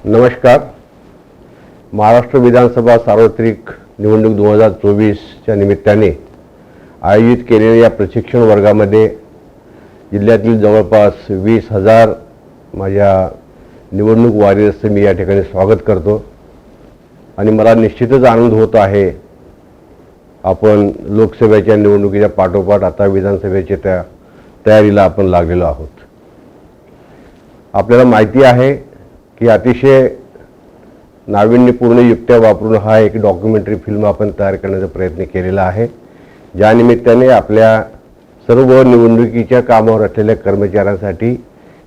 नमस्कार. महाराष्ट्र विधानसभा सार्वत्रिक निवडणूक 2024च्या निमित्ताने आयोजित केलेल्या या प्रशिक्षण वर्गामध्ये जिल्ह्यातील जवळपास 20,000 माझ्या निवडणूक वॉरियर्सचे मी या ठिकाणी स्वागत करतो आणि मला निश्चितच आनंद होत आहे. आपण लोकसभेच्या निवडणुकीच्या पाठोपाठ आता विधानसभेच्या त्या तयारीला आपण लागलेलो आहोत. आपल्याला माहिती आहे की अतिशय नाविन्यपूर्ण युक्त्या वापरून हा एक डॉक्युमेंटरी फिल्म आपण तयार करण्याचा प्रयत्न केलेला आहे, ज्या निमित्ताने आपल्या सर्व निवडणुकीच्या कामावर असलेल्या कर्मचाऱ्यांसाठी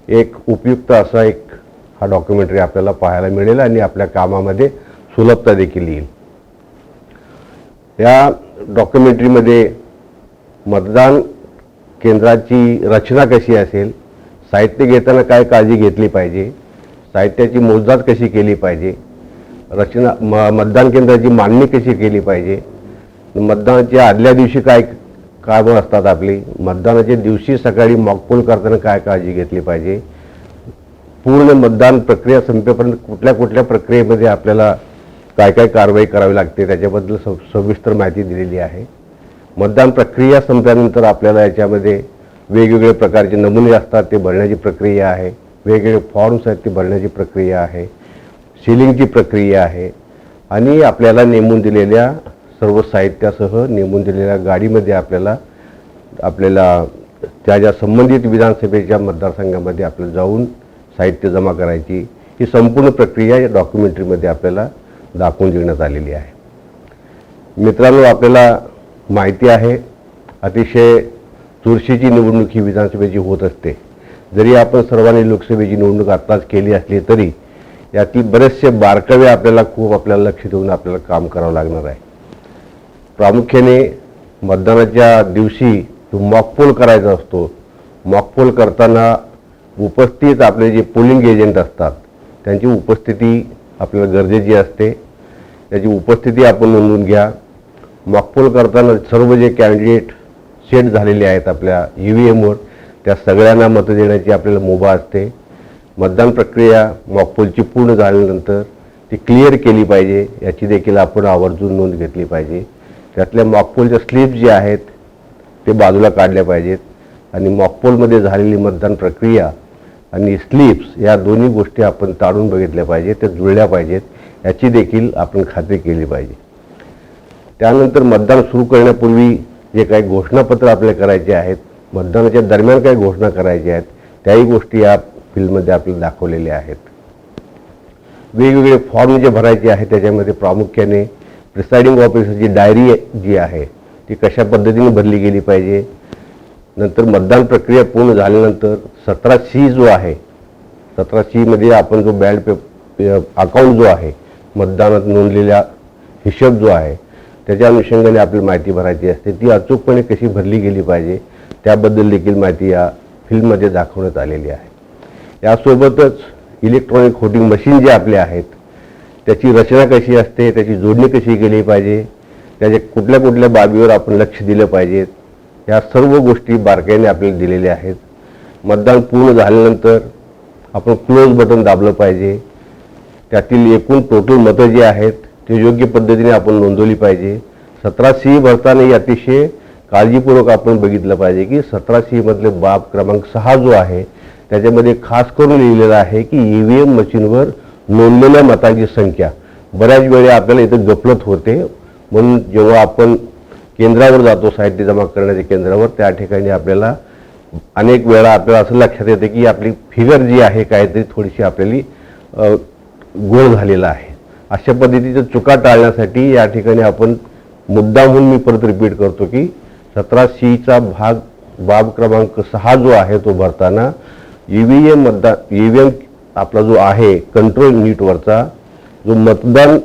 एक उपयुक्त असा एक हा डॉक्युमेंटरी आपल्याला पाहायला मिळेल आणि आपल्या कामामध्ये सुलभता देखील येईल. या डॉक्युमेंटरीमध्ये मतदान केंद्राची रचना कशी असेल, साहित्य घेताना काय काळजी घेतली पाहिजे, साहित्याची मोजदाद कशी केली पाहिजे, रचना मतदान केंद्राची मांडणी कशी केली पाहिजे, मतदानाच्या आदल्या दिवशी काय कामं असतात आपली, मतदानाच्या दिवशी सकाळी मॉकपोल करताना काय काळजी घेतली पाहिजे, पूर्ण मतदान प्रक्रिया संपेपर्यंत कुठल्या कुठल्या प्रक्रियेमध्ये आपल्याला काय काय कारवाई करावी लागते त्याच्याबद्दल सविस्तर माहिती दिलेली आहे. मतदान प्रक्रिया संपल्यानंतर आपल्याला याच्यामध्ये वेगवेगळे प्रकारचे नमुने असतात, ते भरण्याची प्रक्रिया आहे, वेगवेगळे फॉर्म्स आहेत ते भरण्याची प्रक्रिया आहे, सीलिंगची प्रक्रिया आहे आणि आपल्याला नेमून दिलेल्या सर्व साहित्यासह नेमून दिलेल्या गाडीमध्ये आपल्याला त्या ज्या संबंधित विधानसभेच्या मतदारसंघामध्ये आपल्याला जाऊन साहित्य जमा करायची ही संपूर्ण प्रक्रिया या डॉक्युमेंटरीमध्ये आपल्याला दाखवून देण्यात आलेली आहे. मित्रांनो, आपल्याला माहिती आहे अतिशय चुरशीची निवडणूक ही विधानसभेची होत असते. जरी आपण सर्वांनी लोकसभेची निवडणूक आत्ताच केली असली तरी यातील बरेचसे बारकावे आपल्याला लक्ष देऊन आपल्याला काम करावं लागणार आहे. प्रामुख्याने मतदानाच्या दिवशी जो मॉकपोल करायचा असतो, मॉकपोल करताना उपस्थित आपले जे पोलिंग एजंट असतात त्यांची उपस्थिती आपल्याला गरजेची असते. त्याची उपस्थिती आपण नोंदवून घ्या. मॉकपोल करताना सर्व जे कॅन्डिडेट सेट झालेले आहेत आपल्या EVMवर त्या सगळ्यांना मतं देण्याची आपल्याला मुभा असते. मतदान प्रक्रिया मॉकपोलची पूर्ण झाल्यानंतर ती क्लिअर केली पाहिजे याची देखील आपण आवर्जून नोंद घेतली पाहिजे. त्यातल्या मॉकपोलच्या स्लिप जे आहेत ते बाजूला काढल्या पाहिजेत आणि मॉकपोलमध्ये झालेली मतदान प्रक्रिया आणि स्लिप्स या दोन्ही गोष्टी आपण ताळून बघितल्या पाहिजेत, त्या जुळल्या पाहिजेत याची देखील आपण खात्री केली पाहिजे. त्यानंतर मतदान सुरू करण्यापूर्वी जे काही घोषणापत्र आपल्याला करायचे आहेत, मतदानाच्या दरम्यान काही घोषणा करायच्या आहेत, त्याही गोष्टी या फिल्ममध्ये आपल्याला दाखवलेल्या आहेत. वेगवेगळे फॉर्म जे भरायचे आहेत त्याच्यामध्ये प्रामुख्याने प्रिसाइडिंग ऑफिसरची डायरी जी आहे ती कशा पद्धतीने भरली गेली पाहिजे. नंतर मतदान प्रक्रिया पूर्ण झाल्यानंतर 17C जो आहे, 17C आपण जो बँक अकाउंट जो आहे, मतदानात नोंदलेला हिशोब जो आहे त्याच्या अनुषंगाने आपली माहिती भरायची असते, ती अचूकपणे कशी भरली गेली पाहिजे त्याबद्दल देखील माहिती या फिल्ममध्ये दाखवण्यात आलेली आहे. यासोबतच इलेक्ट्रॉनिक व्होटिंग मशीन जे आपले आहेत त्याची रचना कशी असते, त्याची जोडणी कशी केली पाहिजे, त्याच्या कुठल्या कुठल्या बाबीवर आपण लक्ष दिलं पाहिजे, या सर्व गोष्टी बारकाईने आपल्याला दिलेल्या आहेत. मतदान पूर्ण झाल्यानंतर आपण क्लोज बटन दाबलं पाहिजे. त्यातील एकूण टोटल मतं जी आहेत ते योग्य पद्धतीने आपण नोंदवली पाहिजे. 17C भरताना अतिशय काळजीपूर्वक आपण बघितलं पाहिजे की 17C मधले बाब क्रमांक 6 जो आहे त्याच्यामध्ये खास करून लिहिलेलं आहे की EVM मशीनवर नोंदलेल्या मतांची संख्या. बऱ्याच वेळा आपल्याला इथं गफलत होते, म्हणून जेव्हा आपण केंद्रावर जातो साहित्य जमा करण्याच्या केंद्रावर त्या ठिकाणी आपल्याला अनेक वेळा आपल्याला असं लक्षात येते की आपली फिगर जी आहे काहीतरी थोडीशी आपल्याला गोळ झालेला आहे. अशा पद्धतीच्या चुका टाळण्यासाठी या ठिकाणी आपण मुद्दामहून मी परत रिपीट करतो की 17C बाब क्रमांक 6 जो आहे तो भरताना EVM आपला जो आहे कंट्रोल युनिटवरचा जो मतदान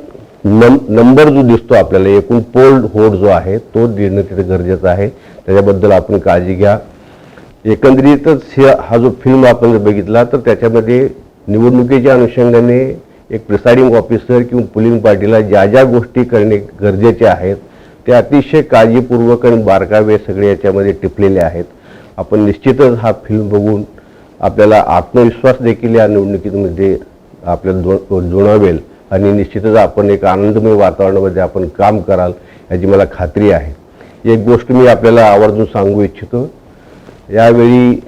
नंबर जो दिसतो आपल्याला, एकूण पोल होड जो आहे तो देणं तिथे गरजेचं आहे. त्याच्याबद्दल आपण काळजी घ्या. एकंदरीतच हा जो फिल्म आपण जर बघितला तर त्याच्यामध्ये निवडणुकीच्या अनुषंगाने एक प्रिसाइडिंग ऑफिसर किंवा पोलिंग पार्टीला ज्या ज्या गोष्टी करणे गरजेचे आहेत ते अतिशय काळजीपूर्वक आणि बारकावे सगळे याच्यामध्ये टिपलेले आहेत. आपण निश्चितच हा फिल्म बघून आपल्याला आत्मविश्वास देखील या निवडणुकीमध्ये आपल्याला जुळवेल आणि निश्चितच आपण एक आनंदमय वातावरणामध्ये आपण काम कराल याची मला खात्री आहे. एक गोष्ट मी आपल्याला आवर्जून सांगू इच्छितो. यावेळी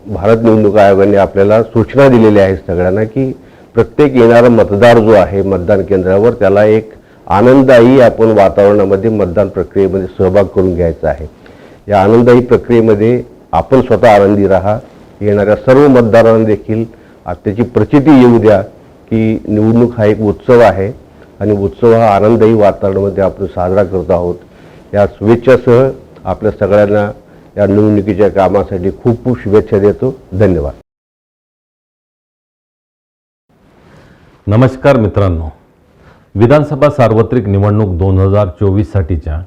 भारत निवडणूक आयोगाने आपल्याला सूचना दिलेल्या आहेत सगळ्यांना की प्रत्येक येणारा मतदार जो आहे मतदान केंद्रावर त्याला एक आनंददायी आपण वातावरणामध्ये मतदान प्रक्रियेमध्ये सहभाग करून घ्यायचा आहे. या आनंददायी प्रक्रियेमध्ये आपण स्वतः आनंदी राहा. येणाऱ्या सर्व मतदारांना देखील त्याची प्रचिती येऊ द्या की निवडणूक हा एक उत्सव आहे आणि उत्सव हा आनंददायी वातावरणामध्ये आपण साजरा करत आहोत. या शुभेच्छासह आपल्या सगळ्यांना या निवडणुकीच्या कामासाठी खूप खूप शुभेच्छा देतो. धन्यवाद. नमस्कार मित्रांनो, विधानसभा सार्वत्रिक निवडणूक 2024साठीच्या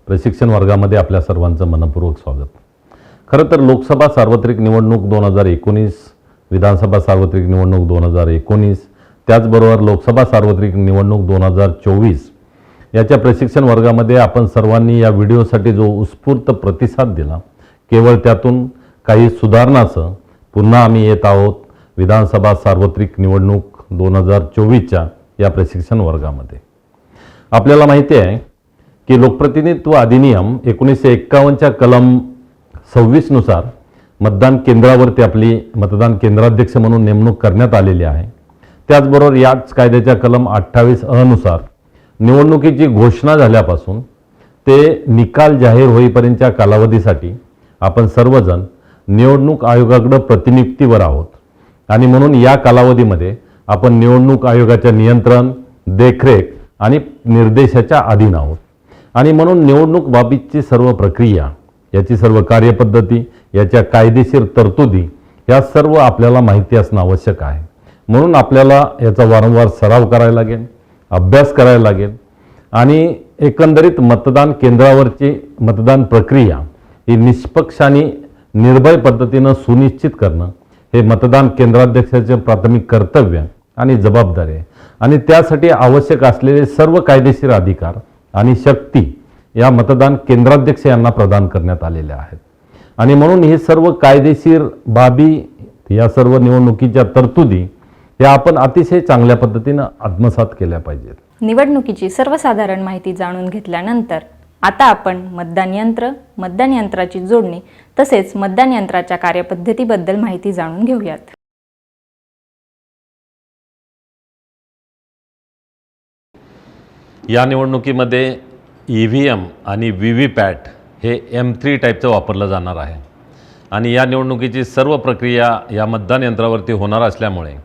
प्रशिक्षण वर्गामध्ये आपल्या सर्वांचं मनपूर्वक स्वागत. खरं तर लोकसभा सार्वत्रिक निवडणूक 2019, विधानसभा सार्वत्रिक निवडणूक 2019, त्याचबरोबर लोकसभा सार्वत्रिक निवडणूक 2024 याच्या प्रशिक्षण वर्गामध्ये आपण सर्वांनी या व्हिडिओसाठी जो उत्स्फूर्त प्रतिसाद दिला, केवळ त्यातून काही सुधारणासह पुन्हा आम्ही येत आहोत विधानसभा सार्वत्रिक निवडणूक 2024च्या या प्रशिक्षण वर्गामध्ये. आपल्याला माहिती आहे की लोकप्रतिनिधित्व अधिनियम 1951च्या कलम 26 नुसार मतदान केंद्रावरती आपली मतदान केंद्राध्यक्ष म्हणून नेमणूक करण्यात आलेली आहे. त्याचबरोबर याच कायद्याच्या कलम 28 अ नुसार निवडणुकीची घोषणा झाल्यापासून ते निकाल जाहीर होईपर्यंतच्या कालावधीसाठी आपण सर्वजण निवडणूक आयोगाकडे प्रतिनियुक्तीवर आहोत आणि म्हणून या कालावधीमध्ये आपण निवडणूक आयोगाच्या नियंत्रण, देखरेख आणि निर्देशाच्या अधीन आहोत आणि म्हणून निवडणूक बाबीची सर्व प्रक्रिया, याची सर्व कार्यपद्धती, याच्या कायदेशीर तरतुदी या सर्व आपल्याला माहिती असणं आवश्यक आहे. म्हणून आपल्याला याचा वारंवार सराव करायला लागेल, अभ्यास करायला लागेल आणि एकंदरीत मतदान केंद्रावरची मतदान प्रक्रिया ही निष्पक्ष आणि निर्भय पद्धतीनं सुनिश्चित करणं हे मतदान केंद्राध्यक्षाचे प्राथमिक कर्तव्य आणि जबाबदारी आहे आणि त्यासाठी आवश्यक असलेले सर्व कायदेशीर अधिकार आणि शक्ती या मतदान केंद्राध्यक्ष यांना प्रदान करण्यात आलेल्या आहेत आणि म्हणून हे सर्व कायदेशीर बाबी, या सर्व निवडणुकीच्या तरतुदी या आपण अतिशय चांगल्या पद्धतीनं आत्मसात केल्या पाहिजेत. निवडणुकीची सर्वसाधारण माहिती जाणून घेतल्यानंतर आता आपण मतदान यंत्र, मतदान यंत्राची जोडणी तसेच मतदान यंत्राच्या कार्यपद्धतीबद्दल माहिती जाणून घेऊयात. या निवडणुकीमध्ये EVM आणि VVPAT हे M3 टाईपचं वापरलं जाणार आहे आणि या निवडणुकीची सर्व प्रक्रिया या मतदान यंत्रावरती होणार असल्यामुळे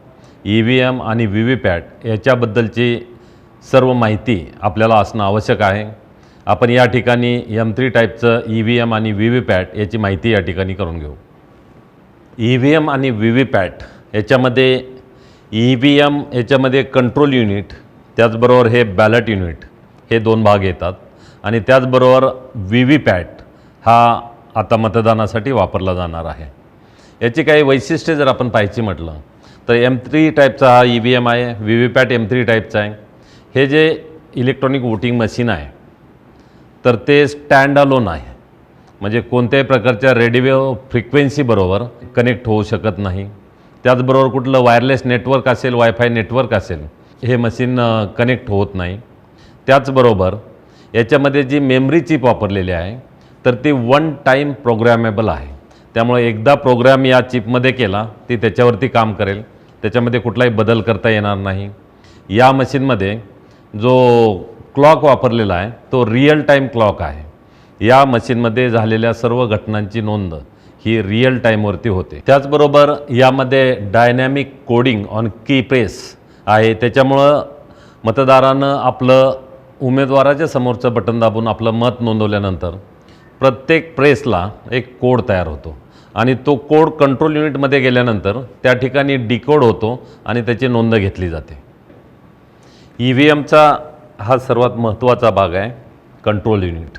EVM आणि VVPAT याच्याबद्दलची सर्व माहिती आपल्याला असणं आवश्यक आहे. आपण या ठिकाणी M3 टाईपचं EVM आणि VVPAT याची माहिती या ठिकाणी करून घेऊ. EVM आणि VVPAT याच्यामध्ये EVM याच्यामध्ये कंट्रोल युनिट, त्याचबरोबर हे बॅलट युनिट हे दोन भाग येतात आणि त्याचबरोबर VVPAT हा आता मतदानासाठी वापरला जाणार आहे. याची काही वैशिष्ट्ये जर आपण पाहायची म्हटलं तर M3 टाईपचा हा EVM आहे, VVPAT M3 टाईपचा आहे. हे जे इलेक्ट्रॉनिक वोटिंग मशीन आहे तर ते स्टँड अलोन आहे, म्हणजे कोणत्याही प्रकारच्या रेडिओ फ्रिक्वेन्सीबरोबर कनेक्ट होऊ शकत नाही. त्याचबरोबर कुठलं वायरलेस नेटवर्क असेल, वायफाय नेटवर्क असेल, हे मशीन कनेक्ट होत नाही. त्याचबरोबर याच्यामध्ये जी मेमरी चिप वापरलेली आहे तर ती वन टाईम प्रोग्रॅमेबल आहे. त्यामुळे एकदा प्रोग्रॅम या चिपमध्ये केला ती त्याच्यावरती काम करेल, त्याच्यामध्ये कुठलाही बदल करता येणार नाही. या मशीनमध्ये जो क्लॉक वापरलेला आहे तो रिअल टाईम क्लॉक आहे. या मशीनमध्ये झालेल्या सर्व घटनांची नोंद ही रिअल टाईमवरती होते. त्याचबरोबर यामध्ये डायनॅमिक कोडिंग ऑन की प्रेस आहे. त्याच्यामुळं मतदारानं आपलं उमेदवाराच्या समोरचं बटन दाबून आपलं मत नोंदवल्यानंतर प्रत्येक प्रेसला एक कोड तयार होतो आणि तो कोड कंट्रोल युनिटमध्ये गेल्यानंतर त्या ठिकाणी डिकोड होतो आणि त्याची नोंद घेतली जाते. EVMचा हा सर्वात महत्त्वाचा भाग आहे कंट्रोल युनिट.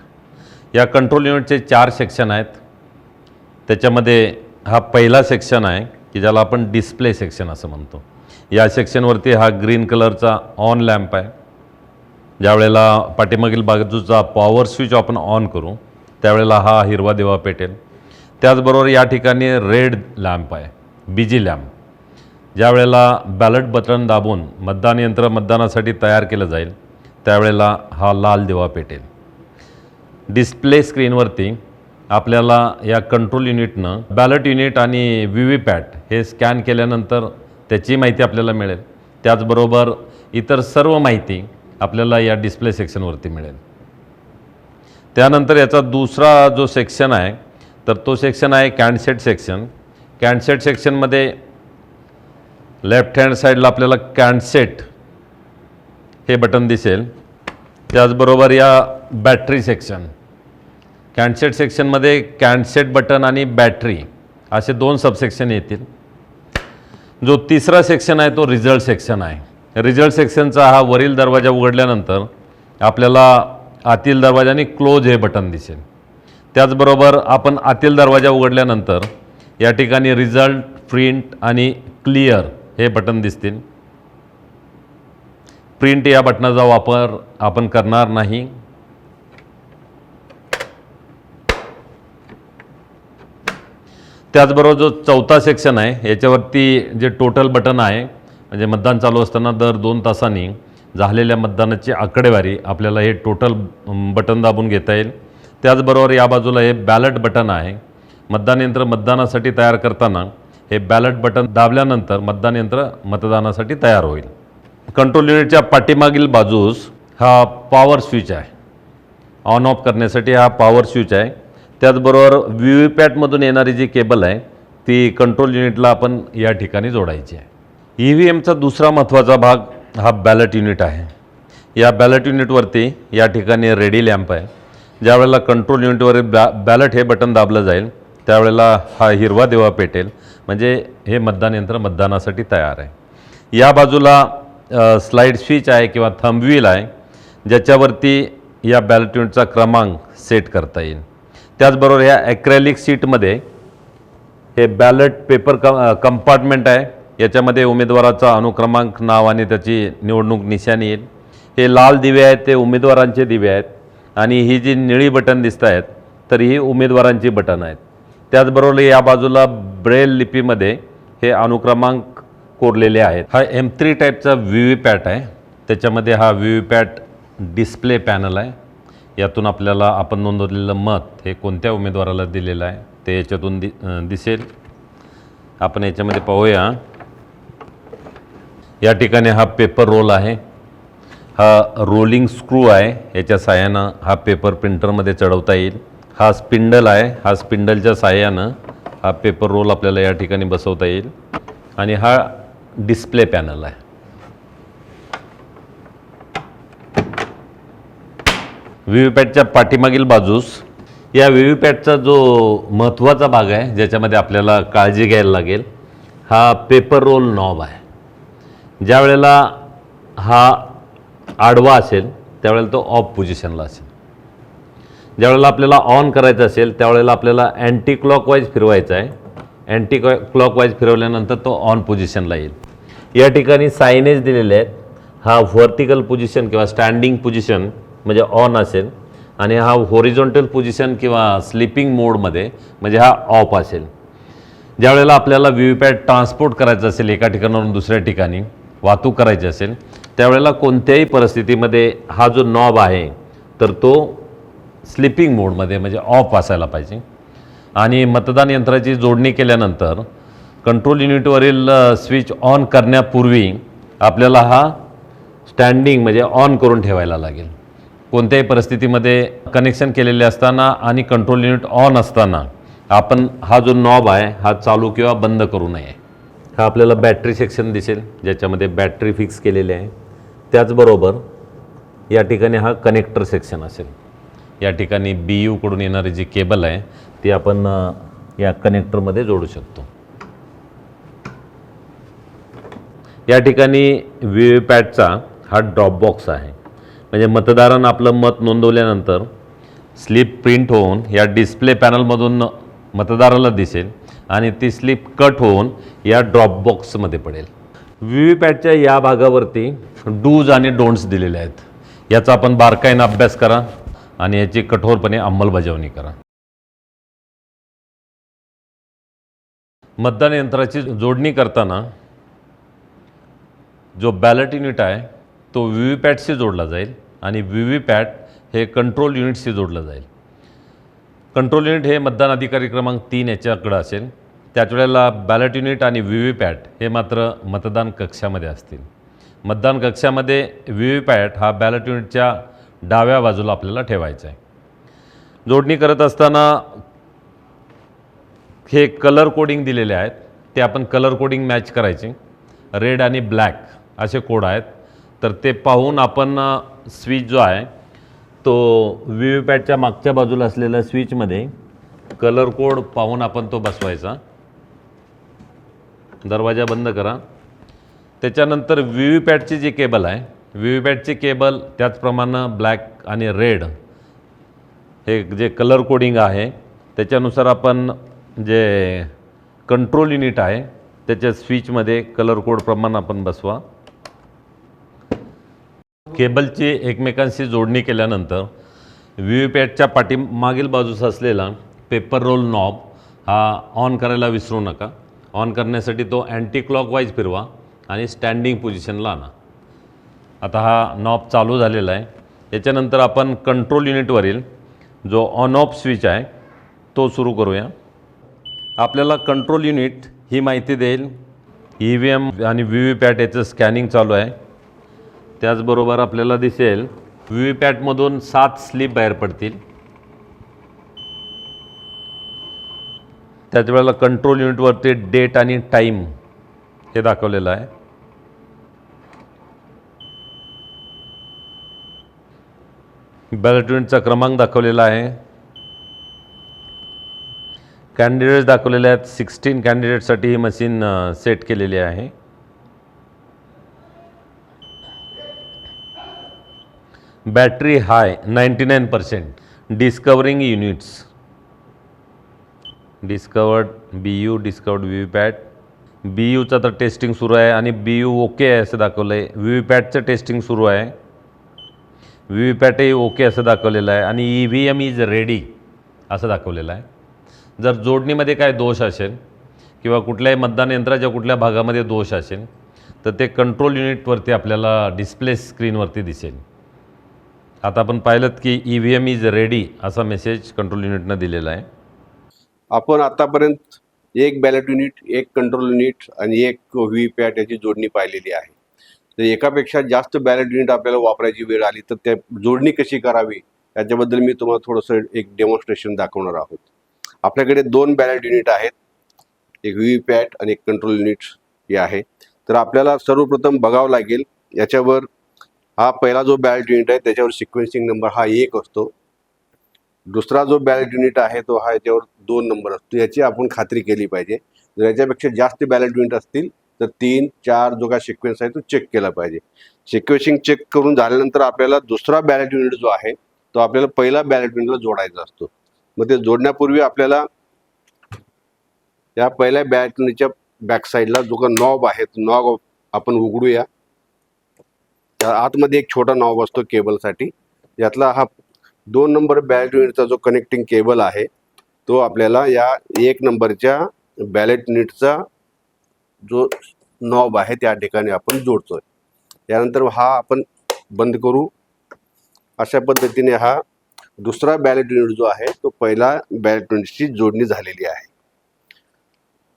या कंट्रोल युनिटचे 4 सेक्शन आहेत. त्याच्यामध्ये हा पहिला सेक्शन आहे की ज्याला आपण डिस्प्ले सेक्शन असं म्हणतो. या सेक्शनवरती हा ग्रीन कलरचा ऑन लॅम्प आहे. ज्यावेळेला पाठीमागील बाजूचा पॉवर स्विच आपण ऑन करू त्यावेळेला हा हिरवा दिवा पेटेल. त्याचबरोबर या ठिकाणी रेड लॅम्प आहे, BG लॅम्प. ज्या वेळेला बॅलेट बटन दाबून मतदान यंत्र मतदानासाठी तयार केलं जाईल त्यावेळेला हा लाल दिवा पेटेल. डिस्प्ले स्क्रीनवरती आपल्याला या कंट्रोल युनिटनं बॅलेट युनिट आणि व्हीव्हीपॅट हे स्कॅन केल्यानंतर त्याची माहिती आपल्याला मिळेल. त्याचबरोबर इतर सर्व माहिती आपल्याला या डिस्प्ले सेक्शनवरती मिळेल. त्यानंतर याचा दुसरा जो सेक्शन आहे तर तो सेक्शन आहे कॅन्डसेट सेक्शन. कॅन्डसेट सेक्शनमध्ये लेफ्ट हँड साईडला आपल्याला कॅन्डसेट हे बटन दिसेल. त्याचबरोबर या बॅटरी सेक्शन, कॅन्डसेट सेक्शनमध्ये कॅन्डसेट बटन आणि बॅटरी असे 2 सबसेक्शन येतील. जो तिसरा सेक्शन आहे तो रिझल्ट सेक्शन आहे. रिझल्ट सेक्शनचा हा वरील दरवाजा उघडल्यानंतर आपल्याला आतील दरवाजा आणि क्लोज हे बटन दिसेल. त्याचबरोबर आपण आतील दरवाजा उघडल्यानंतर या ठिकाणी रिझल्ट, प्रिंट आणि क्लिअर हे बटन दिसतील. प्रिंट या बटनाचा वापर आपण करणार नाही. त्याचबरोबर जो चौथा सेक्शन आहे याच्यावरती जे टोटल बटन आहे म्हणजे मतदान चालू असताना दर 2 तासांनी झालेल्या मतदानाची आकडेवारी आपल्याला हे टोटल बटन दाबून घेता येईल. त्याचबरोबर या बाजूला हे बॅलेट बटन आहे. मतदान यंत्र मतदानासाठी तयार करताना हे बॅलेट बटन दाबल्यानंतर मतदान यंत्र मतदानासाठी तयार होईल. कंट्रोल युनिटच्या पाठीमागील बाजूस हा पॉवर स्विच आहे. ऑन ऑफ करण्यासाठी हा पॉवर स्विच आहे. त्याचबरोबर व्हीव्हीपॅटमधून येणारी जी केबल आहे ती कंट्रोल युनिटला आपण या ठिकाणी जोडायची आहे. EVMचा दुसरा महत्त्वाचा भाग हा बॅलेट युनिट आहे. या बॅलेट युनिटवरती या ठिकाणी रेडी लॅम्प आहे. ज्यावेळेला कंट्रोल युनिटवरील बॅलेट हे बटन दाबलं जाईल त्यावेळेला हा हिरवा दिवा पेटेल म्हणजे हे मतदान यंत्र मतदानासाठी तयार आहे. या बाजूला स्लाईड स्विच आहे किंवा थंब व्हील आहे ज्याच्यावरती या बॅलेट युनिटचा क्रमांक सेट करता येईल. त्याचबरोबर ह्या ॲक्रेलिक सीटमध्ये हे बॅलेट पेपर कंपार्टमेंट आहे. याच्यामध्ये उमेदवाराचा अनुक्रमांक, नाव आणि त्याची निवडणूक निशाणी येईल. हे लाल दिवे आहेत ते उमेदवारांचे दिवे आहेत आणि ही जी निळी बटन दिसत आहेत तर ही उमेदवारांची बटन आहेत. त्याचबरोबर या बाजूला ब्रेल लिपीमध्ये हे अनुक्रमांक कोरलेले आहेत. हा M3 टाईपचा व्हीव्हीपॅट आहे. त्याच्यामध्ये हा व्हीव्हीपॅट डिस्प्ले पॅनल आहे. यातून आपल्याला आपण नोंदवलेलं मत हे कोणत्या उमेदवाराला दिलेलं आहे ते याच्यातून दिसेल. आपण याच्यामध्ये पाहूया. या ठिकाणी हा पेपर रोल आहे. हा रोलिंग स्क्रू आहे. याच्या साहाय्यानं हा पेपर प्रिंटरमध्ये चढवता येईल. हा स्पिंडल आहे. हा स्पिंडलच्या साहाय्यानं हा पेपर रोल आपल्याला या ठिकाणी बसवता येईल. आणि हा डिस्प्ले पॅनल आहे. व्हीव्हीपॅटच्या पाठीमागील बाजूस या व्हीव्हीपॅटचा जो महत्त्वाचा भाग आहे ज्याच्यामध्ये आपल्याला काळजी घ्यायला लागेल हा पेपर रोल नॉब आहे. ज्या वेळेला हा आडवा असेल त्यावेळेला तो ऑफ पोझिशनला असेल. ज्यावेळेला आपल्याला ऑन करायचं असेल त्यावेळेला आपल्याला अँटी क्लॉकवाईज फिरवायचा आहे. अँटी क्लॉकवाईज फिरवल्यानंतर तो ऑन पोझिशनला येईल. या ठिकाणी सायनेज दिलेले आहेत. हा व्हर्टिकल पोझिशन किंवा स्टँडिंग पोझिशन म्हणजे ऑन असेल आणि हा हॉरिझॉन्टल पोझिशन किंवा स्लीपिंग मोडमध्ये म्हणजे हा ऑफ असेल. ज्यावेळेला आपल्याला व्हीव्हीपॅट ट्रान्सपोर्ट करायचं असेल एका ठिकाणावरून दुसऱ्या ठिकाणी वाहतूक करायची असेल त्यावेळेला कोणत्याही परिस्थितीमध्ये हा जो नॉब आहे तर तो स्लीपिंग मोडमध्ये म्हणजे ऑफ असायला पाहिजे. आणि मतदान यंत्राची जोडणी केल्यानंतर कंट्रोल युनिटवरील स्विच ऑन करण्यापूर्वी आपल्याला हा स्टँडिंग म्हणजे ऑन करून ठेवायला लागेल. कोणत्याही परिस्थितीमध्ये कनेक्शन केलेले असताना आणि कंट्रोल युनिट ऑन असताना आपण हा जो नॉब आहे हा चालू किंवा बंद करू नये. हा आपल्याला बॅटरी सेक्शन दिसेल ज्याच्यामध्ये बॅटरी फिक्स केलेली आहे. त्याचबरोबर या ठिकाणी हा कनेक्टर सेक्शन असेल. या ठिकाणी BU कडून येणारी जी केबल आहे ती आपण या कनेक्टरमध्ये जोडू शकतो. या ठिकाणी व्हीव्हीपॅटचा हा ड्रॉप बॉक्स आहे. म्हणजे मतदारांना आपलं मत नोंदवल्यानंतर स्लिप प्रिंट होऊन या डिस्प्ले पॅनलमधून मतदाराला दिसेल आणि ती स्लिप कट होऊन या ड्रॉप बॉक्समध्ये पडेल. व्हीव्हीपॅटच्या या भागावरती डूज आणि डोंट्स दिलेले आहेत. याचा आपण बारकाईनं अभ्यास करा आणि याची कठोरपणे अंमलबजावणी करा. मतदान यंत्राची जोडणी करताना जो बॅलेट युनिट आहे तो व्ही व्ही पॅटशी जोडला जाईल आणि व्ही व्ही पॅट हे कंट्रोल युनिटशी जोडलं जाईल. कंट्रोल युनिट हे मतदान अधिकारी क्रमांक 3 याच्याकडं असेल. त्याच वेळेला बॅलेट युनिट आणि व्ही व्ही पॅट हे मात्र मतदान कक्षामध्ये असतील. मतदान कक्षामध्ये व्ही व्ही पॅट हा बॅलेट युनिटच्या डाव्या बाजूला आपल्याला ठेवायचा आहे. जोडणी करत असताना हे कलर कोडिंग दिलेले आहेत, ते आपण कलर कोडिंग मॅच करायचे. रेड आणि ब्लॅक असे कोड आहेत, तर ते पाहून आपण स्विच जो आहे तो व्ही व्ही पॅटच्या मागच्या बाजूला असलेल्या स्विचमध्ये कलर कोड पाहून आपण तो बसवायचा. दरवाजा बंद करा. त्याच्यानंतर व्ही व्ही पॅटची जी केबल आहे, व्ही व्ही पॅटची केबल त्याचप्रमाणे ब्लॅक आणि रेड हे जे कलर कोडिंग आहे त्याच्यानुसार आपण जे कंट्रोल युनिट आहे त्याच्या स्विचमध्ये कलर कोडप्रमाणे आपण बसवा. केबलची एकमेकांशी जोडणी केल्यानंतर व्ही व्ही पॅटच्या पाठीमागील बाजूस असलेला पेपर रोल नॉब हा ऑन करायला विसरू नका. ऑन करण्यासाठी तो अँटी क्लॉकवाईज फिरवा आणि स्टँडिंग पोझिशनला आणा. आता हा नॉब चालू झालेला आहे. याच्यानंतर आपण कंट्रोल युनिटवरील जो ऑन ऑफ स्विच आहे तो सुरू करूया. आपल्याला कंट्रोल युनिट ही माहिती देईल ई व्ही एम आणि व्ही व्ही पॅट याचं स्कॅनिंग चालू आहे. त्याचबरोबर आपल्याला दिसेल व्ही व्ही पॅटमधून 7 स्लिप बाहेर पडतील. त्याच वेळेला कंट्रोल युनिटवरती डेट आणि टाईम हे दाखवलेलं आहे. बॅलेट युनिटचा क्रमांक दाखवलेला आहे. कॅन्डिडेट्स दाखवलेले आहेत. 16 कॅन्डिडेटसाठी ही मशीन सेट केलेली आहे. Battery high 99%. Discovering units discovered B U, discovered VVPAT. B यूचं तर टेस्टिंग सुरू आहे आणि बी यू ओके आहे असं दाखवलं आहे. व्ही व्ही पॅटचं टेस्टिंग सुरू आहे. व्ही व्ही पॅटही ओके असं दाखवलेलं आहे आणि E V M is ready असं दाखवलेलं आहे. जर जोडणीमध्ये काय दोष असेल किंवा कुठल्याही मतदान यंत्राच्या कुठल्या भागामध्ये दोष असेल तर ते कंट्रोल युनिटवरती आपल्याला डिस्प्ले स्क्रीनवरती दिसेल. आता आपण पाहिलं की E V M is ready असा मेसेज कंट्रोल युनिटनं दिलेला आहे. आपण आतापर्यंत एक बॅलेट युनिट, एक कंट्रोल युनिट आणि एक व्ही व्ही पॅट याची जोडणी पाहिलेली आहे. तर एकापेक्षा जास्त बॅलेट युनिट आपल्याला वापरायची वेळ आली तर त्या जोडणी कशी करावी याच्याबद्दल मी तुम्हाला थोडंसं एक डेमॉन्स्ट्रेशन दाखवणार आहोत. आपल्याकडे 2 बॅलेट युनिट आहेत, एक व्ही व्ही पॅट आणि एक कंट्रोल युनिट हे आहे. तर आपल्याला सर्वप्रथम बघावं लागेल याच्यावर हा पहिला जो बॅलेट युनिट आहे त्याच्यावर सिक्वेन्सिंग नंबर हा 1 असतो. दुसरा जो बॅलेट युनिट आहे तो हा याच्यावर 2 नंबर असतो. याची आपण खात्री केली पाहिजे. जर याच्यापेक्षा जास्त बॅलेट युनिट असतील तर 3, 4 जो काय सिक्वेन्स आहे तो चेक केला पाहिजे. सिक्वेन्सिंग चेक करून झाल्यानंतर आपल्याला दुसरा बॅलेट युनिट जो आहे तो आपल्याला पहिला बॅलेट युनिटला जोडायचा असतो. मग ते जोडण्यापूर्वी आपल्याला या पहिल्या बॅलेट युनिटच्या बॅक साईडला जो का नॉब आहे तो नॉब आपण उघडूया. त्या आतमध्ये एक छोटा नॉब असतो केबलसाठी. यातला हा 2 नंबर बॅलेट युनिटचा जो कनेक्टिंग केबल आहे तो आपल्याला या 1 नंबरच्या बॅलेट युनिटचा जो नॉब आहे त्या ठिकाणी आपण जोडतोय. यानंतर हा आपण बंद करू. अशा पद्धतीने हा दुसरा बॅलेट युनिट जो आहे तो पहिला बॅलेट युनिटची जोडणी झालेली आहे.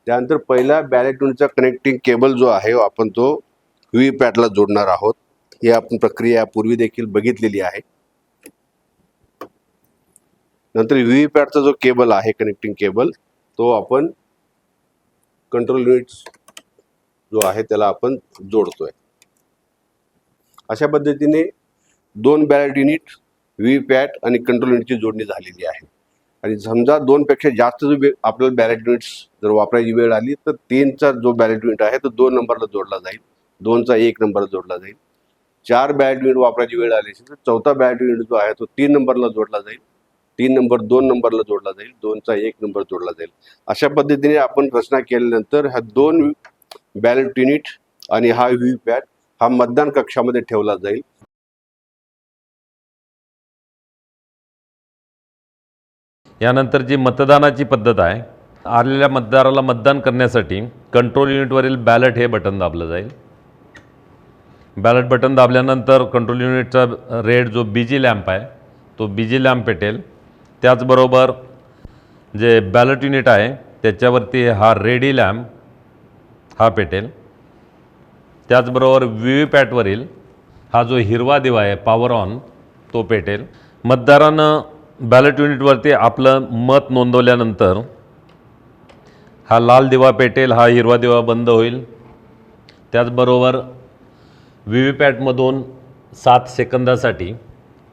त्यानंतर पहिला बॅलेट युनिटचा कनेक्टिंग केबल जो आहे आपण तो व्ही व्ही पॅटला जोडणार आहोत. ही आपण प्रक्रिया पूर्वी देखील बघितलेली आहे. नंतर व्ही व्ही पॅटचा जो केबल आहे कनेक्टिंग केबल तो आपण कंट्रोल युनिट जो आहे त्याला आपण जोडतोय. अशा पद्धतीने 2 बॅलेट युनिट, व्ही व्ही पॅट आणि कंट्रोल युनिटची जोडणी झालेली आहे. आणि समजा 2 पेक्षा जास्त जो आपल्याला बॅलेट युनिट्स जर वापरायची वेळ आली तर 3चा जो बॅलेट युनिट आहे तो 2 नंबरला जोडला जाईल, 2चा 1 नंबरला जोडला जाईल. 4 बॅलेट युनिट वापरायची वेळ आली तर 4था बॅलेट युनिट जो आहे तो 3 नंबरला जोडला जाईल, 3 नंबर 2 नंबरला जोडला जाईल, 2चा 1 नंबर जोडला जाईल. अशा पद्धतीने आपण रचना केल्यानंतर हा 2 बॅलेट युनिट आणि हा व्ही व्ही पॅट हा मतदान कक्षामध्ये ठेवला जाईल. यानंतर जी मतदानाची पद्धत आहे, आलेल्या मतदाराला मतदान करण्यासाठी कंट्रोल युनिटवरील बॅलेट हे बटन दाबलं जाईल. बॅलेट बटन दाबल्यानंतर कंट्रोल युनिटचा रेड जो बीजी लॅम्प आहे तो बीजी लॅम्प पेटेल. त्याचबरोबर जे बॅलेट युनिट आहे त्याच्यावरती हा रेडी लॅम्प हा पेटेल. त्याचबरोबर व्ही व्ही पॅटवरील हा जो हिरवा दिवा आहे पॉवर ऑन तो पेटेल. मतदारानं बॅलेट युनिटवरती आपलं मत नोंदवल्यानंतर हा लाल दिवा पेटेल, हा हिरवा दिवा बंद होईल. त्याचबरोबर व्ही व्ही पॅटमधून 7 सेकंदासाठी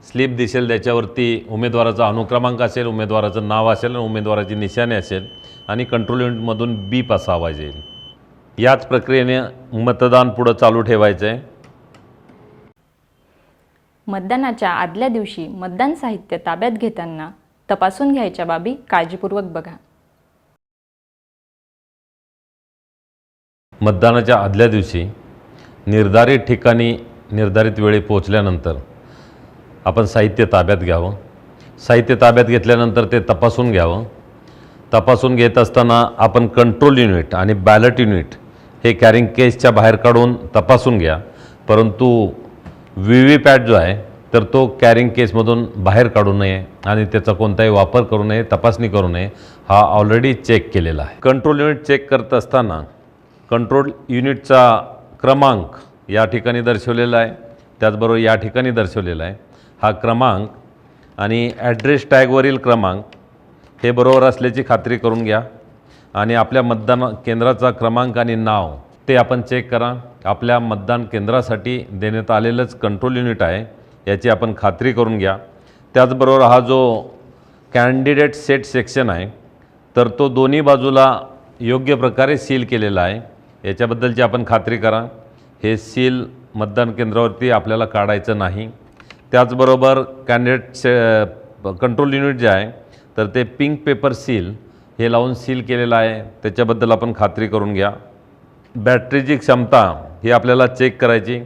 स्लिप दिसेल, त्याच्यावरती उमेदवाराचा अनुक्रमांक असेल, उमेदवाराचं नाव असेल, उमेदवाराची निशाणी असेल आणि कंट्रोल युनिटमधून बीप असा आवाज येईल. याच प्रक्रियेने मतदान पुढं चालू ठेवायचं आहे. मतदानाच्या आदल्या दिवशी मतदान साहित्य ताब्यात घेताना तपासून घ्यायच्या बाबी काळजीपूर्वक बघा. मतदानाच्या आदल्या दिवशी निर्धारित ठिकाणी निर्धारित वेळी पोहोचल्यानंतर आपण साहित्य ताब्यात घ्यावं. साहित्य ताब्यात घेतल्यानंतर ते तपासून घ्यावं. तपासून घेत असताना आपण कंट्रोल युनिट आणि बॅलेट युनिट हे कॅरिंग केसच्या बाहेर काढून तपासून घ्या. परंतु व्ही व्ही पॅट जो आहे तर तो कॅरिंग केसमधून बाहेर काढू नये आणि त्याचा कोणताही वापर करू नये, तपासणी करू नये. हा ऑलरेडी चेक केलेला आहे. कंट्रोल युनिट चेक करत असताना कंट्रोल युनिटचा क्रमांक या ठिकाणी दर्शवलेला आहे, त्याचबरोबर या ठिकाणी दर्शवलेला आहे. हा क्रमांक आणि ॲड्रेस टॅगवरील क्रमांक हे बरोबर असल्याची खात्री करून घ्या. आणि आपल्या मतदान केंद्राचा क्रमांक आणि नाव ते आपण चेक करा. आपल्या मतदान केंद्रासाठी देण्यात आलेलंच कंट्रोल युनिट आहे याची आपण खात्री करून घ्या. त्याचबरोबर हा जो कॅन्डिडेट सेट सेक्शन आहे तर तो दोन्ही बाजूला योग्य प्रकारे सील केलेला आहे याच्याबद्दलची आपण खात्री करा. हे सील मतदान केंद्रावरती आपल्याला काढायचं नाही. त्याचबरोबर कंट्रोल युनिट जे आहे तर ते पिंक पेपर सील हे लावून सील केलेलं आहे त्याच्याबद्दल आपण खात्री करून घ्या. बॅटरीची क्षमता ही आपल्याला चेक करायची.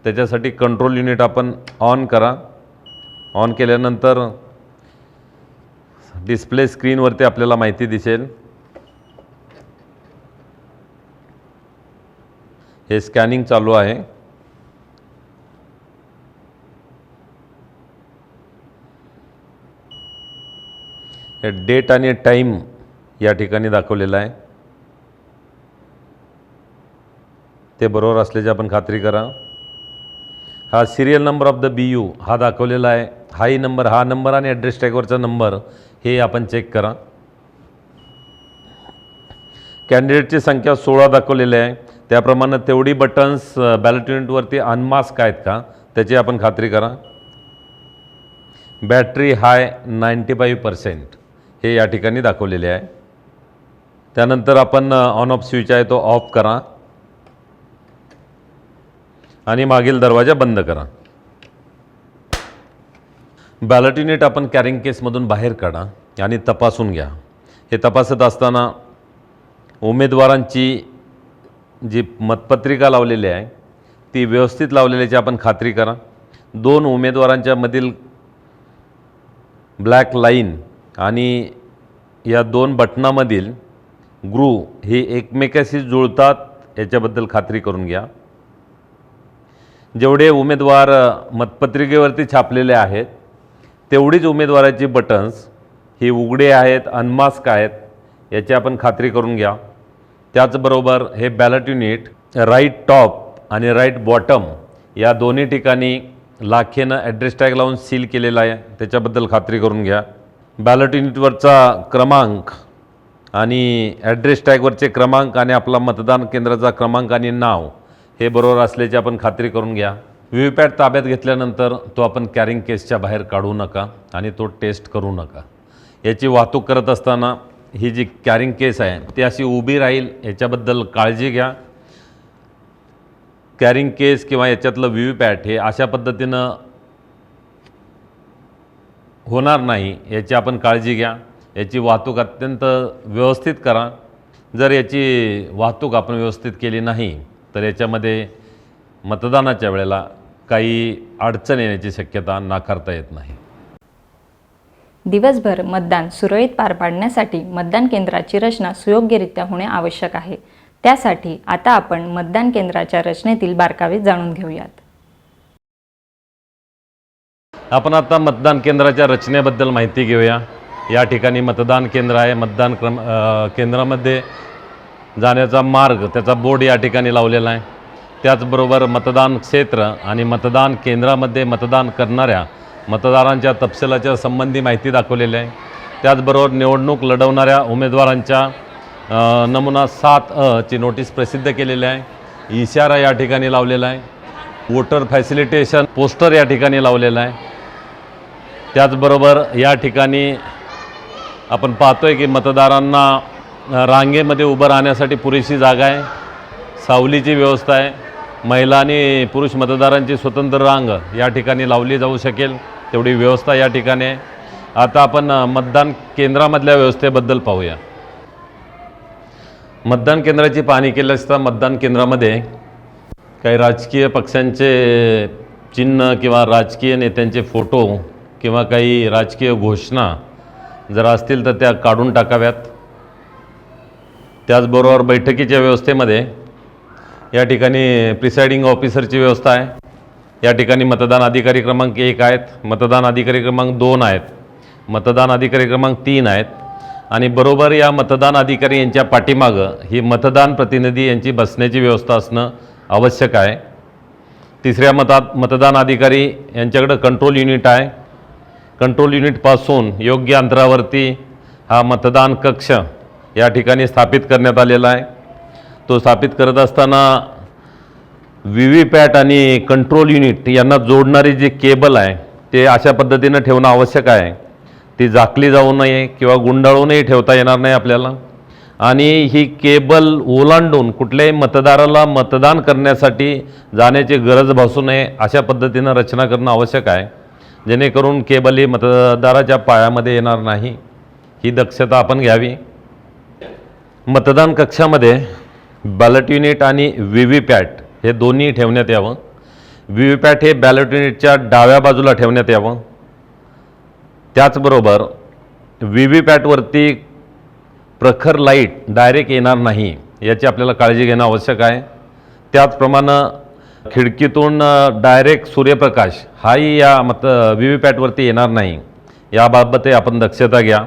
त्याच्यासाठी कंट्रोल युनिट आपण ऑन करा. ऑन केल्यानंतर डिस्प्ले स्क्रीनवरती आपल्याला माहिती दिसेल. हे स्कॅनिंग चालू आहे. हे डेट आणि टाईम या ठिकाणी दाखवलेलं आहे ते बरोबर असल्याची आपण खात्री करा. हा serial number of the BU हा दाखवलेला आहे. हाही नंबर, हा नंबर आणि ॲड्रेस टॅगवरचा नंबर हे आपण चेक करा. कॅन्डिडेटची संख्या 16 दाखवलेली आहे. त्याप्रमाणे तेवढी बटन्स बॅलेट युनिटवरती अनमास्क आहेत का त्याची आपण खात्री करा. बॅटरी हाय 95% हे या ठिकाणी दाखवलेले आहे. त्यानंतर आपण ऑन ऑफ स्विच आहे तो ऑफ करा आणि मागील दरवाजा बंद करा. बॅलेट युनिट आपण कॅरिंग केसमधून बाहेर काढा आणि तपासून घ्या. हे तपासत असताना उमेदवारांची जी मतपत्रिका लावलेली आहे ती व्यवस्थित लावलेल्याची आपण खात्री करा. 2 उमेदवारांच्या मधील ब्लॅक लाईन आणि या 2 बटनामधील ग्रू हे एकमेकाशी जुळतात याच्याबद्दल खात्री करून घ्या. जेवढे उमेदवार मतपत्रिकेवरती छापलेले आहेत तेवढीच उमेदवाराची बटन्स ही उघडे आहेत, अनमास्क आहेत याची आपण खात्री करून घ्या. त्याचबरोबर हे बॅलेट युनिट राईट टॉप आणि राईट बॉटम या दोन्ही ठिकाणी लाखेनं ॲड्रेस टॅग लावून सील केलेला आहे त्याच्याबद्दल खात्री करून घ्या. बॅलेट युनिटवरचा क्रमांक आणि ॲड्रेस टॅगवरचे क्रमांक आणि आपला मतदान केंद्राचा क्रमांक आणि नाव हे बरोबर असल्याची आपण खात्री करून घ्या. व्ही व्ही पॅट ताब्यात घेतल्यानंतर तो आपण कॅरिंग केसच्या बाहेर काढू नका आणि तो टेस्ट करू नका. याची वाहतूक करत असताना ही जी कॅरिंग केस आहे ती अशी उभी राहील याच्याबद्दल काळजी घ्या. कॅरिंग केस किंवा याच्यातलं व्ही व्ही पॅट हे अशा पद्धतीनं होणार नाही याची आपण काळजी घ्या. याची वाहतूक अत्यंत व्यवस्थित करा. जर याची वाहतूक आपण व्यवस्थित केली नाही तर याच्यामध्ये मतदानाच्या वेळेला काही अडचण येण्याची शक्यता नाकारता येत नाही. दिवसभर मतदान सुरळीत पार पाडण्यासाठी मतदान केंद्राची रचना सुयोग्यरित्या होणे आवश्यक आहे. त्यासाठी आता आपण मतदान केंद्राच्या रचनेतील बारकावे जाणून घेऊयात. आपण आता मतदान केंद्राच्या रचनेबद्दल माहिती घेऊया। या ठिकाणी मतदान केंद्र आहे। मतदान केंद्रामध्ये जाण्याचा मार्ग, त्याचा बोर्ड या ठिकाणी लावलेला आहे। त्याचबरोबर मतदान क्षेत्र आणि मतदान केंद्रामध्ये मतदान करणाऱ्या मतदारांच्या तपशिलाच्या संबंधी माहिती दाखवलेली आहे। त्याचबरोबर निवडणूक लढवणाऱ्या उमेदवारांच्या नमुना 7A ची नोटीस प्रसिद्ध केलेली आहे। इशारा या ठिकाणी लावलेला आहे। वोटर फॅसिलिटेशन पोस्टर या ठिकाणी लावलेला आहे। त्याचबरोबर या ठिकाणी आपण पाहतोय की मतदारांना रांगेमध्ये उभं राहण्यासाठी पुरेशी जागा आहे, सावलीची व्यवस्था आहे। महिला आणि पुरुष मतदारांची स्वतंत्र रांग या ठिकाणी लावली जाऊ शकेल तेवढी व्यवस्था या ठिकाणी आहे। आता आपण मतदान केंद्रामधल्या व्यवस्थेबद्दल पाहूया। मतदान केंद्राची पाहणी केली असता मतदान केंद्रामध्ये काही राजकीय पक्षांचे चिन्ह किंवा राजकीय नेत्यांचे फोटो किंवा काही राजकीय घोषणा जर असतील तर त्या काढून टाकाव्यात। त्याचबरोबर बैठकीच्या व्यवस्थेमध्ये या ठिकाणी प्रिसाइडिंग ऑफिसरची व्यवस्था आहे। या ठिकाणी मतदान अधिकारी क्रमांक 1 आहेत, मतदान अधिकारी क्रमांक 2 आहेत, मतदान अधिकारी क्रमांक 3 आहेत आणि बरोबर या मतदान अधिकारी यांच्या पाठीमागं ही मतदान प्रतिनिधी यांची बसण्याची व्यवस्था असणं आवश्यक आहे। तिसऱ्या मतदान अधिकारी यांच्याकडे कंट्रोल युनिट आहे। कंट्रोल युनिटपासून योग्य अंतरावरती हा मतदान कक्ष या ठिकाणी स्थापित करण्यात आलेला आहे। तो स्थापित करत असताना व्हीव्हीपॅट आणि कंट्रोल युनिट यांना जोडणारी जी केबल आहे ते अशा पद्धतीनं ठेवणं आवश्यक आहे। ती झाकली जाऊ नये किंवा गुंडाळूनही ठेवता येणार नाही आपल्याला। आणि ही केबल ओलांडून कुठल्याही मतदाराला मतदान करण्यासाठी जाण्याची गरज भासू नये अशा पद्धतीनं रचना करणं आवश्यक आहे, जेणेकरून केबल ही मतदाराच्या पायामध्ये येणार नाही। ही दक्षता आपण घ्यावी। मतदान कक्षामध्ये बॅलेट युनिट आणि व्हीव्हीपॅट हे दोन्ही ठेवण्यात यावं। व्हीव्हीपॅट हे बॅलेट युनिटच्या डाव्या बाजूला ठेवण्यात यावं। त्याचबरोबर व्हीव्हीपॅटवरती प्रखर लाईट डायरेक्ट येणार नाही याची आपल्याला काळजी घेणं आवश्यक आहे। त्याचप्रमाणे खिडकीतून डायरेक्ट सूर्यप्रकाश हाही या व्हीव्हीपॅटवरती येणार नाही, याबाबतही आपण दक्षता घ्या।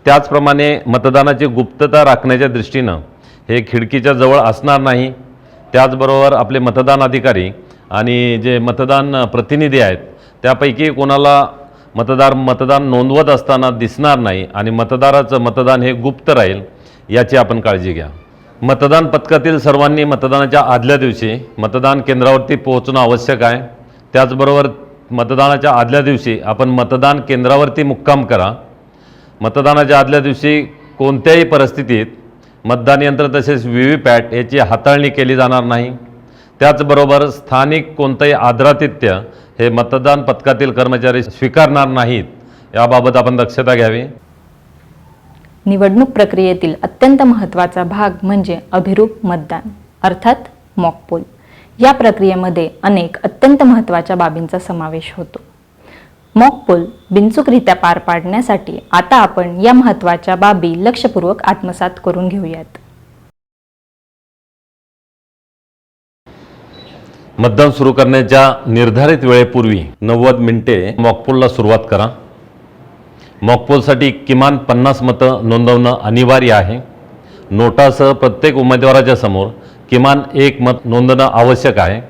त्याचप्रमाणे मतदानाची गुप्तता राखण्याच्या दृष्टीनं हे खिडकीच्या जवळ असणार नाही। त्याचबरोबर आपले मतदान अधिकारी आणि जे मतदान प्रतिनिधी आहेत त्यापैकी कोणाला मतदान नोंदवत असताना दिसणार नाही आणि मतदाराचं मतदान हे गुप्त राहील याची आपण काळजी घ्या। मतदान पथकातील सर्वांनी मतदानाच्या आदल्या दिवशी मतदान केंद्रावरती पोहोचणं आवश्यक आहे। त्याचबरोबर मतदानाच्या आदल्या दिवशी आपण मतदान केंद्रावरती मुक्काम करा। मतदानाच्या आदल्या दिवशी कोणत्याही परिस्थितीत मतदान यंत्र तसेच व्हीव्हीपॅट याची हाताळणी केली जाणार नाही। त्याचबरोबर स्थानिक कोणतंही आदरातिथ्य हे मतदान पथकातील कर्मचारी स्वीकारणार नाहीत, याबाबत आपण दक्षता घ्यावी। निवडणूक प्रक्रियेतील अत्यंत महत्त्वाचा भाग म्हणजे अभिरूप मतदान अर्थात मॉकपोल। या प्रक्रियेमध्ये अनेक अत्यंत महत्त्वाच्या बाबींचा समावेश होतो। मॉकपोल बिनचूकरित्या पार पाडण्यासाठी आता आपण या महत्त्वाच्या बाबी लक्षपूर्वक आत्मसात करून घेऊयात। मतदान सुरू करण्याच्या निर्धारित वेळेपूर्वी 90 मिनिटे मॉकपोलला सुरुवात करा। मॉकपोलसाठी किमान 50 मतं नोंदवणं अनिवार्य आहे। नोटासह प्रत्येक उमेदवाराच्या समोर किमान 1 मत नोंदवणं आवश्यक आहे।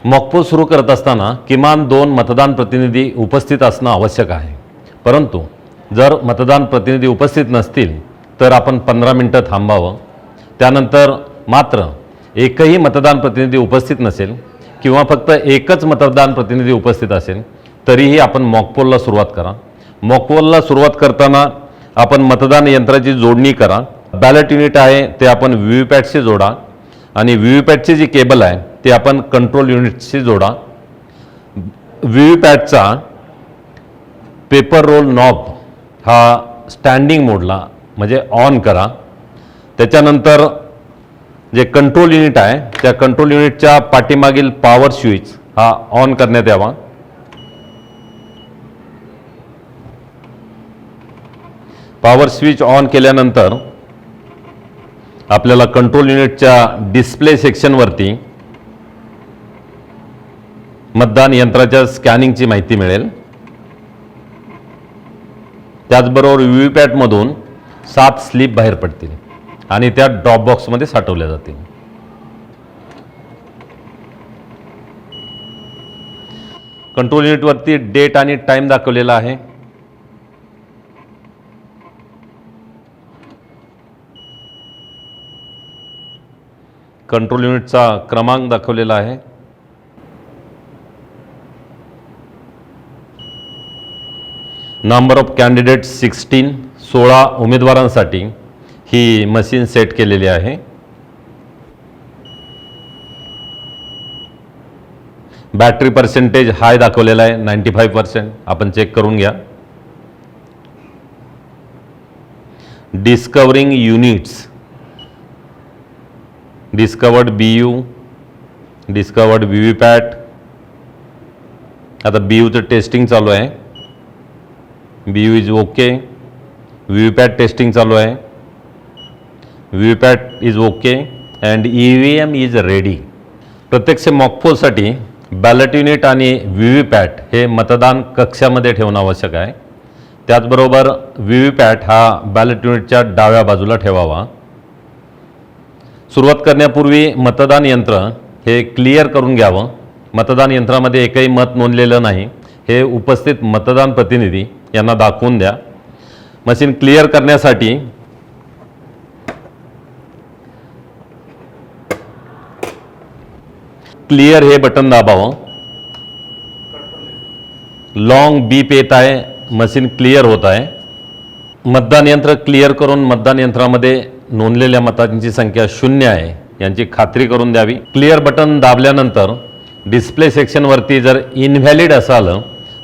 मॉकपोल सुरू करत असताना किमान 2 मतदान प्रतिनिधी उपस्थित असणं आवश्यक आहे। परंतु जर मतदान प्रतिनिधी उपस्थित नसतील तर आपण 15 मिनिटं थांबावं। त्यानंतर मात्र एकही मतदान प्रतिनिधी उपस्थित नसेल किंवा फक्त एकच मतदान प्रतिनिधी उपस्थित असेल तरीही आपण मॉकपोलला सुरुवात करा। मॉकपोलला सुरुवात करताना आपण मतदान यंत्राची जोडणी करा। बॅलेट युनिट आहे ते आपण व्हीव्हीपॅटशी जोडा आणि व्हीव्हीपॅटची जी केबल आहे ते आपण कंट्रोल युनिटशी जोडा। व्हीव्हीपॅटचा पेपर रोल नॉब हा स्टँडिंग मोडला म्हणजे ऑन करा। त्याच्यानंतर जे कंट्रोल युनिट आहे त्या कंट्रोल युनिटच्या पाठीमागील पॉवर स्विच हा ऑन करण्यात यावा। पॉवर स्विच ऑन केल्यानंतर आपल्याला कंट्रोल युनिटच्या डिस्प्ले सेक्शनवरती मतदान यंत्राच्या स्कॅनिंगची माहिती मिळेल. त्याचबरोबर व्हीव्हीपॅटमधून 7 स्लिप बाहेर पडतील आणि त्या ड्रॉप बॉक्समध्ये साठवल्या जातील. कंट्रोल युनिटवरती डेट आणि टाइम दाखवलेला आहे. कंट्रोल युनिटचा क्रमांक दाखवलेला आहे. नंबर ऑफ कॅन्डिडेट 16 उमेदवारांसाठी ही मशीन सेट केलेली आहे. बॅटरी पर्सेंटेज हाय दाखवलेला आहे 95%. आपण चेक करून घ्या. Discovering units, discovered BU, discovered VVPAT. आता BUचं टेस्टिंग चालू आहे. BU is okay. VVPAT testing चालू आहे. VVPAT is okay and EVM is ready. प्रत्यक्ष मॉकपोलसाठी बॅलेट युनिट आणि व्हीव्हीपॅट हे मतदान कक्षामध्ये ठेवणं आवश्यक आहे. त्याचबरोबर व्हीव्हीपॅट हा बॅलेट युनिटच्या डाव्या बाजूला ठेवावा. सुरुवात करण्यापूर्वी मतदान यंत्र हे क्लिअर करून घ्यावं. मतदान यंत्रामध्ये एकही मत नोंदलेलं नाही हे उपस्थित मतदान प्रतिनिधी यांना दाखवून द्या. मशीन क्लिअर करण्यासाठी क्लिअर हे बटन दाबावं. लॉन्ग बीप येत आहे. मशीन क्लिअर होत आहे. मतदान यंत्र क्लिअर करून मतदान यंत्रामध्ये नोंदलेल्या मतांची संख्या 0 आहे यांची खात्री करून द्यावी. क्लिअर बटन दाबल्यानंतर डिस्प्ले सेक्शनवरती जर इनव्हॅलिड असाल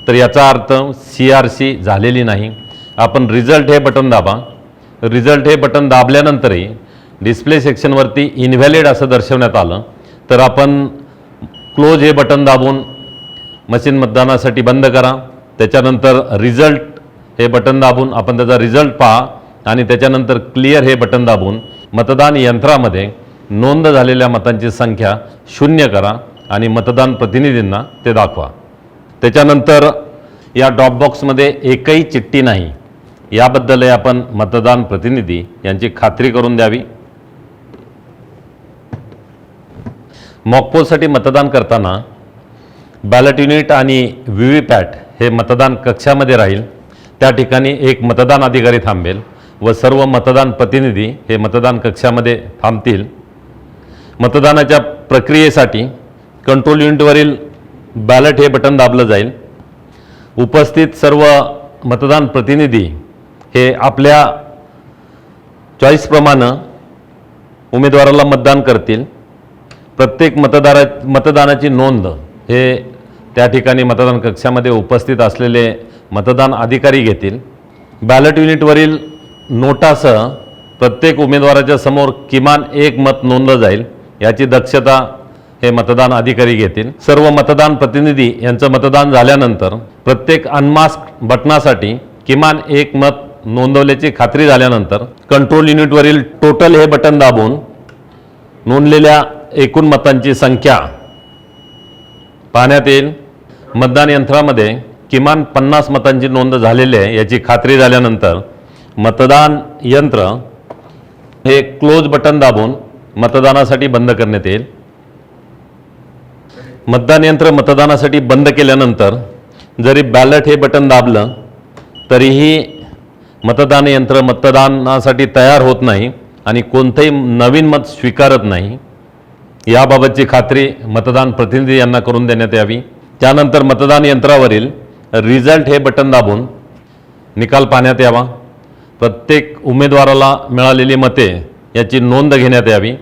तर याचा अर्थ CRC झालेली नाही. आपण रिझल्ट हे बटन दाबा. रिझल्ट हे बटन दाबल्यानंतरही डिस्प्ले सेक्शनवरती इनव्हॅलिड असं दर्शवण्यात आलं तर आपण क्लोज हे बटन दाबून मशीन मतदानासाठी बंद करा. त्याच्यानंतर रिझल्ट हे बटन दाबून आपण त्याचा रिझल्ट पहा आणि त्याच्यानंतर क्लिअर हे बटन दाबून मतदान यंत्रामध्ये नोंद झालेल्या मतांची संख्या 0 करा आणि मतदान प्रतिनिधींना ते दाखवा. त्याच्यानंतर या ड्रॉप बॉक्समध्ये एकही चिठ्ठी नाही याबद्दलही आपण मतदान प्रतिनिधी यांची खात्री करून द्यावी. मॉकपोलसाठी मतदान करताना बॅलेट युनिट आणि व्हीव्हीपॅट हे मतदान कक्षामध्ये राहील. त्या ठिकाणी एक मतदान अधिकारी थांबेल व सर्व मतदान प्रतिनिधी हे मतदान कक्षामध्ये थांबतील. मतदानाच्या प्रक्रियेसाठी कंट्रोल युनिटवरील बॅलेट हे बटन दाबलं जाईल. उपस्थित सर्व मतदान प्रतिनिधी हे आपल्या चॉईसप्रमाणे उमेदवाराला मतदान करतील. प्रत्येक मतदानाची नोंद हे त्या ठिकाणी मतदान कक्षामध्ये उपस्थित असलेले मतदान अधिकारी घेतील. बॅलेट युनिटवरील नोटासह प्रत्येक उमेदवाराच्या समोर किमान 1 मत नोंदलं जाईल याची दक्षता हे मतदान अधिकारी घेतील. सर्व मतदान प्रतिनिधी यांचं मतदान झाल्यानंतर प्रत्येक अनमास्क बटनासाठी किमान 1 मत नोंदवल्याची खात्री झाल्यानंतर कंट्रोल युनिटवरील टोटल हे बटन दाबून नोंदलेल्या एकूण मतांची संख्या पाहण्यात येईल. मतदान यंत्रामध्ये किमान 50 मतांची नोंद झालेली आहे याची खात्री झाल्यानंतर मतदान यंत्र हे क्लोज बटन दाबून मतदानासाठी बंद करण्यात येईल. मतदान यंत्र मतदानासाठी बंद केल्यानंतर जरी बॅलेट हे बटन दाबलं तरीही मतदान यंत्र मतदानासाठी तयार होत नाही आणि कोणतंही नवीन मत स्वीकारत नाही. याबाबतची खात्री मतदान प्रतिनिधी यांना करून देण्यात यावी. त्यानंतर मतदान यंत्रावरील रिझल्ट हे बटन दाबून निकाल पाहण्यात यावा. प्रत्येक उमेदवाराला मिळालेली मते याची नोंद घेण्यात यावी.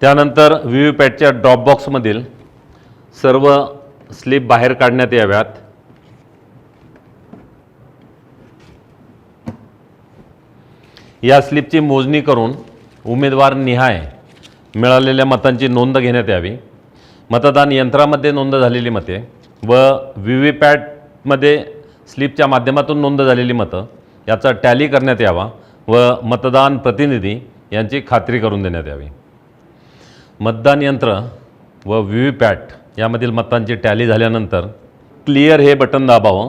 त्यानंतर व्हीव्हीपॅटच्या ड्रॉप बॉक्समधील सर्व स्लिप बाहेर काढण्यात याव्यात. या स्लिपची मोजणी करून उमेदवार निहाय मिळालेल्या मतांची नोंद घेण्यात यावी. मतदान यंत्रामध्ये नोंद झालेली मते व व्हीव्हीपॅटमध्ये स्लिपच्या माध्यमातून नोंद झालेली मतं याचा टॅली करण्यात यावा व मतदान प्रतिनिधी यांची खात्री करून देण्यात यावी. मतदान यंत्र व व्हीव्हीपॅट यामधील मतांची टॅली झाल्यानंतर क्लिअर हे बटन दाबावं.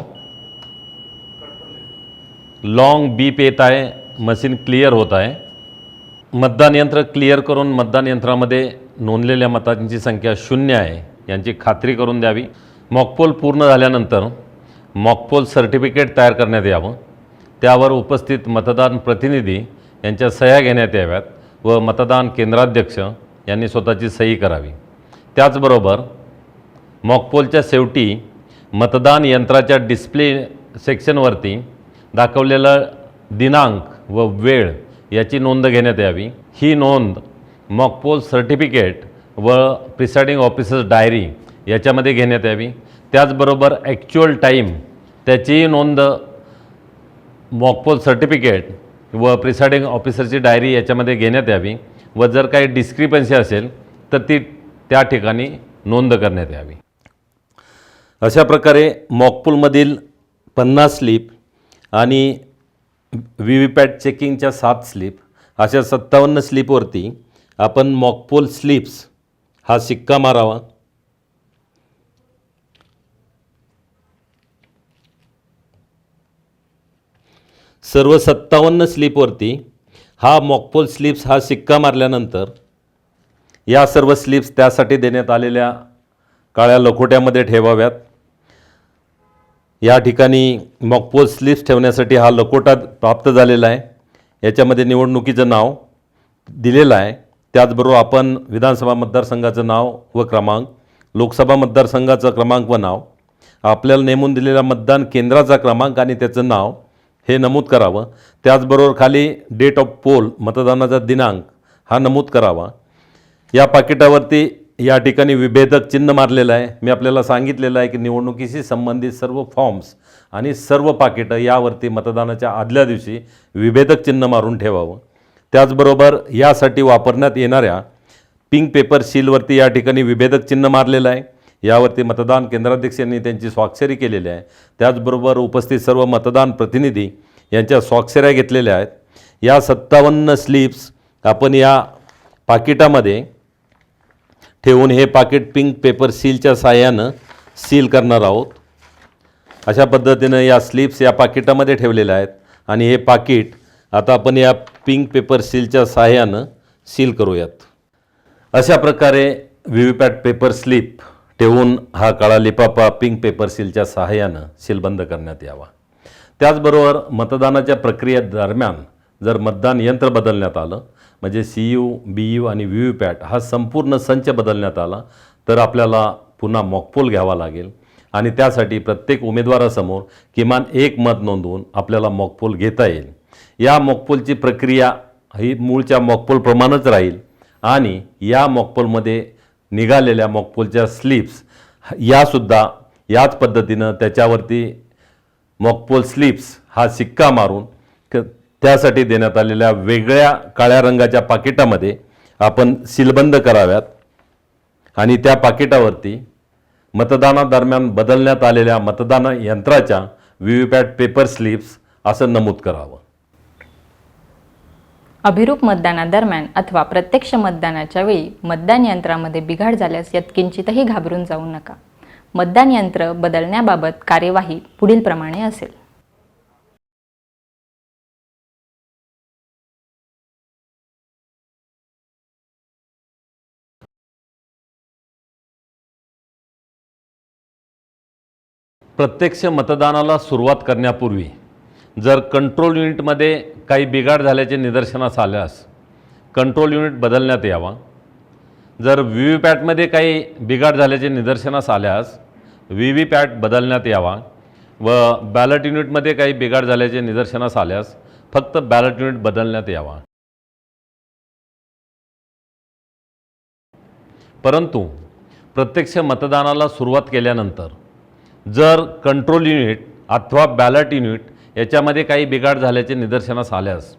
लॉन्ग बीप येत आहे, मशीन क्लिअर होत आहे. मतदान यंत्र क्लिअर करून मतदान यंत्रामध्ये नोंदलेल्या मतांची संख्या 0 आहे यांची खात्री करून द्यावी. मॉकपोल पूर्ण झाल्यानंतर मॉकपोल सर्टिफिकेट तयार करण्यात यावं. त्यावर उपस्थित मतदान प्रतिनिधी यांच्या सह्या घेण्यात याव्यात व मतदान केंद्राध्यक्ष यांनी स्वतःची सही करावी. त्याचबरोबर मॉकपोलच्या शेवटी मतदान यंत्राच्या डिस्प्ले सेक्शनवरती दाखवलेला दिनांक व वेळ याची नोंद घेण्यात यावी. ही नोंद मॉकपोल सर्टिफिकेट व प्रिसाइडिंग ऑफिसर्स डायरी याच्यामध्ये घेण्यात यावी. त्याचबरोबर ॲक्च्युअल टाईम त्याचीही नोंद मॉकपोल सर्टिफिकेट व प्रिसाइडिंग ऑफिसरची डायरी याच्यामध्ये घेण्यात यावी व जर काही डिस्क्रिपन्सी असेल तर ती त्या ठिकाणी नोंद करण्यात यावी. अशा प्रकारे मॉकपोलमधील 50 स्लिप आणि व्हीव्हीपॅट चेकिंगच्या 7 स्लिप अशा 57 स्लिपवरती आपण मॉकपोल स्लिप्स हा शिक्का मारावा. सर्व 57 स्लिपवरती हा मॉकपोल स्लिप्स हा शिक्का मारल्यानंतर या सर्व स्लिप्स त्यासाठी देण्यात आलेल्या काळ्या लखोट्यामध्ये ठेवाव्यात. या ठिकाणी मॉकपोल स्लिप्स ठेवण्यासाठी हा लखोटा प्राप्त झालेला आहे. याच्यामध्ये निवडणुकीचं नाव दिलेलं आहे. त्याचबरोबर आपण विधानसभा मतदारसंघाचं नाव व क्रमांक, लोकसभा मतदारसंघाचं क्रमांक व नाव, आपल्याला नेमून दिलेल्या मतदान केंद्राचा क्रमांक आणि त्याचं नाव हे नमूद करावं. त्याचबरोबर खाली डेट ऑफ पोल मतदानाचा दिनांक हा नमूद करावा. या पाकिटावरती या ठिकाणी विभेदक चिन्ह मारलेलं आहे. मी आपल्याला सांगितलेलं आहे की निवडणुकीशी संबंधित सर्व फॉर्म्स आणि सर्व पाकिटं यावरती मतदानाच्या आदल्या दिवशी विभेदक चिन्ह मारून ठेवावं. त्याचबरोबर यासाठी वापरण्यात येणाऱ्या पिंक पेपर सीलवरती या ठिकाणी विभेदक चिन्ह मारलेलं आहे. यावरती मतदान केंद्राध्यक्षांनी त्यांची स्वाक्षरी केलेली आहे. त्याचबरोबर उपस्थित सर्व मतदान प्रतिनिधी यांच्या स्वाक्षऱ्या घेतलेल्या आहेत. या 57 स्लिप्स आपण या पाकिटामध्ये ठेवून हे पाकिट पिंक पेपर सीलच्या साहाय्यानं सील करणार आहोत. अशा पद्धतीनं या स्लिप्स या पाकिटामध्ये ठेवलेल्या आहेत आणि हे पाकिट आता आपण या पिंक पेपर सीलच्या साहाय्यानं सील करूयात. अशा प्रकारे व्हीव्हीपॅट पेपर स्लिप ठेवून हा काळा लिफाफा पिंक पेपर सीलच्या सहाय्यानं सीलबंद करण्यात यावा. त्याचबरोबर मतदानाच्या प्रक्रियेदरम्यान जर मतदान यंत्र बदलण्यात आलं म्हणजे CU, BU आणि व्हीव्हीपॅट हा संपूर्ण संच बदलण्यात आला तर आपल्याला पुन्हा मॉकपोल घ्यावा लागेल आणि त्यासाठी प्रत्येक उमेदवारासमोर किमान 1 मत नोंदवून आपल्याला मॉकपोल घेता येईल. या मॉकपोलची प्रक्रिया ही मूळच्या मॉकपोलप्रमाणेच राहील आणि या मॉकपोलमध्ये निघालेल्या मॉकपोलच्या स्लिप्स यासुद्धा याच पद्धतीनं त्याच्यावरती मॉकपोल स्लिप्स हा शिक्का मारून त्यासाठी देण्यात आलेल्या वेगळ्या काळ्या रंगाच्या पाकिटामध्ये आपण सीलबंद कराव्यात आणि त्या पाकिटावरती मतदानादरम्यान बदलण्यात आलेल्या मतदान यंत्राच्या व्हीव्हीपॅट पेपर स्लिप्स असं नमूद करावं. अभिरूप मतदानादरम्यान अथवा प्रत्यक्ष मतदानाच्या वेळी मतदान यंत्रामध्ये बिघाड झाल्यास यत्किंचितही घाबरून जाऊ नका. मतदान यंत्र बदलण्याबाबत कार्यवाही पुढील प्रमाणे असेल. प्रत्यक्ष मतदानाला सुरुवात करण्यापूर्वी जर कंट्रोल युनिटमध्ये काही बिघाड झाल्याचे निदर्शनास आल्यास कंट्रोल युनिट बदलण्यात यावा. जर व्हीव्हीपॅटमध्ये काही बिघाड झाल्याचे निदर्शनास आल्यास व्हीव्हीपॅट बदलण्यात यावा व बॅलट युनिटमध्ये काही बिघाड झाल्याचे निदर्शनास आल्यास फक्त बॅलट युनिट बदलण्यात यावा. परंतु प्रत्यक्ष मतदानाला सुरुवात केल्यानंतर जर कंट्रोल युनिट अथवा बॅलट युनिट याच्यामध्ये काही बिघाड झाल्याचे निदर्शनास आल्यास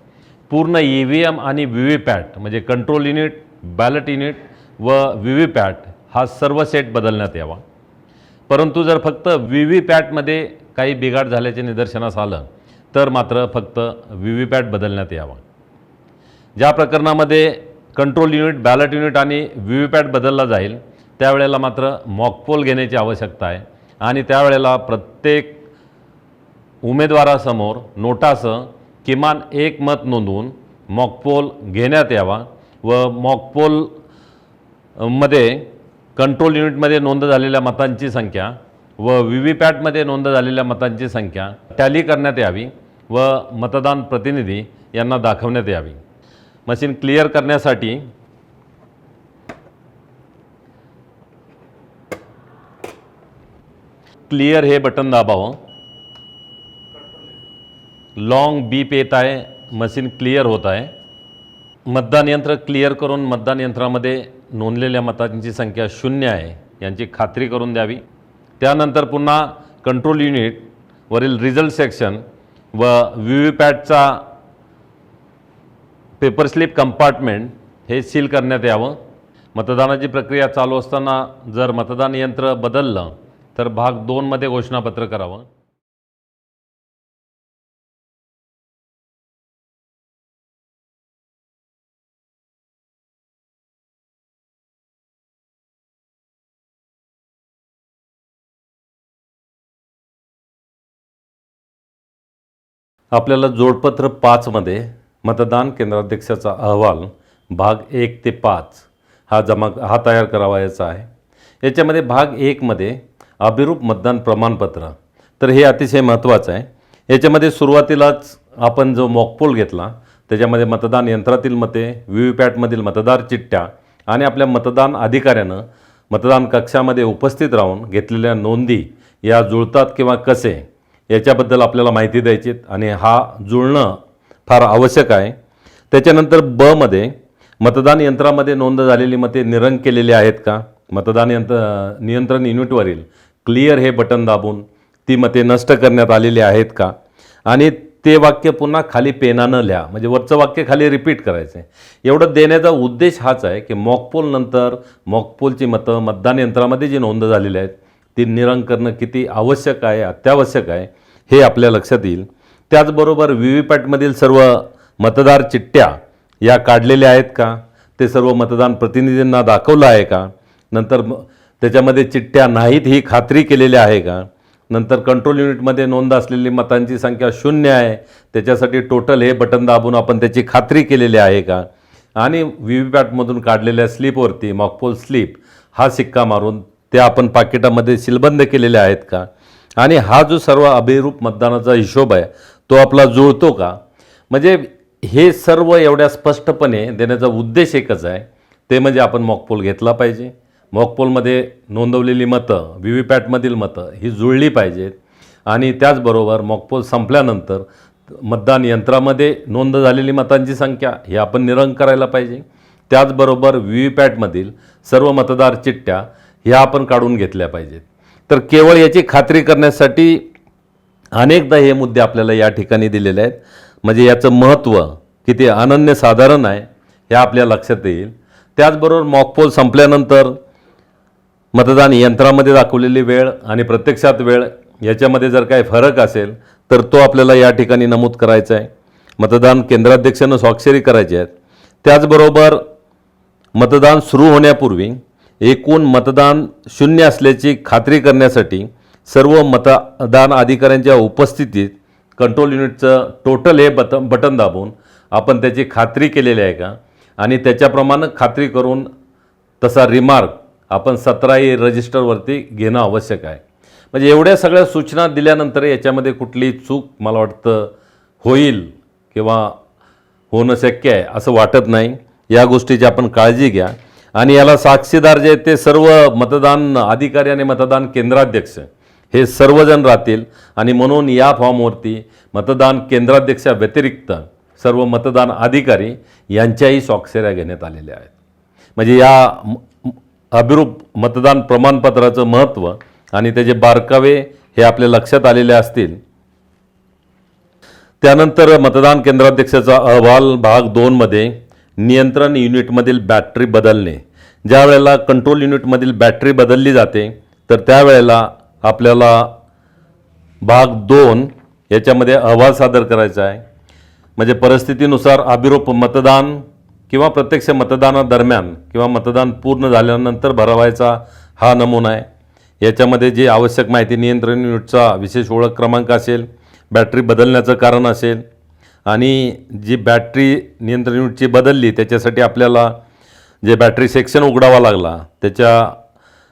पूर्ण EVM आणि व्हीव्हीपॅट म्हणजे कंट्रोल युनिट, बॅलट युनिट व व्हीव्हीपॅट हा सर्व सेट बदलण्यात यावा. परंतु जर फक्त व्हीव्हीपॅटमध्ये काही बिघाड झाल्याचे निदर्शनास आलं तर मात्र फक्त व्ही बदलण्यात यावा. ज्या प्रकरणामध्ये कंट्रोल युनिट, बॅलेट युनिट आणि व्ही बदलला जाईल त्यावेळेला मात्र मॉकपोल घेण्याची आवश्यकता आहे आणि त्यावेळेला प्रत्येक उमेदवारासमोर नोटासह किमान एक मत नोंदवून मॉकपोल घेण्यात यावा व मॉकपोलमध्ये कंट्रोल युनिटमध्ये नोंद झालेल्या मतांची संख्या व व्ही पॅटमध्ये नोंद झालेल्या मतांची संख्या टॅली करण्यात यावी व मतदान प्रतिनिधी यांना दाखवण्यात यावी. मशीन क्लिअर करण्यासाठी क्लिअर हे बटन दाबावं. लॉन्ग बीप येत आहे, मशीन क्लिअर होत आहे. मतदान यंत्र क्लिअर करून मतदान यंत्रामध्ये नोंदलेल्या मतांची संख्या 0 आहे यांची खात्री करून द्यावी. त्यानंतर पुन्हा कंट्रोल युनिटवरील रिझल्ट सेक्शन व व्ही पॅटचा पेपर स्लिप कंपार्टमेंट हे सील करण्यात यावं. मतदानाची प्रक्रिया चालू असताना जर मतदान यंत्र बदललं तर भाग 2 मध्ये घोषणापत्र करावं. आपल्याला जोडपत्र 5 मध्ये मतदान केंद्राध्यक्षाचा अहवाल भाग 1 ते 5 हा तयार करावायचा आहे. याच्यामध्ये भाग 1 मध्ये अभिरूप मतदान प्रमाणपत्र, तर हे अतिशय महत्त्वाचं आहे. याच्यामध्ये सुरुवातीलाच आपण जो मॉकपोल घेतला त्याच्यामध्ये मतदान यंत्रातील मते, व्ही पॅटमधील मतदार चिठ्ठ्या आणि आपल्या मतदान अधिकाऱ्यानं मतदान कक्षामध्ये उपस्थित राहून घेतलेल्या नोंदी या जुळतात किंवा कसे याच्याबद्दल आपल्याला माहिती द्यायची आणि हा जुळणं फार आवश्यक आहे. त्याच्यानंतर ब मध्ये मतदान यंत्रामध्ये नोंद झालेली मते निरंक केलेली आहेत का, मतदान नियंत्रण युनिटवरील क्लिअर हे बटन दाबून ती मते नष्ट करण्यात आलेली आहेत का आणि ते वाक्य पुन्हा खाली पेनानं लिहा, म्हणजे वरचं वाक्य खाली रिपीट करायचं आहे. एवढं देण्याचा उद्देश हाच आहे की मॉकपोलनंतर मॉकपोलची मतं मतदान यंत्रामध्ये जी नोंद झालेली आहेत ती निरंक करणं किती आवश्यक आहे, अत्यावश्यक आहे हे आपल्या लक्षात येईल. त्याचबरोबर व्ही पॅटमधील सर्व मतदार चिठ्ठ्या या काढलेल्या आहेत का, ते सर्व मतदान प्रतिनिधींना दाखवलं आहे का, नंतर त्याच्यामध्ये चिठ्ठ्या नाहीत ही खात्री केलेली आहे का, नंतर कंट्रोल युनिटमध्ये नोंद असलेली मतांची संख्या 0 आहे त्याच्यासाठी टोटल हे बटन दाबून आपण त्याची खात्री केलेली आहे का आणि व्ही पॅटमधून काढलेल्या स्लिपवरती मॉकपोल स्लिप हा शिक्का मारून त्या आपण पाकिटामध्ये सीलबंद केलेल्या आहेत का आणि हा जो सर्व अभिरूप मतदानाचा हिशोब आहे तो आपला जुळतो का. म्हणजे हे सर्व एवढ्या स्पष्टपणे देण्याचा उद्देश एकच आहे, ते म्हणजे आपण मॉकपोल घेतला पाहिजे. मॉकपोलमध्ये नोंदवलेली मतं, व्ही पॅटमधील मतं ही जुळली पाहिजेत आणि त्याचबरोबर मॉकपोल संपल्यानंतर मतदान यंत्रामध्ये नोंद झालेली मतांची संख्या ही आपण निरंक करायला पाहिजे. त्याचबरोबर व्ही पॅटमधील सर्व मतदार चिठ्ठ्या ह्या आपण काढून घेतल्या पाहिजेत. तर केवळ याची खात्री करण्यासाठी अनेकदा हे मुद्दे आपल्याला या ठिकाणी दिलेले आहेत, म्हणजे याचं महत्त्व किती अनन्यसाधारण आहे हे आपल्या लक्षात येईल. त्याचबरोबर मॉकपोल संपल्यानंतर मतदान यंत्रामध्ये दाखवलेली वेळ आणि प्रत्यक्षात वेळ याच्यामध्ये जर काही फरक असेल तर तो आपल्याला या ठिकाणी नमूद करायचा आहे. मतदान केंद्राध्यक्षानं स्वाक्षरी करायची आहेत. त्याचबरोबर मतदान सुरू होण्यापूर्वी एकूण मतदान 0 असल्याची खात्री करण्यासाठी सर्व मतदान अधिकाऱ्यांच्या उपस्थितीत कंट्रोल युनिटचं टोटल हे बटन दाबून आपण त्याची खात्री केलेली आहे का आणि त्याच्याप्रमाणे खात्री करून तसा रिमार्क आपण 17 रजिस्टरवरती घेणं आवश्यक आहे. म्हणजे एवढ्या सगळ्या सूचना दिल्यानंतर याच्यामध्ये कुठली चूक मला वाटतं होईल किंवा होणं शक्य आहे असं वाटत नाही. या गोष्टीची आपण काळजी घ्या आणि याला साक्षीदार जे ते सर्व मतदान अधिकारी आणि मतदान केंद्राध्यक्ष हे सर्वजण राहतील आणि म्हणून या फॉर्मवरती मतदान केंद्राध्यक्षा व्यतिरिक्त सर्व मतदान अधिकारी यांच्याही स्वाक्षऱ्या घेण्यात आलेल्या आहेत. म्हणजे या अभिरूप मतदान प्रमाणपत्राचं महत्त्व आणि त्याचे बारकावे हे आपल्या लक्षात आलेले असतील. त्यानंतर मतदान केंद्राध्यक्षाचा अहवाल भाग 2 मध्ये नियंत्रण युनिटमधील बॅटरी बदलणे. ज्या वेळेला कंट्रोल युनिटमधील बॅटरी बदलली जाते तर त्यावेळेला आपल्याला भाग 2 याच्यामध्ये अहवाल सादर करायचा आहे. म्हणजे परिस्थितीनुसार अभिरूप मतदान किंवा प्रत्यक्ष मतदानादरम्यान किंवा मतदान पूर्ण झाल्यानंतर भरवायचा हा नमुना आहे. याच्यामध्ये जी आवश्यक माहिती नियंत्रण युनिटचा विशेष ओळख क्रमांक असेल, बॅटरी बदलण्याचं कारण असेल आणि जी बॅटरी नियंत्रण युनिटची बदलली त्याच्यासाठी आपल्याला जे बॅटरी सेक्शन उघडावा लागला त्याच्या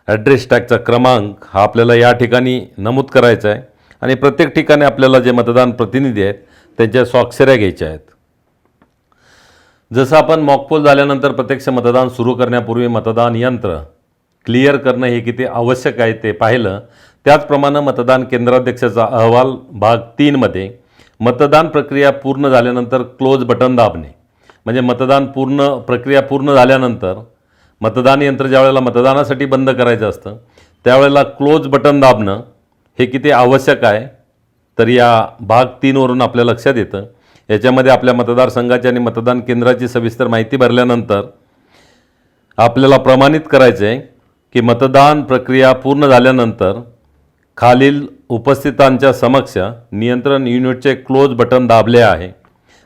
ॲड्रेस टॅगचा क्रमांक हा आपल्याला या ठिकाणी नमूद करायचा आहे आणि प्रत्येक ठिकाणी आपल्याला जे मतदान प्रतिनिधी आहेत त्यांच्या स्वाक्षऱ्या घ्यायच्या आहेत. जसं आपण मॉकपोल झाल्यानंतर प्रत्यक्ष मतदान सुरू करण्यापूर्वी मतदान यंत्र क्लिअर करणं हे किती आवश्यक आहे ते पाहिलं, त्याचप्रमाणे मतदान केंद्राध्यक्षाचा अहवाल भाग 3 मध्ये मतदान प्रक्रिया पूर्ण झाल्यानंतर क्लोज बटन दाबणे. म्हणजे मतदान प्रक्रिया पूर्ण झाल्यानंतर मतदान यंत्र ज्यावेळेला मतदानासाठी बंद करायचं असतं त्यावेळेला क्लोज बटन दाबणं हे किती आवश्यक आहे तर या भाग 3 वरून आपल्या लक्षात येतं. याच्यामध्ये आपल्या मतदारसंघाची आणि मतदान केंद्राची सविस्तर माहिती भरल्यानंतर आपल्याला प्रमाणित करायचं आहे की मतदान प्रक्रिया पूर्ण झाल्यानंतर खालील उपस्थितांच्या समक्ष नियंत्रण युनिटचे क्लोज बटन दाबले आहे.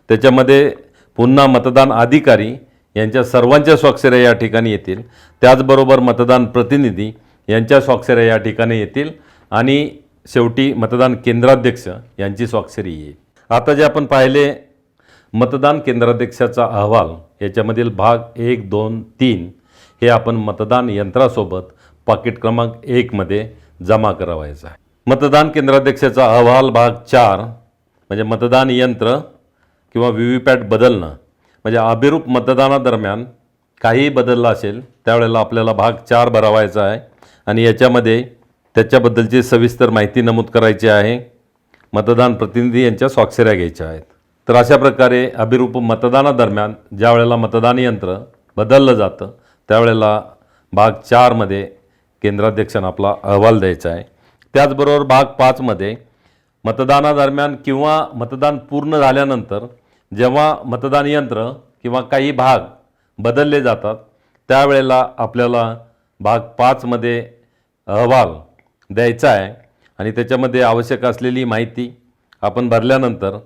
त्याच्यामध्ये पुन्हा मतदान अधिकारी यांच्या सर्वांच्या स्वाक्षऱ्या या ठिकाणी येतील, त्याचबरोबर मतदान प्रतिनिधी यांच्या स्वाक्षऱ्या या ठिकाणी येतील आणि शेवटी मतदान केंद्राध्यक्ष यांची स्वाक्षरी येईल. आता जे आपण पाहिले मतदान केंद्राध्यक्षाचा अहवाल याच्यामधील भाग 1, 2, 3 हे आपण मतदान यंत्रासोबत पाकिट क्रमांक 1 मध्ये जमा करावायचा आहे. मतदान केंद्राध्यक्षाचा अहवाल भाग 4 म्हणजे मतदान यंत्र किंवा व्हीव्हीपॅट बदलणं. म्हणजे अभिरूप मतदानादरम्यान काहीही बदललं असेल त्यावेळेला आपल्याला भाग 4 भरावायचा आहे आणि याच्यामध्ये त्याच्याबद्दलची सविस्तर माहिती नमूद करायची आहे. मतदान प्रतिनिधी यांच्या स्वाक्षऱ्या घ्यायच्या आहेत. तर अशा प्रकारे अभिरूप मतदानादरम्यान ज्या वेळेला मतदान यंत्र बदललं जातं त्यावेळेला भाग 4 मध्ये केंद्राध्यक्षांना आपला अहवाल द्यायचा आहे. त्याचबरोबर भाग 5 मध्ये मतदानादरम्यान किंवा मतदान पूर्ण झाल्यानंतर जेव्हा मतदान यंत्र किंवा काही भाग बदलले जातात त्यावेळेला आपल्याला भाग 5 मध्ये अहवाल द्यायचा आहे आणि त्याच्यामध्ये आवश्यक असलेली माहिती आपण भरल्यानंतर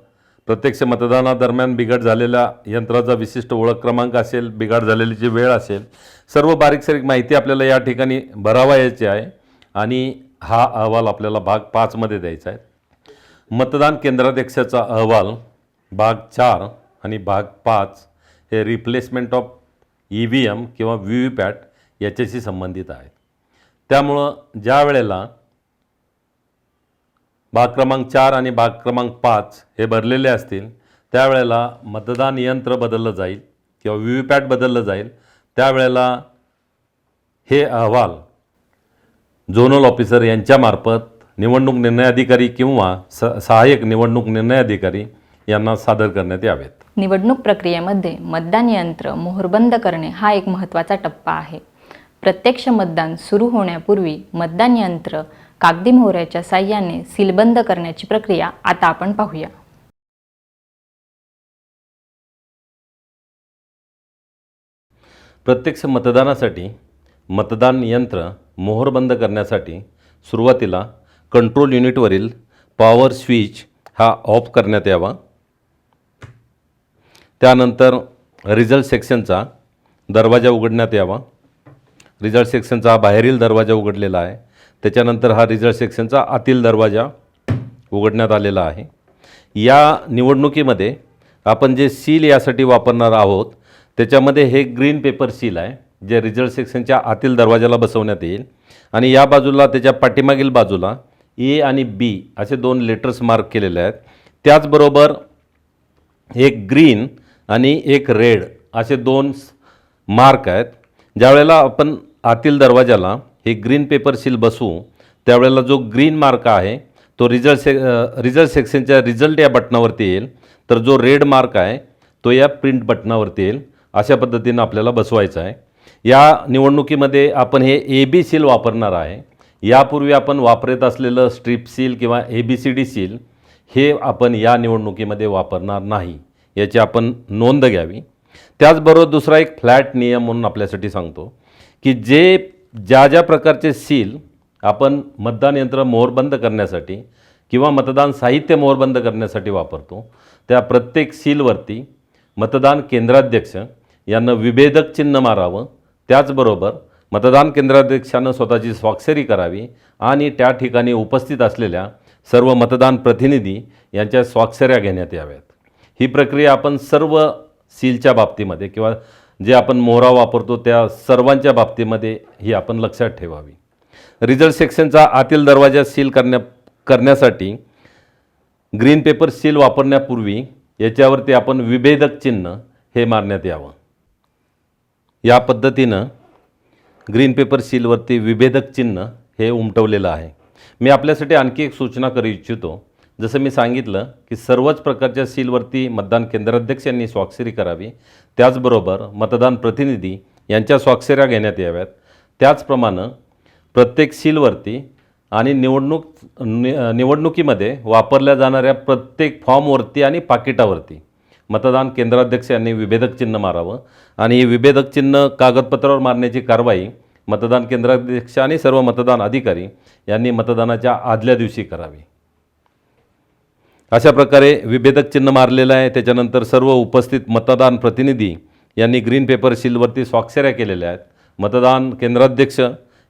प्रत्यक्ष मतदानादरम्यान बिघाड झालेल्या यंत्राचा विशिष्ट ओळख क्रमांक असेल, बिघाड झालेली जी वेळ असेल, सर्व बारीक माहिती आपल्याला या ठिकाणी भरावायची आहे आणि हा अहवाल आपल्याला भाग 5 मध्ये द्यायचा आहे. मतदान केंद्राध्यक्षाचा अहवाल भाग 4 आणि भाग 5 हे रिप्लेसमेंट ऑफ EVM किंवा व्हीव्हीपॅट याच्याशी संबंधित आहेत. त्यामुळं ज्या वेळेला भाग क्रमांक 4 आणि भाग क्रमांक 5 हे भरलेले असतील त्यावेळेला मतदान यंत्र बदललं जाईल किंवा व्हीव्हीपॅट बदललं जाईल. त्यावेळेला हे अहवाल झोनल ऑफिसर यांच्यामार्फत निवडणूक निर्णय अधिकारी किंवा सहाय्यक निवडणूक निर्णय अधिकारी यांना सादर करण्यात यावेत. निवडणूक प्रक्रियेमध्ये मतदान यंत्र मोहरबंद करणे हा एक महत्त्वाचा टप्पा आहे. प्रत्यक्ष मतदान सुरू होण्यापूर्वी मतदान यंत्र कागदी मोहऱ्याच्या साहाय्याने सीलबंद करण्याची प्रक्रिया आता आपण पाहूया. प्रत्यक्ष मतदानासाठी मतदान यंत्र मोहरबंद करण्यासाठी सुरुवातीला कंट्रोल युनिटवरील पॉवर स्विच हा ऑफ करण्यात यावा. त्यानंतर रिझल्ट सेक्शनचा दरवाजा उघडण्यात यावा. रिझल्ट सेक्शनचा हा बाहेरील दरवाजा उघडलेला आहे. त्याच्यानंतर हा रिझल्ट सेक्शनचा आतील दरवाजा उघडण्यात आलेला आहे. या निवडणुकीमध्ये आपण जे सील यासाठी वापरणार आहोत त्याच्यामध्ये हे ग्रीन पेपर सील आहे जे रिझल्ट सेक्शनच्या आतील दरवाजाला बसवण्यात येईल आणि या बाजूला त्याच्या पाठीमागील बाजूला A आणि B असे 2 लेटर्स मार्क केलेले आहेत. त्याचबरोबर एक ग्रीन आणि एक रेड असे 2 मार्क आहेत. ज्यावेळेला आपण आतील दरवाजाला हे ग्रीन पेपर सील बसवू त्यावेळेला जो ग्रीन मार्क आहे तो रिझल्ट सेक्शनच्या रिझल्ट या बटनावरती येईल, तर जो रेड मार्क आहे तो या प्रिंट बटनावरती येईल. अशा पद्धतीनं आपल्याला बसवायचं आहे. या निवडणुकीमध्ये आपण हे AB सील वापरणार आहे. यापूर्वी आपण वापरत असलेलं स्ट्रिप सील किंवा ABCD सील हे आपण या निवडणुकीमध्ये वापरणार नाही, याची आपण नोंद घ्यावी. त्याचबरोबर दुसरा एक फ्लॅट नियम म्हणून आपल्यासाठी सांगतो की ज्या प्रकारचे सील आपण मतदान यंत्र मोहरबंद करण्यासाठी किंवा मतदान साहित्य मोहरबंद करण्यासाठी वापरतो, त्या प्रत्येक सीलवरती मतदान केंद्राध्यक्ष यांना विभेदक चिन्ह मारावं. त्याचबरोबर मतदान केंद्राध्यक्षानं स्वतःची स्वाक्षरी करावी आणि त्या ठिकाणी उपस्थित असलेल्या सर्व मतदान प्रतिनिधी यांच्या स्वाक्षऱ्या घेण्यात याव्यात. ही प्रक्रिया आपण सर्व सीलच्या बाबतीमध्ये किंवा जे आपण मोहरा वापरतो त्या सर्वांच्या बाबतीमध्ये ही आपण लक्षात ठेवावी. रिझल्ट सेक्शनचा आतील दरवाजा सील करण्यासाठी ग्रीन पेपर सील वापरण्यापूर्वी याच्यावरती आपण विभेदक चिन्ह हे मारण्यात यावं. या पद्धतीनं ग्रीन पेपर सीलवरती विभेदक चिन्ह हे उमटवलेलं आहे. मी आपल्यासाठी आणखी एक सूचना करू इच्छितो. जसं मी सांगितलं की सर्वच प्रकारच्या सीलवरती मतदान केंद्राध्यक्ष यांनी स्वाक्षरी करावी, त्याचबरोबर मतदान प्रतिनिधी यांच्या स्वाक्षऱ्या घेण्यात याव्यात. त्याचप्रमाणे प्रत्येक सीलवरती आणि निवडणुकीमध्ये वापरल्या जाणाऱ्या प्रत्येक फॉर्मवरती आणि पाकिटावरती मतदान केंद्राध्यक्ष यांनी विभेदक चिन्ह मारावं आणि हे विभेदक चिन्ह कागदपत्रावर मारण्याची कारवाई मतदान केंद्राध्यक्ष आणि सर्व मतदान अधिकारी यांनी मतदानाच्या आदल्या दिवशी करावी. अशा प्रकारे विभेदक चिन्ह मारलेलं आहे. त्याच्यानंतर सर्व उपस्थित मतदान प्रतिनिधी यांनी ग्रीन पेपर सीलवरती स्वाक्षऱ्या केलेल्या आहेत. मतदान केंद्राध्यक्ष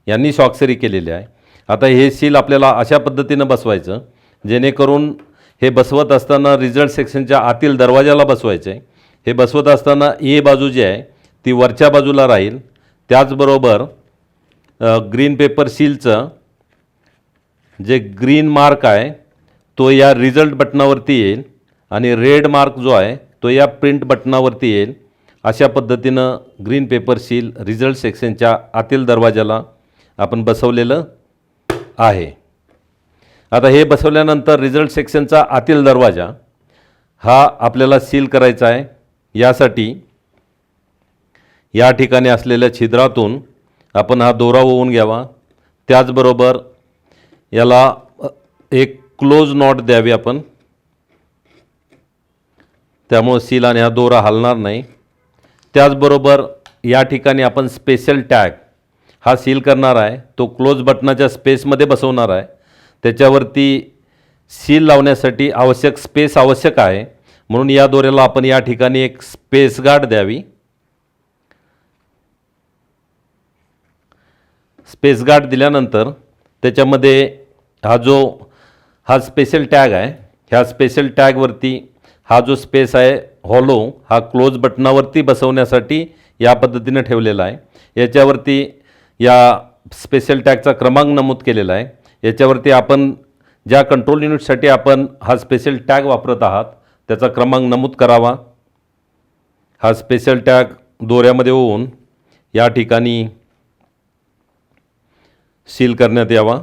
यांनी स्वाक्षरी केलेली आहे. आता हे सील आपल्याला अशा पद्धतीनं बसवायचं जेणेकरून हे बसवत असताना रिझल्ट सेक्शनच्या आतील दरवाजाला बसवायचं आहे. हे बसवत असताना ए बाजू जी आहे ती वरच्या बाजूला राहील. त्याचबरोबर ग्रीन पेपर सीलचं जे ग्रीन मार्क आहे तो या रिझल्ट बटनावरती येईल आणि रेड मार्क जो आहे तो या प्रिंट बटनावरती येईल. अशा पद्धतीनं ग्रीन पेपर सील रिझल्ट सेक्शनच्या आतील दरवाजाला आपण बसवलेलं आहे. आता हे बसवल्यानंतर रिझल्ट सेक्शनचा आतील दरवाजा हा आपल्याला सील करायचा आहे. यासाठी या ठिकाणी असलेल्या छिद्रातून आपण हा दोरा ओवून घ्यावा. त्याचबरोबर याला एक क्लोज नॉट द्यावी आपण, त्यामुळे सील आणि हा दोरा हलणार नाही. त्याचबरोबर या ठिकाणी आपण स्पेशल टॅग हा सील करणार आहे, तो क्लोज बटनाच्या स्पेसमध्ये बसवणार आहे. त्याच्यावरती सील लावण्यासाठी आवश्यक स्पेस आवश्यक आहे, म्हणून या दोऱ्याला आपण या ठिकाणी एक स्पेस गार्ड द्यावी. स्पेस गार्ड दिल्यानंतर त्याच्यामध्ये हा स्पेशल टॅग आहे, ह्या स्पेशल टॅगवरती हा जो स्पेस आहे हॉलो हा क्लोज बटनावरती बसवण्यासाठी या पद्धतीने ठेवलेला आहे. याच्यावरती या स्पेशल टॅगचा क्रमांक नमूद केलेला आहे. याच्यावरती आपण ज्या कंट्रोल युनिटसाठी आपण हा स्पेशल टॅग वापरत आहात त्याचा क्रमांक नमूद करावा. हा स्पेशल टॅग दोऱ्यामध्ये होऊन या ठिकाणी सील करण्यात यावा.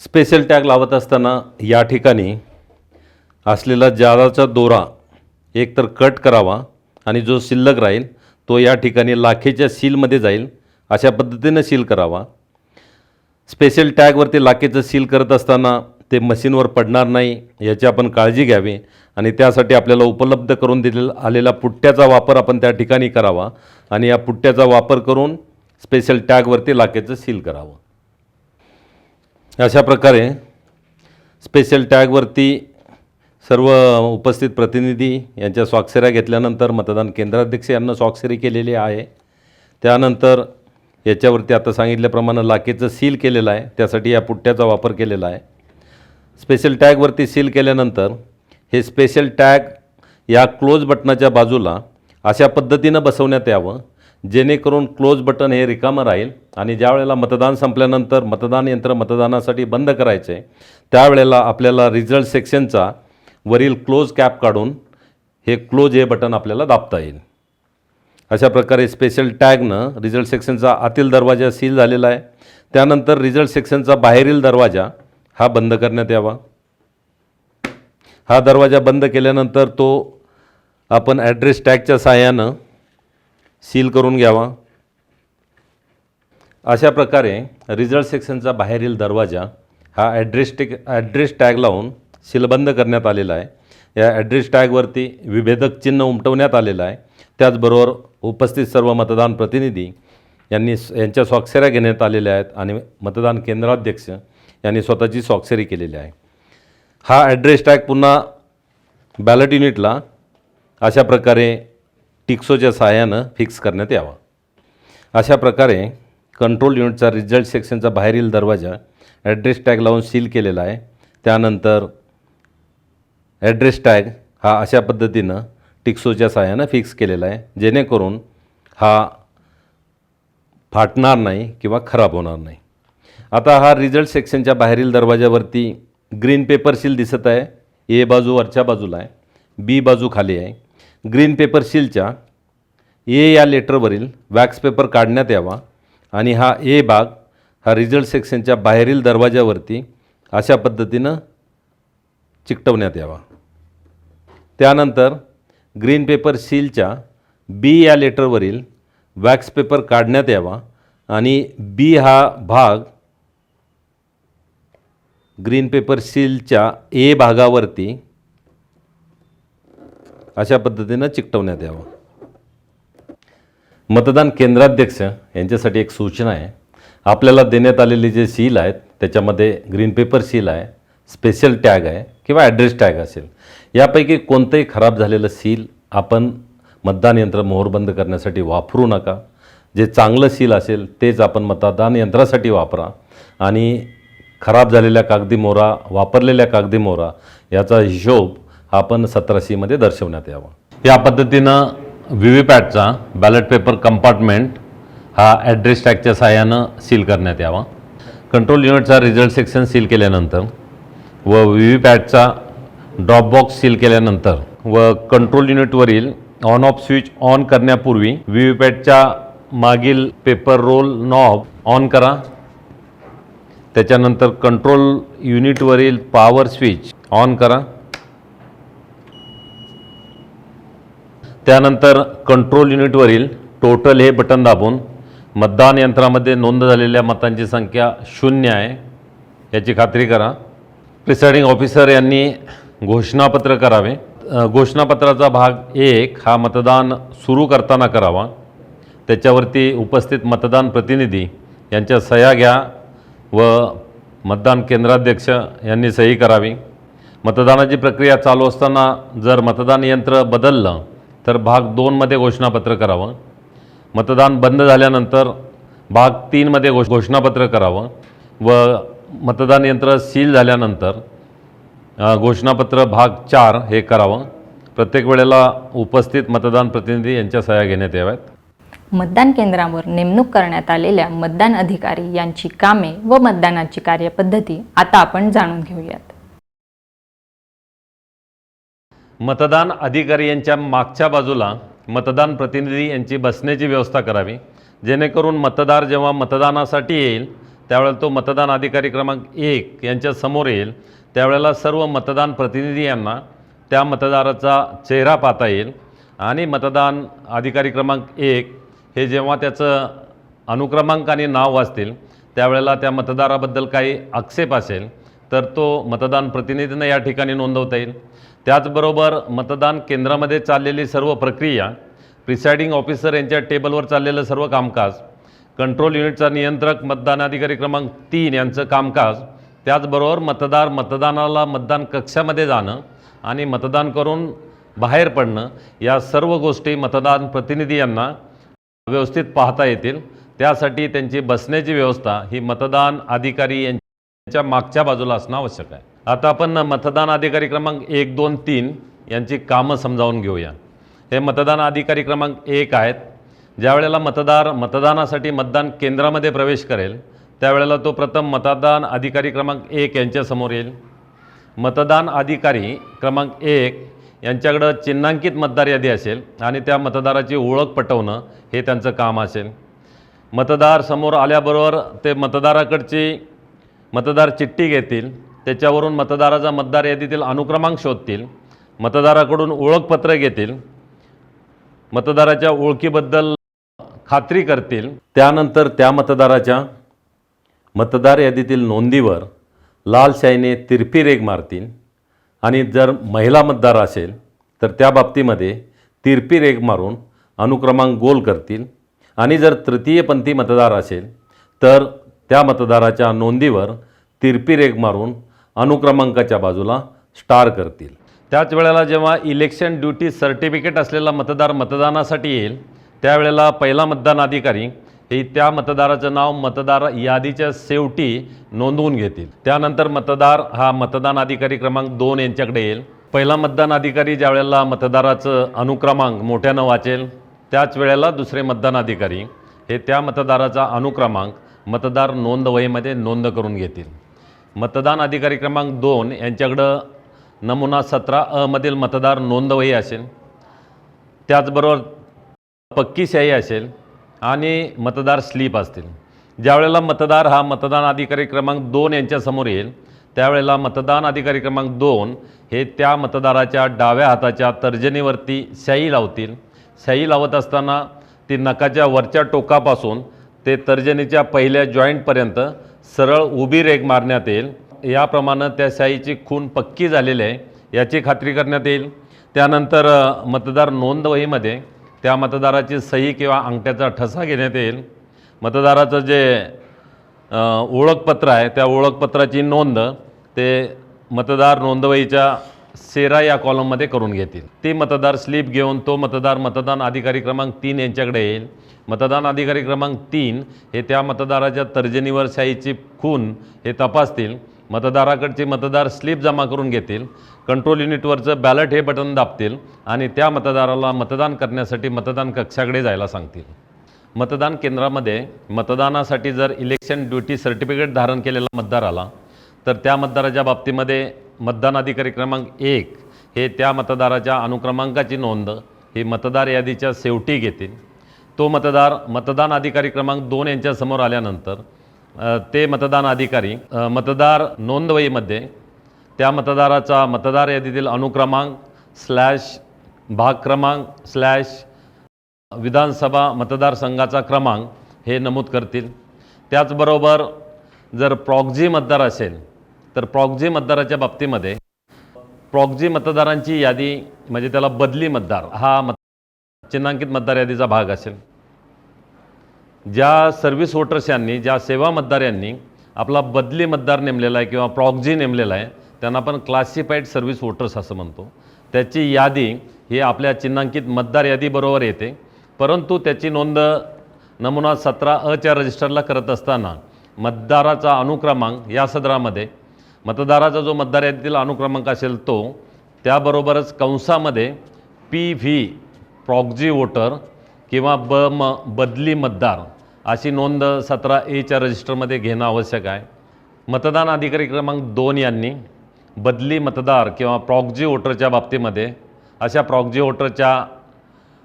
स्पेशल टॅग लावत असताना या ठिकाणी असलेला जादाचा दोरा एकतर कट करावा आणि जो शिल्लक राहील तो या ठिकाणी लाखेच्या सीलमध्ये जाईल, अशा पद्धतीनं सील करावा. स्पेशल टॅगवरती लाखेचं सील करत असताना ते मशीनवर पडणार नाही याची आपण काळजी घ्यावी आणि त्यासाठी आपल्याला उपलब्ध करून आलेला पुट्ट्याचा वापर आपण त्या ठिकाणी करावा आणि या पुट्ट्याचा वापर करून स्पेशल टॅगवरती लाखेचं सील करावं. अशा प्रकारे स्पेशल टॅगवरती सर्व उपस्थित प्रतिनिधी यांच्या स्वाक्षऱ्या घेतल्यानंतर मतदान केंद्राध्यक्ष यांना स्वाक्षरी केलेली आहे. त्यानंतर याच्यावरती आता सांगितल्याप्रमाणे लाखेचं सील केलेलं आहे, त्यासाठी या पुट्ट्याचा वापर केलेला आहे. स्पेशल टॅगवरती सील केल्यानंतर हे स्पेशल टॅग या क्लोज बटनाच्या बाजूला अशा पद्धतीनं बसवण्यात यावं जेणेकरून क्लोज बटन हे रिकामं राहील आणि ज्या वेळेला मतदान संपल्यानंतर मतदान यंत्र मतदानासाठी बंद करायचे आहे त्यावेळेला आपल्याला रिझल्ट सेक्शनचा वरील क्लोज कॅप काढून हे क्लोज हे बटन आपल्याला दाबता येईल. अशा प्रकारे स्पेशल टॅगनं रिझल्ट सेक्शनचा आतील दरवाजा सील झालेला आहे. त्यानंतर रिझल्ट सेक्शनचा बाहेरील दरवाजा हा बंद करण्यात यावा. हा दरवाजा बंद केल्यानंतर तो आपण ॲड्रेस टॅगच्या सहाय्यानं सील करून घ्यावा. अशा प्रकारे रिझल्ट सेक्शनचा बाहेरील दरवाजा हा ॲड्रेस टॅग लावून सीलबंद करण्यात आलेला आहे. या ॲड्रेस टॅगवरती विभेदक चिन्ह उमटवण्यात आलेलं आहे त्याचबरोबर उपस्थित सर्व मतदान प्रतिनिधी यांच्या स्वाक्षऱ्या घेण्यात आलेल्या आहेत आणि मतदान केंद्राध्यक्ष यांनी स्वतःची स्वाक्षरी केलेली आहे. हा ॲड्रेस टॅग पुन्हा बॅलेट युनिटला अशा प्रकारे टिक्सोच्या सहाय्यानं फिक्स करण्यात यावा. अशा प्रकारे कंट्रोल युनिटचा रिझल्ट सेक्शनचा बाहेरील दरवाजा ॲड्रेस टॅग लावून सील केलेला आहे. त्यानंतर ॲड्रेस टॅग हा अशा पद्धतीनं टिक्सोच्या सहाय्यानं फिक्स केलेला आहे, जेणेकरून हा फाटणार नाही किंवा खराब होणार नाही. आता हा रिझल्ट सेक्शनच्या बाहेरील दरवाजावरती ग्रीन पेपर सील दिसत आहे. ए बाजू वरच्या बाजूला आहे, बी बाजू खाली आहे. ग्रीन पेपर सीलच्या ए या लेटरवरील वॅक्स पेपर काढण्यात यावा आणि हा ए भाग हा रिझल्ट सेक्शनच्या बाहेरील दरवाजावरती अशा पद्धतीनं चिकटवण्यात यावा. त्यानंतर ग्रीन पेपर सीलच्या बी या लेटरवरील वॅक्स पेपर काढण्यात यावा आणि बी हा भाग ग्रीन पेपर सीलच्या ए भागावरती अशा पद्धतीनं चिकटवण्यात यावं. मतदान केंद्राध्यक्ष यांच्यासाठी एक सूचना आहे. आपल्याला देण्यात आलेले जे सील आहेत त्याच्यामध्ये ग्रीन पेपर सील आहे, स्पेशल टॅग आहे किंवा ॲड्रेस टॅग असेल. यापैकी कोणतंही खराब झालेलं सील आपण मतदान यंत्र मोहरबंद करण्यासाठी वापरू नका. जे चांगलं सील असेल तेच आपण मतदान यंत्रासाठी वापरा आणि खराब झालेल्या कागदी मोहरा, वापरलेल्या कागदी मोहरा याचा हिशोब आपण 17C मध्ये दर्शवण्यात यावा. या पद्धतीनं व्हीव्हीपॅटचा बॅलेट पेपर कंपार्टमेंट हा ॲड्रेस टॅगच्या सहाय्यानं सील करण्यात यावा. कंट्रोल युनिटचा रिझल्ट सेक्शन सील केल्यानंतर व व्हीव्हीपॅटचा ड्रॉप बॉक्स सील केल्यानंतर व कंट्रोल युनिटवरील ऑन ऑफ स्विच ऑन करण्यापूर्वी व्हीव्हीपॅटच्या मागील पेपर रोल नॉब ऑन करा. त्याच्यानंतर कंट्रोल युनिटवरील पॉवर स्विच ऑन करा. त्यानंतर कंट्रोल युनिटवरील टोटल हे बटन दाबून मतदान यंत्रामध्ये नोंद झालेल्या मतांची संख्या 0 आहे याची खात्री करा. प्रिसाइडिंग ऑफिसर यांनी घोषणापत्र करावे. घोषणापत्राचा भाग 1 हा मतदान सुरू करताना करावा. त्याच्यावरती उपस्थित मतदान प्रतिनिधी यांच्या सह्या घ्या व मतदान केंद्राध्यक्ष यांनी सही करावी. मतदानाची प्रक्रिया चालू असताना जर मतदान यंत्र बदललं तर भाग 2 मध्ये घोषणापत्र करावं. मतदान बंद झाल्यानंतर भाग 3 मध्ये घोषणापत्र करावं व मतदान यंत्र सील झाल्यानंतर घोषणापत्र भाग 4 हे करावं. प्रत्येक वेळेला उपस्थित मतदान प्रतिनिधी यांच्या सह्या घेण्यात याव्यात. मतदान केंद्रावर नेमणूक करण्यात आलेल्या मतदान अधिकारी यांची कामे व मतदानाची कार्यपद्धती आता आपण जाणून घेऊयात. मतदान अधिकारी यांच्या मागच्या बाजूला मतदान प्रतिनिधी यांची बसण्याची व्यवस्था करावी, जेणेकरून मतदार जेव्हा मतदानासाठी येईल त्यावेळेला तो मतदान अधिकारी क्रमांक 1 यांच्या समोर येईल. त्यावेळेला सर्व मतदान प्रतिनिधी यांना त्या मतदाराचा चेहरा पाहता येईल आणि मतदान अधिकारी क्रमांक 1 हे जेव्हा त्याचं अनुक्रमांक आणि नाव वाचतील त्यावेळेला त्या मतदाराबद्दल काही आक्षेप असेल तर तो मतदान प्रतिनिधींना या ठिकाणी नोंदवता येईल. त्याचबरोबर मतदान केंद्रामध्ये चाललेली सर्व प्रक्रिया, प्रिसाइडिंग ऑफिसर यांच्या टेबलवर चाललेलं सर्व कामकाज, कंट्रोल युनिटचा नियंत्रक मतदान अधिकारी क्रमांक 3 यांचं कामकाज, त्याचबरोबर मतदानाला मतदान कक्षामध्ये जाणं आणि मतदान करून बाहेर पडणं या सर्व गोष्टी मतदान प्रतिनिधी यांना व्यवस्थित पाहता येतील. त्यासाठी त्यांची बसण्याची व्यवस्था ही मतदान अधिकारी यांच्या मागच्या बाजूला असणं आवश्यक आहे. आता आपण मतदान अधिकारी क्रमांक 1, 2, 3 यांची कामं समजावून घेऊया. हे मतदान अधिकारी क्रमांक 1 आहेत. ज्या वेळेला मतदार मतदानासाठी मतदान केंद्रामध्ये प्रवेश करेल त्यावेळेला तो प्रथम मतदान अधिकारी क्रमांक 1 यांच्यासमोर येईल. मतदान अधिकारी क्रमांक 1 यांच्याकडं चिन्हांकित मतदार यादी असेल आणि त्या मतदाराची ओळख पटवणं हे त्यांचं काम असेल. मतदार समोर आल्याबरोबर ते मतदाराकडची मतदार चिठ्ठी घेतील, त्याच्यावरून मतदाराचा मतदार यादीतील अनुक्रमांक शोधतील, मतदाराकडून ओळखपत्र घेतील, मतदाराच्या ओळखीबद्दल खात्री करतील. त्यानंतर त्या मतदाराच्या मतदार यादीतील नोंदीवर लाल शाईने तिरपी रेघ मारतील आणि जर महिला मतदार असेल तर त्या बाबतीमध्ये तिरपी रेघ मारून अनुक्रमांक गोल करतील आणि जर तृतीयपंथी मतदार असेल तर त्या मतदाराच्या नोंदीवर तिरपी रेघ मारून अनुक्रमांकाच्या बाजूला स्टार करतील. त्याच वेळेला जेव्हा इलेक्शन ड्युटी सर्टिफिकेट असलेला मतदार मतदानासाठी येईल त्यावेळेला पहिला मतदान अधिकारी हे त्या मतदाराचं नाव मतदार यादीच्या शेवटी नोंदवून घेतील. त्यानंतर मतदार हा मतदान अधिकारी क्रमांक 2 यांच्याकडे येईल. पहिला मतदान अधिकारी ज्या वेळेला मतदाराचं अनुक्रमांक मोठ्यानं वाचेल त्याच वेळेला दुसरे मतदान अधिकारी हे त्या मतदाराचा अनुक्रमांक मतदार नोंदवहीमध्ये नोंद करून घेतील. मतदान अधिकारी क्रमांक 2 यांच्याकडं नमुना 17 मधील मतदार नोंदवही असेल, त्याचबरोबर पक्की शाही असेल आणि मतदार स्लिप असतील. ज्यावेळेला मतदार हा मतदान अधिकारी क्रमांक 2 यांच्यासमोर येईल त्यावेळेला मतदान अधिकारी क्रमांक 2 हे त्या मतदाराच्या डाव्या हाताच्या तर्जनीवरती शाई लावतील. शाई लावत असताना ती नखाच्या वरच्या टोकापासून ते तर्जनीच्या पहिल्या जॉईंटपर्यंत सरळ उभी रेघ मारण्यात येईल. याप्रमाणे त्या शाईची खूण पक्की झालेली आहे याची खात्री करण्यात येईल. त्यानंतर मतदार नोंदवहीमध्ये त्या मतदाराची सही किंवा अंगठ्याचा ठसा घेण्यात येईल. मतदाराचं जे ओळखपत्र आहे त्या ओळखपत्राची नोंद ते मतदार नोंदवहीच्या 13 या कॉलममध्ये करून घेतील. ती मतदार स्लिप घेऊन तो मतदार मतदान अधिकारी क्रमांक 3 यांच्याकडे येईल. मतदान अधिकारी क्रमांक 3 हे त्या मतदाराच्या तर्जनीवर शाईची खूण हे तपासतील. मतदाराकडची मतदार स्लिप जमा करून घेतील. कंट्रोल युनिटवरचं बॅलट हे बटन दाबतील आणि त्या मतदाराला मतदान करण्यासाठी मतदान कक्षाकडे जायला सांगतील. मतदान केंद्रामध्ये मतदानासाठी जर इलेक्शन ड्युटी सर्टिफिकेट धारण केलेला मतदार आला तर त्या मतदाराच्या बाबतीमध्ये मतदान अधिकारी क्रमांक 1 हे त्या मतदाराच्या अनुक्रमांकाची नोंद ही मतदार यादीच्या शेवटी घेतील. तो मतदार मतदान अधिकारी क्रमांक 2 यांच्यासमोर आल्यानंतर ते मतदान अधिकारी मतदार नोंदवहीमध्ये त्या मतदाराचा मतदार यादीतील अनुक्रमांक भाग क्रमांक विधानसभा मतदारसंघाचा क्रमांक हे नमूद करतील. त्याचबरोबर जर प्रॉक्झी मतदार असेल तर प्रॉक्झी मतदाराच्या बाबतीमध्ये प्रॉक्झी मतदारांची यादी म्हणजे त्याला बदली मतदार हा चिन्हांकित मतदार यादीचा भाग असेल. ज्या सर्व्हिस वोटर्स यांनी ज्या सेवा मतदार यांनी आपला बदली मतदार नेमलेला आहे किंवा प्रॉक्झी नेमलेला आहे त्यांना आपण क्लासिफाईड सर्व्हिस वोटर्स असं म्हणतो. त्याची यादी ही आपल्या चिन्हांकित मतदार यादीबरोबर येते, परंतु त्याची नोंद नमुना 17 रजिस्टरला करत असताना मतदाराचा अनुक्रमांक या सदरामध्ये मतदाराचा जो मतदार यादीतील अनुक्रमांक असेल तो त्याबरोबरच कंसामध्ये PV प्रॉक्झी वोटर किंवा बदली मतदार अशी नोंद 17A रजिस्टरमध्ये घेणं आवश्यक आहे. मतदान अधिकारी क्रमांक 2 यांनी बदली मतदार किंवा प्रॉक्झी वोटरच्या बाबतीमध्ये अशा प्रॉक्झी वोटरच्या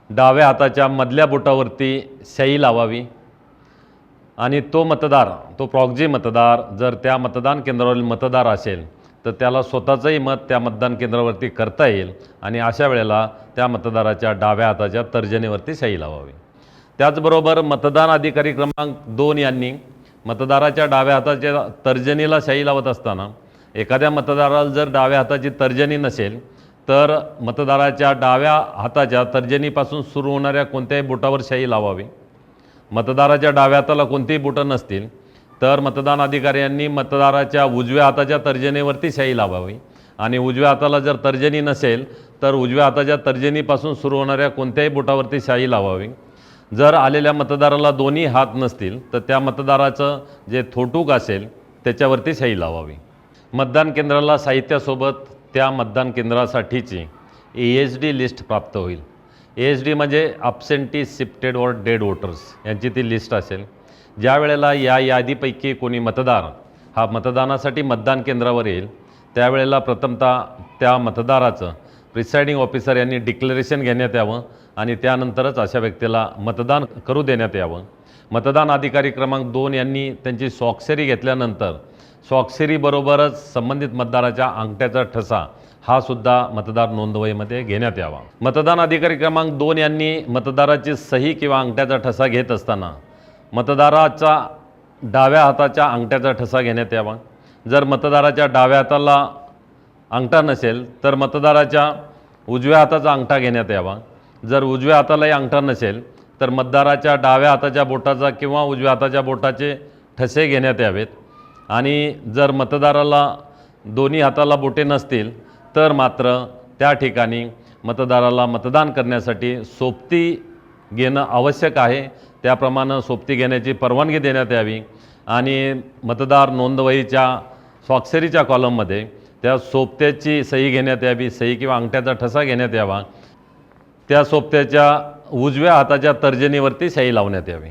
डाव्या हाताच्या मधल्या बोटावरती शाई लावावी आणि तो प्रॉक्झी मतदार जर त्या मतदान केंद्रावरील मतदार असेल तर त्याला स्वतःचंही मत त्या मतदान केंद्रावरती करता येईल आणि अशा वेळेला त्या मतदाराच्या डाव्या हाताच्या तर्जनीवरती शाई लावावी. त्याचबरोबर मतदान अधिकारी क्रमांक 2 यांनी मतदाराच्या डाव्या हाताच्या तर्जनीला शाई लावत असताना एखाद्या मतदाराला जर डाव्या हाताची तर्जनी नसेल तर मतदाराच्या डाव्या हाताच्या तर्जनीपासून सुरू होणाऱ्या कोणत्याही बोटावर शाई लावावी. मतदाराच्या डाव्या हाताला कोणतीही बोटं नसतील तर मतदान अधिकाऱ्यांनी मतदाराच्या उजव्या हाताच्या तर्जनीवरती शाई लावावी आणि उजव्या हाताला जर तर्जनी नसेल तर उजव्या हाताच्या तर्जनीपासून सुरू होणाऱ्या कोणत्याही बोटावरती शाई लावावी. जर आलेल्या मतदाराला दोन्ही हात नसतील तर त्या मतदाराचं जे थोटूक असेल त्याच्यावरती शाई लावावी. मतदान केंद्राला साहित्यासोबत त्या मतदान केंद्रासाठीची ASD लिस्ट प्राप्त होईल. ASD म्हणजे ॲब्सेंटी शिफ्टेड और डेड वोटर्स यांची ती लिस्ट असेल. ज्या वेळेला या यादीपैकी कोणी मतदार हा मतदानासाठी मतदान केंद्रावर येईल त्यावेळेला प्रथमतः त्या मतदाराचं प्रिसाइडिंग ऑफिसर यांनी डिक्लेरेशन घेण्यात यावं आणि त्यानंतरच अशा व्यक्तीला मतदान करू देण्यात यावं. मतदान अधिकारी क्रमांक 2 यांनी त्यांची स्वाक्षरी घेतल्यानंतर स्वाक्षरीबरोबरच संबंधित मतदाराच्या अंगठ्याचा ठसा हा सुद्धा मतदार नोंदवहीमध्ये घेण्यात यावा. मतदान अधिकारी क्रमांक 2 यांनी मतदाराची सही किंवा अंगठ्याचा ठसा घेत असताना मतदाराचा डाव्या हाताच्या अंगठ्याचा ठसा घेण्यात यावा. जर मतदाराच्या डाव्या हाताला अंगठा नसेल तर मतदाराच्या उजव्या हाताचा अंगठा घेण्यात यावा. जर उजव्या हातालाही अंगठा नसेल तर मतदाराच्या डाव्या हाताच्या बोटाचा किंवा उजव्या हाताच्या बोटाचे ठसे घेण्यात यावेत आणि जर मतदाराला दोन्ही हाताला बोटे नसतील तर मात्र त्या ठिकाणी मतदाराला मतदान करण्यासाठी सोबती घेणं आवश्यक आहे. त्याप्रमाणे सोबती घेण्याची परवानगी देण्यात यावी आणि मतदार नोंदवहीच्या स्वाक्षरीच्या कॉलममध्ये त्या सोबत्याची सही घेण्यात यावी, सही किंवा अंगठ्याचा ठसा घेण्यात यावा. त्या सोबत्याच्या उजव्या हाताच्या तर्जनीवरती सही लावण्यात यावी.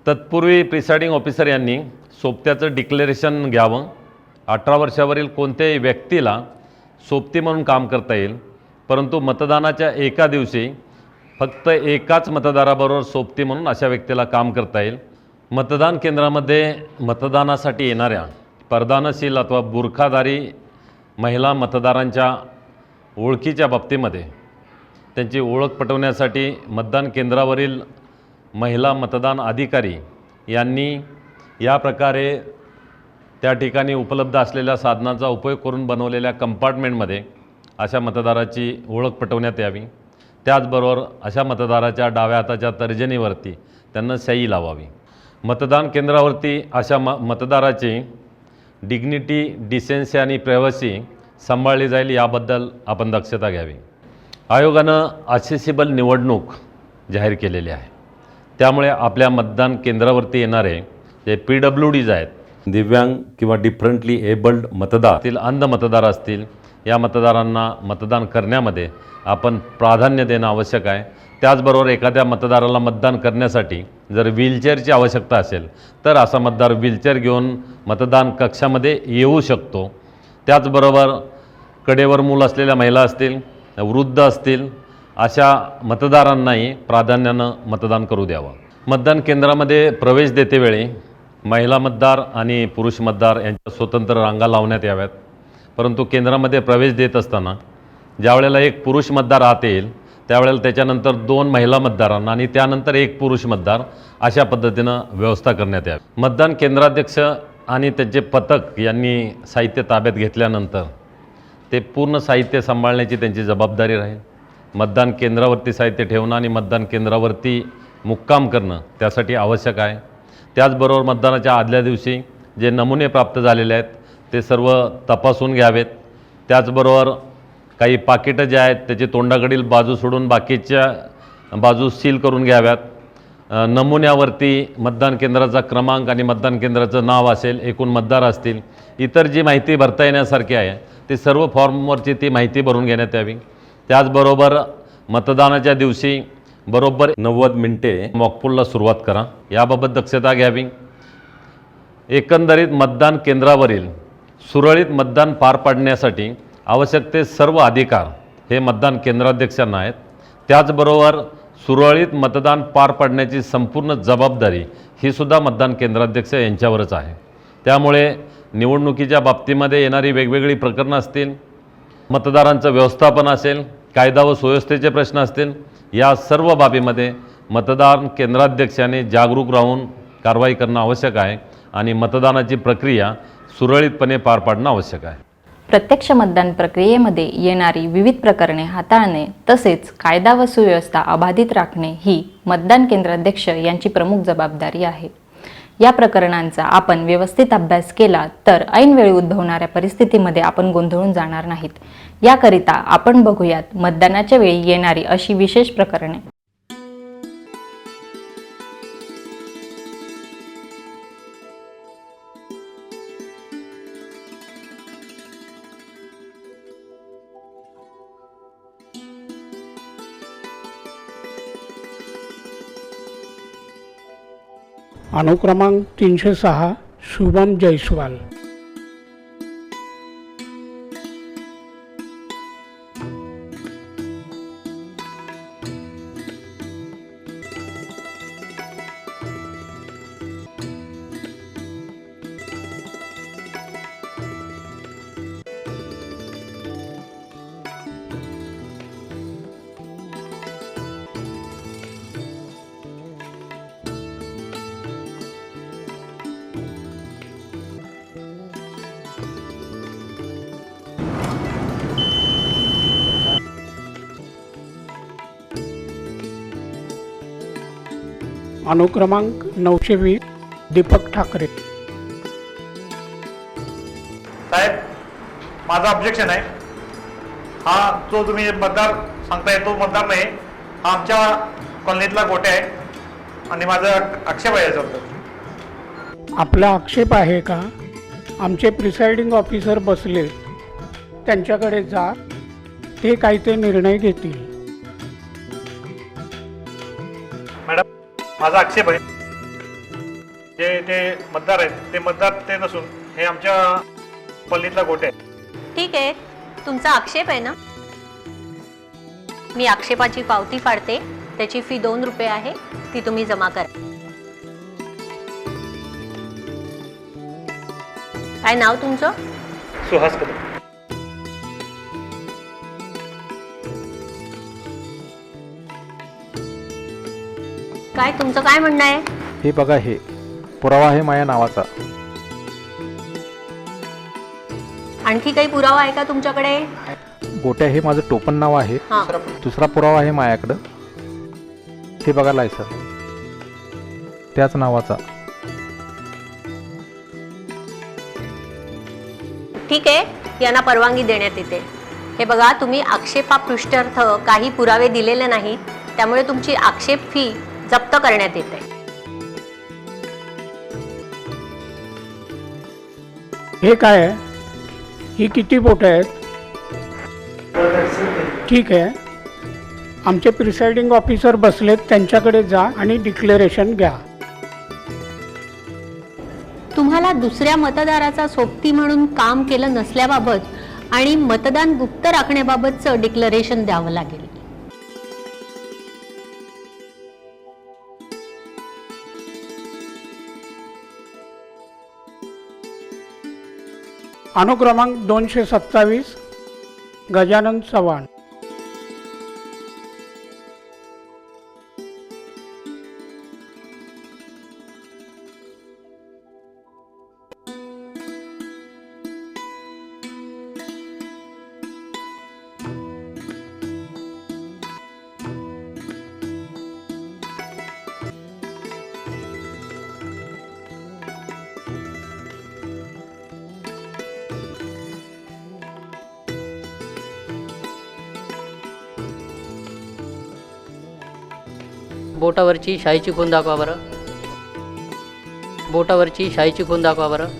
तत्पूर्वी प्रिसाइडिंग ऑफिसर यांनी सोबत्याचं डिक्लेरेशन घ्यावं. 18 वर्षावरील कोणत्याही व्यक्तीला सोबती म्हणून काम करता येईल, परंतु मतदानाच्या एका दिवशी फक्त एकाच मतदाराबरोबर सोबती म्हणून अशा व्यक्तीला काम करता येईल. मतदान केंद्रामध्ये मतदानासाठी येणाऱ्या परदानशील अथवा बुरखाधारी महिला मतदारांच्या ओळखीच्या बाबतीमध्ये त्यांची ओळख पटवण्यासाठी मतदान केंद्रावरील महिला मतदान अधिकारी यांनी या प्रकारे त्या ठिकाणी उपलब्ध असलेल्या साधनांचा उपयोग करून बनवलेल्या कंपार्टमेंटमध्ये अशा मतदाराची ओळख पटवण्यात यावी. त्याचबरोबर अशा मतदाराच्या डाव्या हाताच्या तर्जनीवरती त्यांना सही लावावी. मतदान केंद्रावरती अशा मतदाराची डिग्निटी, डिसेन्सी आणि प्रायव्हसी सांभाळली जाईल याबद्दल आपण दक्षता घ्यावी. आयोगानं ॲक्सेसिबल निवडणूक जाहीर केलेली आहे. त्यामुळे आपल्या मतदान केंद्रावरती येणारे जे PWDs आहेत, दिव्यांग किंवा डिफरंटली एबल्ड मतदार असतील, अंध मतदार असतील, या मतदारांना मतदान करण्यामध्ये आपण प्राधान्य देणं आवश्यक आहे. त्याचबरोबर एखाद्या मतदाराला मतदान करण्यासाठी जर व्हीलचेअरची आवश्यकता असेल तर असा मतदार व्हीलचेअर घेऊन मतदान कक्षामध्ये येऊ शकतो. त्याचबरोबर कडेवर मूल असलेल्या महिला असतील, वृद्ध असतील, अशा मतदारांनाही प्राधान्यानं मतदान करू द्यावं. मतदान केंद्रामध्ये प्रवेश देतेवेळी महिला मतदार आणि पुरुष मतदार यांच्या स्वतंत्र रांगा लावण्यात याव्यात. परंतु केंद्रामध्ये प्रवेश देत असताना ज्यावेळेला एक पुरुष मतदार आत येईल त्यावेळेला त्याच्यानंतर 2 महिला मतदारांना आणि त्यानंतर 1 पुरुष मतदार अशा पद्धतीनं व्यवस्था करण्यात यावी. मतदान केंद्राध्यक्ष आणि त्यांचे पथक यांनी साहित्य ताब्यात घेतल्यानंतर ते पूर्ण साहित्य सांभाळण्याची त्यांची जबाबदारी राहील. मतदान केंद्रावरती साहित्य ठेवणं आणि मतदान केंद्रावरती मुक्काम करणं त्यासाठी आवश्यक आहे. त्याचबरोबर मतदानाच्या आदल्या दिवशी जे नमुने प्राप्त झालेले आहेत ते सर्व तपासून घ्यावेत. त्याचबरोबर काही पाकिटं जे आहेत त्याची तोंडाकडील बाजू सोडून बाकीच्या बाजू सील करून घ्याव्यात. नमुन्यावरती मतदान केंद्राचा क्रमांक आणि मतदान केंद्राचं नाव असेल, एकूण मतदार असतील, इतर जी माहिती भरता येण्यासारखी आहे ती सर्व फॉर्मवरची ती माहिती भरून घेण्यात यावी. त्याचबरोबर मतदानाच्या दिवशी बरोबर 90 मिनिटे मॉकपोलला सुरुवात करा याबाबत दक्षता घ्यावी. एकंदरीत मतदान केंद्रावरील सुरळीत मतदान पार पाडण्यासाठी आवश्यक ते सर्व अधिकार हे मतदान केंद्राध्यक्षांना आहेत. त्याचबरोबर सुरळीत मतदान पार पाडण्याची संपूर्ण जबाबदारी ही सुद्धा मतदान केंद्राध्यक्ष यांच्यावरच आहे. त्यामुळे निवडणुकीच्या बाबतीमध्ये येणारी वेगवेगळी प्रकरणं असतील, मतदारांचं व्यवस्थापन असेल, कायदा व सुव्यवस्थेचे प्रश्न असतील, या सर्व बाबीमध्ये मतदान केंद्राध्यक्षाने जागरूक राहून कारवाई करणं आवश्यक आहे आणि मतदानाची प्रक्रिया सुरळीतपणे पार पाडणं आवश्यक आहे. प्रत्यक्ष मतदान प्रक्रियेमध्ये येणारी विविध प्रकरणे हाताळणे तसेच कायदा व सुव्यवस्था अबाधित राखणे ही मतदान केंद्राध्यक्ष यांची प्रमुख जबाबदारी आहे. या प्रकरणांचा आपण व्यवस्थित अभ्यास केला तर ऐनवेळी उद्भवणाऱ्या परिस्थितीमध्ये आपण गोंधळून जाणार नाहीत. याकरिता आपण बघूयात मतदानाच्या वेळी येणारी अशी विशेष प्रकरणे. अनुक्रमांक 306 शुभम जयस्वाल. अनुक्रमांक 920 दीपक ठाकरे. साहेब, माझं ऑब्जेक्शन आहे. हा जो तुम्ही मतदार सांगताय तो मतदार नाही, हा आमच्या कॉलनीतला गोटे आहे आणि माझा आक्षेप आहे याच्याबद्दल. आपला आक्षेप आहे का? आमचे प्रिसाइडिंग ऑफिसर बसले, त्यांच्याकडे जा, ते काय ते निर्णय घेतील. मॅडम, माझा आक्षेप आहे, जे ते मतदार आहेत ते मतदार ते नसून हे आमच्या कॉलनीतला गोटे आहे. ठीक आहे, तुमचा आक्षेप आहे ना, मी आक्षेपाची पावती फाडते. त्याची फी 2 रुपये आहे, ती तुम्ही जमा करा. काय नाव तुमचं? सुहास कदम. काय तुमचं काय म्हणणं आहे? हे बघा, हे पुरावा आहे माझ्या नावाचा. आणखी काही पुरावा आहे का तुमच्याकडे? गोट्या हे माझं टोपण नाव आहे. हां, दुसरा पुरावा आहे माझ्याकडं. हे बघा लायसन, त्याच नावाचा. ठीक आहे, यांना परवानगी देण्यात येते. हे बघा, तुम्ही आक्षेपापृष्ठार्थ काही पुरावे दिलेले नाहीत, त्यामुळे तुमची आक्षेप फी जप्त करण्यात येते. हे काय आहे? ही किती बोटं आहेत? ठीक आहे, आमचे प्रिसाइडिंग ऑफिसर बसलेत, त्यांच्याकडे जा आणि डिक्लेरेशन घ्या. तुम्हाला दुसऱ्या मतदाराचा सोबती म्हणून काम केलं नसल्याबाबत आणि मतदान गुप्त राखण्याबाबतचं डिक्लेरेशन द्यावं लागेल. अनुक्रमांक 227 गजानन चव्हाण. बोटावरची शाईची खूण दाखवा बरं. बोटावरची शाईची खूण दाखवा बरं.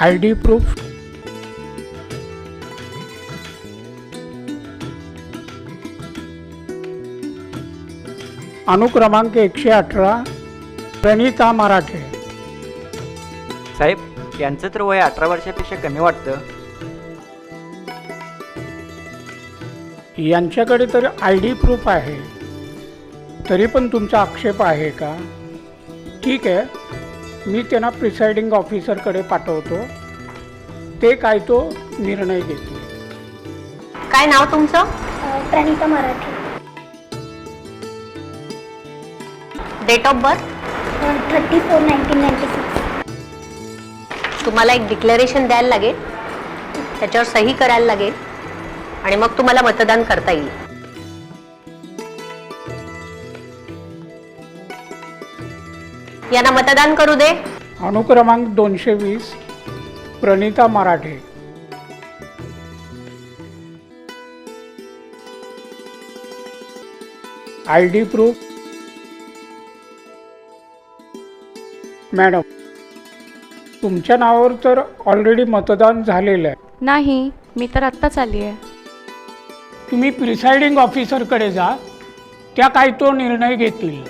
ID प्रूफ, अनुक्रमांक 118 प्रणिता मराठे. साहेब, यांचं तर वय 18 वर्षापेक्षा कमी वाटतं. यांच्याकडे तर ID प्रूफ आहे, तरी पण तुमचा आक्षेप आहे का? ठीक आहे, मी त्यांना प्रिसाइडिंग ऑफिसरकडे पाठवतो, ते काय तो निर्णय घेतील. काय नाव तुमचं? Pranita Marathe. Date of birth? 34/1996. तुम्हाला एक डिक्लेरेशन द्यायला लागेल, त्याच्यावर सही करायला लागेल आणि मग तुम्हाला मतदान करता येईल. यांना मतदान करू दे. अनुक्रमांक 220 Pranita Marathe. I D proof. Madam, तुमच्या नावावर तर ऑलरेडी मतदान झालेलं आहे. नाही, मी तर आत्ताच आली आहे. तुम्ही प्रिसाइडिंग ऑफिसरकडे जा, त्या काय तो निर्णय घेतील.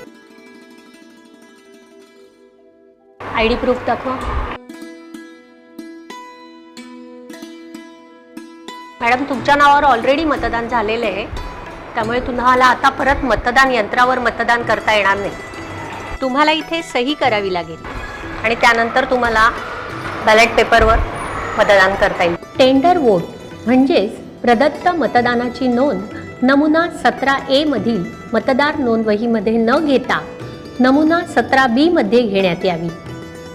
आय डी प्रूफ दाखवा. मॅडम, तुमच्या नावावर ऑलरेडी मतदान झालेलं आहे, त्यामुळे तुम्हाला आता परत मतदान यंत्रावर मतदान करता येणार नाही. तुम्हाला इथे सही करावी लागेल आणि त्यानंतर तुम्हाला बॅलेट पेपरवर मतदान करता येईल. टेंडर वोट म्हणजेच प्रदत्त मतदानाची नोंद नमुना 17A मधील मतदार नोंदवहीमध्ये न घेता नमुना 17B मध्ये घेण्यात यावी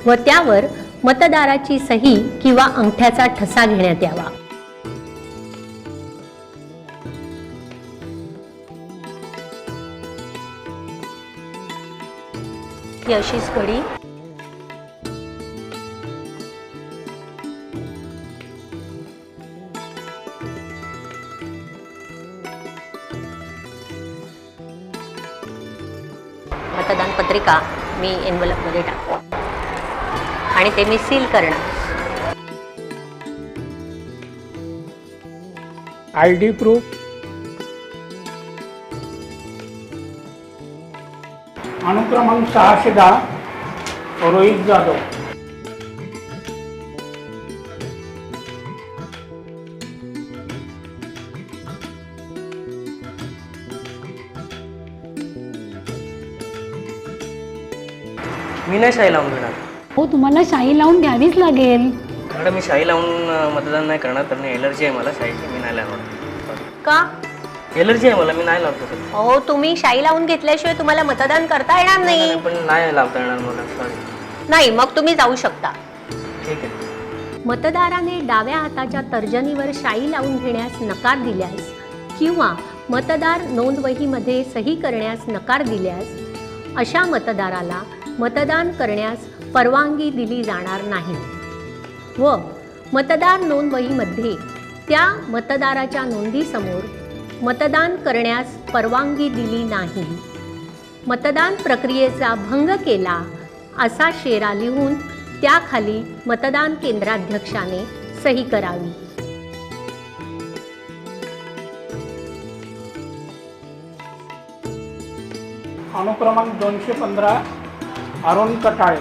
व त्यावर मतदाराची सही किंवा अंगठ्याचा ठसा घेण्यात यावा. ही अशीच घडी मतदान पत्रिका मी एन्व्हलपमध्ये टाकतो आणि ते मी सील करणार. I D proof. अनुक्रमांक 610 रोहित जाधव. मी नाही शाही लावून घेणार. हो, तुम्हाला शाई लावून द्यावीच लागेल. मॅडम, मी शाही लावून मतदान नाही करणार, कारण एलर्जी आहे मला शाहीची. मी नाही लावणार. का? एलर्जी आहे मला, मी नाही लावतो. हो, तुम्ही शाई लावून घेतल्याशिवाय तुम्हाला मतदान करता येणार नाही. पण नाही लावता येणार मला, सॉरी. नाही, मग तुम्ही जाऊ शकता. ठीक आहे. मतदाराने डाव्या हाताच्या तर्जनीवर शाई लावून घेण्यास नकार दिल्यास किंवा मतदार नोंदवहीमध्ये सही करण्यास नकार दिल्यास अशा मतदाराला मतदान करण्यास परवानगी दिली जाणार नाही व मतदार नोंदवहीमध्ये त्या मतदाराच्या नोंदीसमोर मतदान करण्यास परवानगी दिली नाही, मतदान प्रक्रियेचा भंग केला असा शेरा लिहून त्याखाली मतदान केंद्राध्यक्षाने सही करावी. अनुक्रमांक 215 अरुण कटाळे.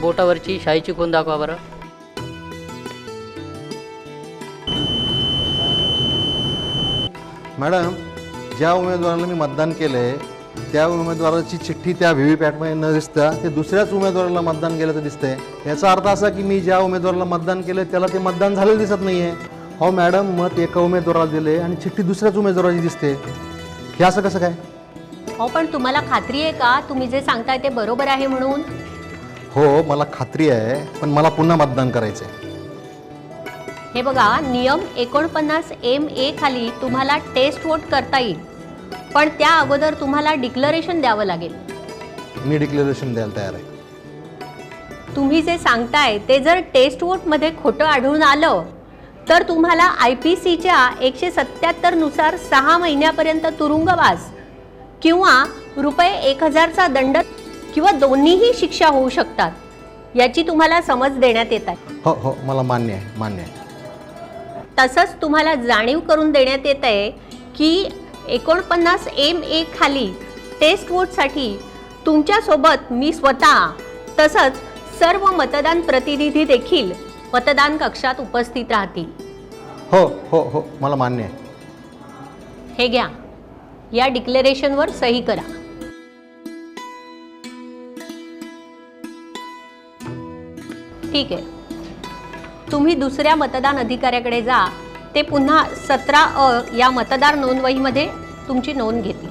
बोटावरची शाईची खूण दाखवा बरं. मॅडम, ज्या उमेदवाराला मी मतदान केलं आहे त्या उमेदवाराची चिठ्ठी त्या व्ही व्ही पॅटमध्ये न दिसता ते दुसऱ्याच उमेदवाराला मतदान केलं दिसतंय. याचा अर्थ असा की मी ज्या उमेदवाराला मतदान केलं त्याला ते मतदान झालेलं दिसत नाही आहे. हो मॅडम, मत एका उमेदवाराला दिले आणि चिठ्ठी दुसऱ्याच उमेदवाराची दिसते. हे असं कसं काय? हो, पण तुम्हाला खात्री आहे का तुम्ही जे सांगताय ते बरोबर आहे म्हणून? हो, मला खात्री आहे, पण मला पुन्हा मतदान करायचं आहे. हे बघा, नियम 49MA खाली तुम्हाला टेस्ट वोट करता येईल, पण त्या अगोदर तुम्हाला डिक्लरेशन द्यावं लागेल. मी डिक्लेरेशन द्यायला तयार आहे. तुम्ही जे सांगताय ते जर टेस्ट वोटमध्ये खोटं आढळून आलं तर तुम्हाला IPCच्या 177 नुसार 6 महिन्यापर्यंत तुरुंगवास किंवा ₹1000चा दंड किंवा दोन्हीही शिक्षा होऊ शकतात. याची तुम्हाला समज देण्यात येत आहे. हो हो, मला मान्य आहे, मान्य आहे. तसंच तुम्हाला जाणीव करून देण्यात येत आहे की 49MA खाली टेस्ट वोटसाठी तुमच्यासोबत मी स्वतः तसंच सर्व मतदान प्रतिनिधी देखील मतदान कक्षात उपस्थित राहतील. हो हो हो, मला मान्य आहे. हे घ्या, या डिक्लेरेशनवर सही करा. ठीक आहे, तुम्ही दुसऱ्या मतदान अधिकाऱ्याकडे जा. ते पुन्हा 17A या मतदार नोंदवहीमध्ये तुमची नोंद घेतील.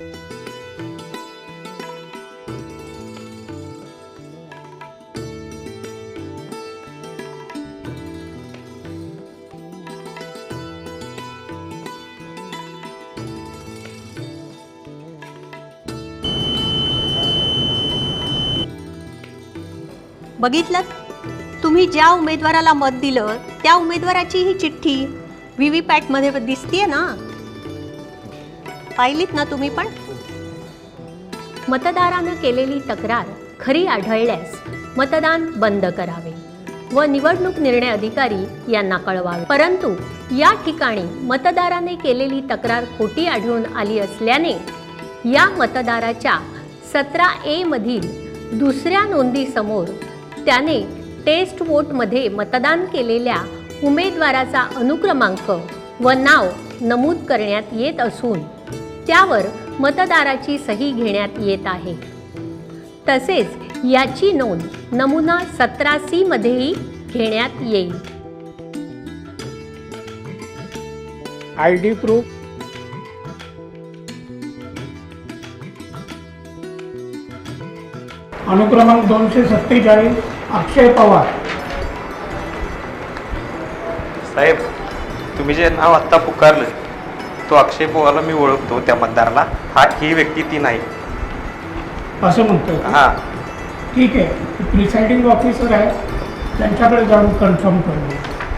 बघितलं, तुम्ही ज्या उमेदवाराला मत दिलं त्या उमेदवाराची ही चिठ्ठी व्हीव्हीपॅटमध्ये दिसतीये ना, पाहिलीत ना तुम्ही पण? मतदारानं केलेली तक्रार खरी आढळल्यास मतदान बंद करावे व निवडणूक निर्णय अधिकारी यांना कळवावे. परंतु या ठिकाणी मतदाराने केलेली तक्रार खोटी आढळून आली असल्याने या मतदाराच्या 17A मधील दुसऱ्या नोंदीसमोर त्याने टेस्ट वोटमध्ये मतदान केलेल्या उमेदवाराचा अनुक्रमांक व नाव नमूद करण्यात येत असून त्यावर मतदाराची सही घेण्यात येत आहे. तसेच याची नोंद नमुना 17C मध्येही घेण्यात येईल. ID प्रूफ, अनुक्रमांक 247 अक्षय पवार. साहेब, तुम्ही जे नाव आत्ता पुकारलं तो अक्षय पवारला मी ओळखतो. त्या मतदाराला ही व्यक्ती ती नाही. असं म्हणतोय का? हां, ठीक आहे, प्रिसाइडिंग ऑफिसर आहे, त्यांच्याकडे जाऊन कन्फर्म करू.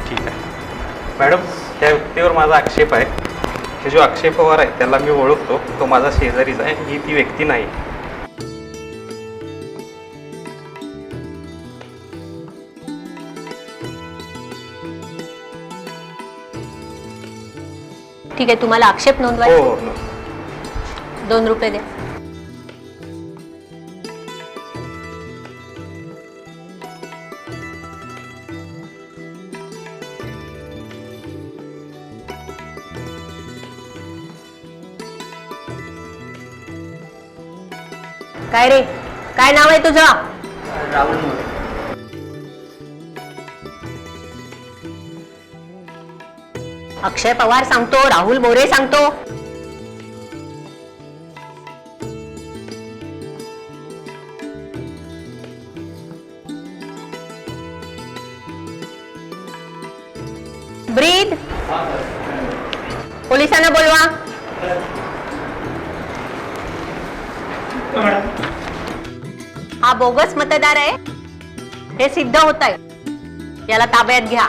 ठीक आहे मॅडम, त्या व्यक्तीवर माझा आक्षेप आहे. हे जो अक्षय पवार आहे त्याला मी ओळखतो, तो माझा शेजारीच आहे. ही ती व्यक्ती नाही. ठीक आहे, तुम्हाला आक्षेप हो नोंदवायचा? हो. 2 रुपये द्या. काय रे, काय नाव आहे तुझं? राहुल मोरे. अक्षय पवार सांगतो, राहुल मोरे सांगतो. ब्रीद, पोलिसांना बोलवा. हा बोगस मतदार आहे हे सिद्ध होत आहे. याला ताब्यात घ्या.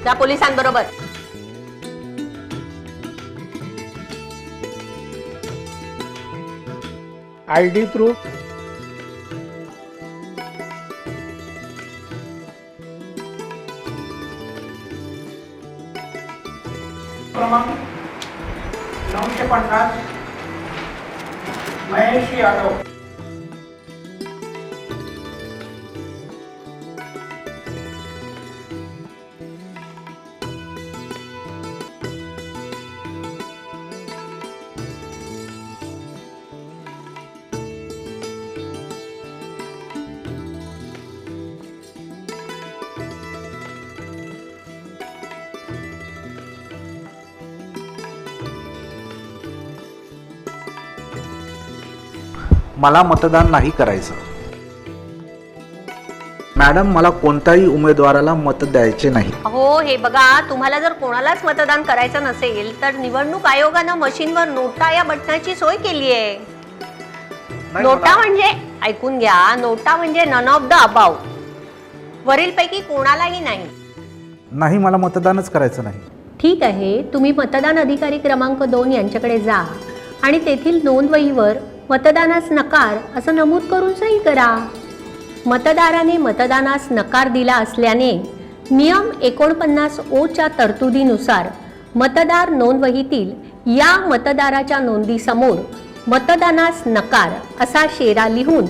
त्या पोलिसांबरोबर. ID प्रूफ, क्रमांक 950 महेश यादव. मला मतदान नाही करायचं. मॅडम, मला कोणत्याही उमेदवाराला मत द्यायचे नाही. हो, हे बघा, तुम्हाला जर कोणालाच मतदान करायचं नसेल तर निवडणूक आयोगानं मशीनवर नोटा या बटनाची सोय केली आहे. नोटा म्हणजे, ऐकून घ्या, नोटा म्हणजे नन ऑफ द अबाव, वरीलपैकी कोणालाही नाही. नाही, मला मतदानच करायचं नाही. ठीक आहे, तुम्ही मतदान अधिकारी क्रमांक 2 यांच्याकडे जा आणि तेथील नोंदवहीवर मतदानास नकार असं नमूद करून सही करा. मतदाराने मतदानास नकार दिला असल्याने नियम 49O तरतुदीनुसार मतदार नोंदवहीतील या मतदाराच्या नोंदीसमोर मतदानास नकार असा शेरा लिहून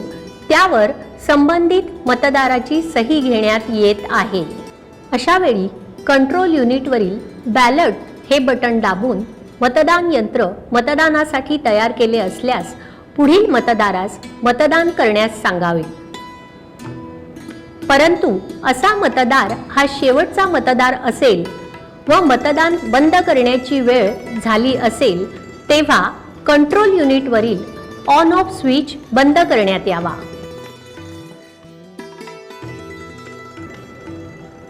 त्यावर संबंधित मतदाराची सही घेण्यात येत आहे. अशा वेळी कंट्रोल युनिटवरील बॅलट हे बटन दाबून मतदान यंत्र मतदानासाठी तयार केले असल्यास पुढील मतदारास मतदान करण्यास सांगावे. परंतु असा मतदार हा शेवटचा मतदार असेल व मतदान बंद करण्याची वेळ झाली असेल तेव्हा कंट्रोल युनिटवरील ऑन ऑफ स्विच बंद करण्यात यावा.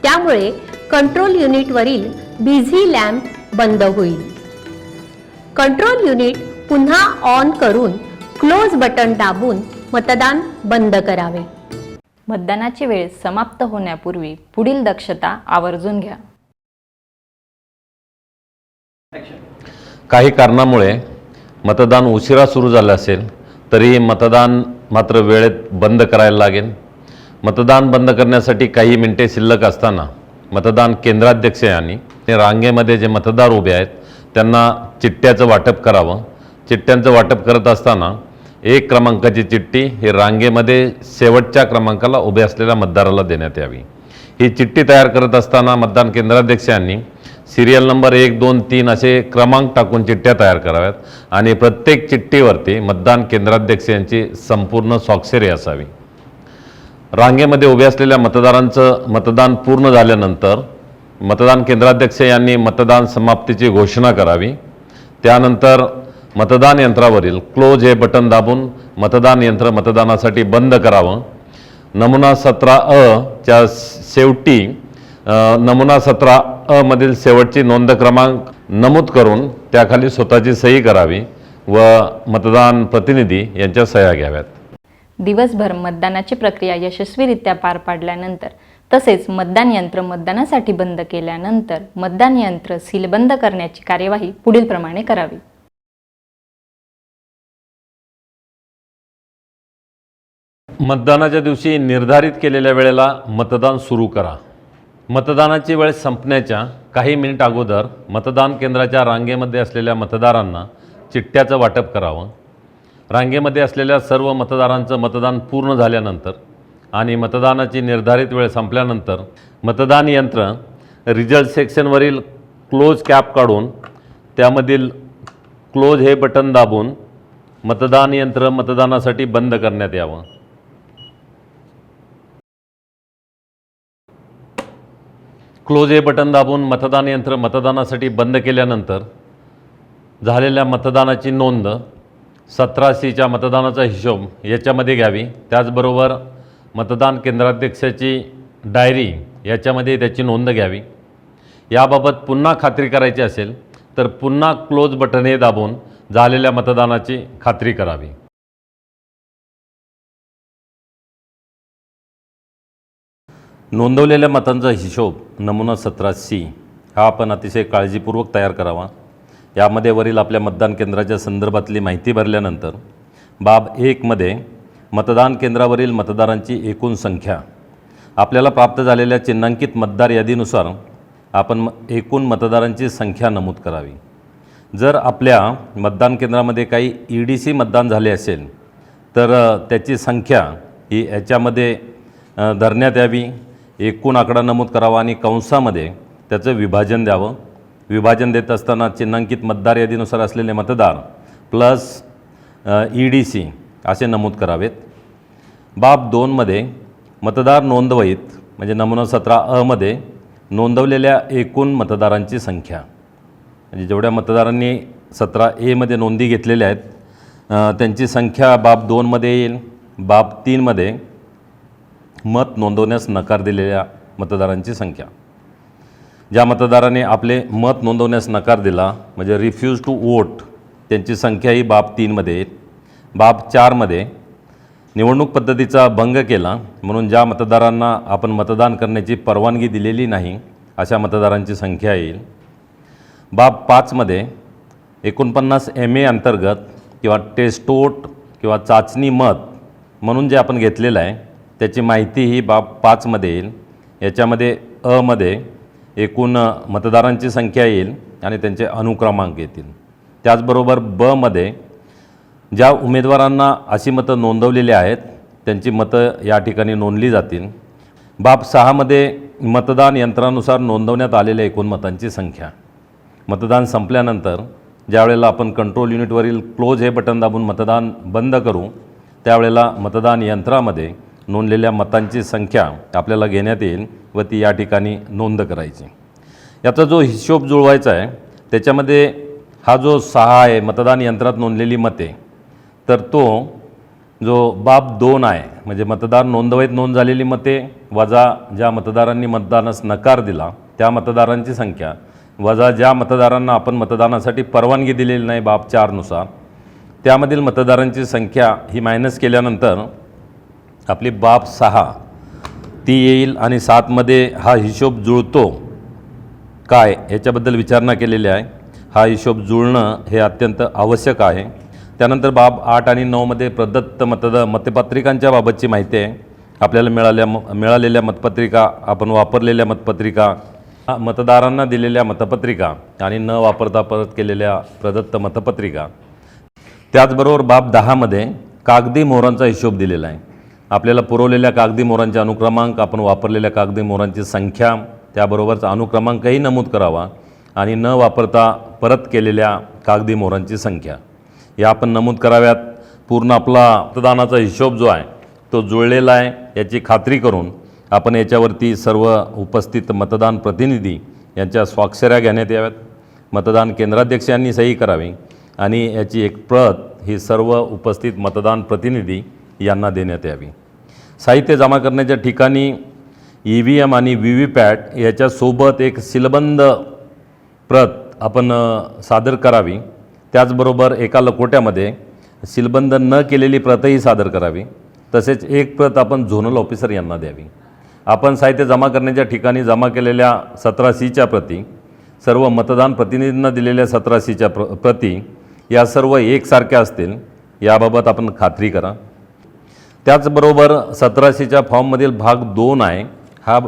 त्यामुळे कंट्रोल युनिटवरील बिझी लॅम्प बंद होईल. कंट्रोल युनिट पुन्हा ऑन करून क्लोज बटन दाबून मतदान बंद करावे. मतदानाची वेळ समाप्त होण्यापूर्वी पुढील दक्षता आवर्जून घ्या. काही कारणामुळे मतदान उशिरा सुरू झालं असेल तरी मतदान मात्र वेळेत बंद करायला लागेल. मतदान बंद करण्यासाठी काही मिनिटे शिल्लक असताना मतदान केंद्राध्यक्ष यांनी रांगेमध्ये जे मतदार उभे आहेत त्यांना चिठ्ठ्याचं वाटप करावं. चिठ्ठ्यांचं वाटप करत असताना 1 क्रमांकाची चिठ्ठी ही रांगेमध्ये शेवटच्या क्रमांकाला उभे असलेल्या मतदाराला देण्यात यावी. ही चिठ्ठी तयार करत असताना मतदान केंद्राध्यक्षांनी सिरियल नंबर 1, 2, 3 असे क्रमांक टाकून चिठ्ठ्या तयार कराव्यात आणि प्रत्येक चिठ्ठीवरती मतदान केंद्राध्यक्ष यांची संपूर्ण स्वाक्षरी असावी. रांगेमध्ये उभे असलेल्या मतदारांचं मतदान पूर्ण झाल्यानंतर मतदान केंद्राध्यक्ष यांनी मतदान समाप्तीची घोषणा करावी. त्यानंतर मतदान यंत्रावरील क्लोज हे बटन दाबून मतदान यंत्र मतदानासाठी बंद करावं. नमुना 17अ च्या शेवटी नमुना 17अ मधील शेवटची नोंद क्रमांक नमूद करून त्याखाली स्वतःची सही करावी व मतदान प्रतिनिधी यांच्या सह्या घ्याव्यात. दिवसभर मतदानाची प्रक्रिया यशस्वीरित्या पार पाडल्यानंतर तसेच मतदान यंत्र मतदानासाठी बंद केल्यानंतर मतदान यंत्र सीलबंद करण्याची कार्यवाही पुढील प्रमाणे करावी. मतदानाच्या दिवशी निर्धारित केलेल्या वेळेला मतदान सुरू करा. मतदानाची वेळ संपण्याच्या काही मिनिट अगोदर मतदान केंद्राच्या रांगेमध्ये असलेल्या मतदारांना चिठ्ठ्याचं वाटप करावं. रांगेमध्ये असलेल्या सर्व मतदारांचं मतदान पूर्ण झाल्यानंतर आणि मतदानाची निर्धारित वेळ संपल्यानंतर मतदान यंत्र रिझल्ट सेक्शनवरील क्लोज कॅप काढून त्यामधील क्लोज हे बटन दाबून मतदान यंत्र मतदानासाठी बंद करण्यात यावं. क्लोज हे बटन दाबून मतदान यंत्र मतदानासाठी बंद केल्यानंतर झालेल्या मतदानाची नोंद 17च्या मतदानाचा हिशोब याच्यामध्ये घ्यावी. त्याचबरोबर मतदान केंद्राध्यक्षाची डायरी याच्यामध्ये त्याची नोंद घ्यावी. याबाबत पुन्हा खात्री करायची असेल तर पुन्हा क्लोज बटन हे दाबून झालेल्या मतदानाची खात्री करावी. नोंदवलेल्या मतांचा हिशोब नमुना 17C हा आपण अतिशय काळजीपूर्वक तयार करावा. यामध्ये वरील आपल्या मतदान केंद्राच्या संदर्भातली माहिती भरल्यानंतर बाब 1 मध्ये मतदान केंद्रावरील मतदारांची एकूण संख्या आपल्याला प्राप्त झालेल्या चिन्हांकित मतदार यादीनुसार आपण एकूण मतदारांची संख्या नमूद करावी. जर आपल्या मतदान केंद्रामध्ये काही EDC मतदान झाले असेल तर त्याची संख्या ही याच्यामध्ये धरण्यात यावी. एकूण आकडा नमूद करावा आणि कंसामध्ये त्याचं विभाजन द्यावं. विभाजन देत असताना चिन्हांकित मतदार यादीनुसार असलेले मतदार प्लस EDC असे नमूद करावेत. बाब 2 मध्ये मतदार नोंदवहीत म्हणजे नमुना 17अ मध्ये नोंदवलेल्या एकूण मतदारांची संख्या म्हणजे जेवढ्या मतदारांनी 17A मध्ये नोंदी घेतलेल्या आहेत त्यांची संख्या बाब 2 मध्ये येईल. बाब 3 मध्ये मत नोंदवण्यास नकार दिलेल्या मतदारांची संख्या. ज्या मतदाराने आपले मत नोंदवण्यास नकार दिला म्हणजे रिफ्यूज टू वोट त्यांची संख्या ही बाब 3 मध्ये येईल. बाब 4 मध्ये निवडणूक पद्धतीचा भंग केला म्हणून ज्या मतदारांना आपण मतदान करण्याची परवानगी दिलेली नाही अशा मतदारांची संख्या येईल. बाब 5 मध्ये 49 MA अंतर्गत किंवा टेस्ट वोट किंवा चाचणी मत म्हणून जे आपण घेतलेलं आहे त्याची माहिती ही बाब 5 मध्ये येईल. याच्यामध्ये अ मध्ये एकूण मतदारांची संख्या येईल आणि त्यांचे अनुक्रमांक येतील. त्याचबरोबर ब मध्ये ज्या उमेदवारांना अशी मतं नोंदवलेली आहेत त्यांची मतं या ठिकाणी नोंदली जातील. बाब 6 मध्ये मतदान यंत्रानुसार नोंदवण्यात आलेल्या एकूण मतांची संख्या. मतदान संपल्यानंतर ज्यावेळेला आपण कंट्रोल युनिटवरील क्लोज हे बटन दाबून मतदान बंद करू त्यावेळेला मतदान यंत्रामध्ये नोंदलेल्या मतांची संख्या आपल्याला घेण्यात येईल व ती या ठिकाणी नोंद करायची. याचा जो हिशोब जुळवायचा आहे त्याच्यामध्ये हा जो 6 आहे मतदान यंत्रात नोंदलेली मते तर तो जो बाब 2 आहे म्हणजे मतदार नोंदवहीत नोंद झालेली मते वजा ज्या मतदारांनी मतदानास नकार दिला त्या मतदारांची संख्या वजा ज्या मतदारांना आपण मतदानासाठी परवानगी दिलेली नाही बाब 4 नुसार त्यामधील मतदारांची संख्या ही मायनस केल्यानंतर आपली बाब 6 ती येईल आणि 7मध्ये हा हिशोब जुळतो काय याच्याबद्दल विचारणा केलेली आहे. हा हिशोब जुळणं हे अत्यंत आवश्यक आहे. त्यानंतर बाब 8 आणि 9मध्ये प्रदत्त मतपत्रिकांच्या बाबतची माहिती आहे. आपल्याला मिळालेल्या मतपत्रिका, आपण वापरलेल्या मतपत्रिका, मतदारांना दिलेल्या मतपत्रिका आणि न वापरता परत केलेल्या प्रदत्त मतपत्रिका. त्याचबरोबर बाब 10मध्ये कागदी मोहरांचा हिशोब दिलेला आहे. आपल्याला पुरवलेल्या कागदी मोहरांचे अनुक्रमांक, आपण वापरलेल्या कागदी मोहरांची संख्या, त्याबरोबरच अनुक्रमांकही नमूद करावा आणि न वापरता परत केलेल्या कागदी मोहरांची संख्या या आपण नमूद कराव्यात. पूर्ण आपला मतदानाचा हिशोब जो आहे तो जुळलेला आहे याची खात्री करून आपण याच्यावरती सर्व उपस्थित मतदान प्रतिनिधी यांच्या स्वाक्षऱ्या घेण्यात याव्यात. मतदान केंद्राध्यक्ष यांनी सही करावी आणि याची एक प्रत ही सर्व उपस्थित मतदान प्रतिनिधी यांना देण्यात यावी. साहित्य जमा करण्याच्या ठिकाणी EVM आणि VVPAT याच्यासोबत एक सीलबंद प्रत आपण सादर करावी. त्याचबरोबर एका लकोट्यामध्ये सीलबंद न केलेली प्रतही सादर करावी. तसेच एक प्रत आपण झोनल ऑफिसर यांना द्यावी. आपण साहित्य जमा करण्याच्या ठिकाणी जमा केलेल्या 17C प्रती, सर्व मतदान प्रतिनिधींना दिलेल्या 17C प्रती या सर्व एकसारख्या असतील याबाबत आपण खात्री करा. त्याचबरोबर 17C फॉर्ममधील भाग 2 आहे, हा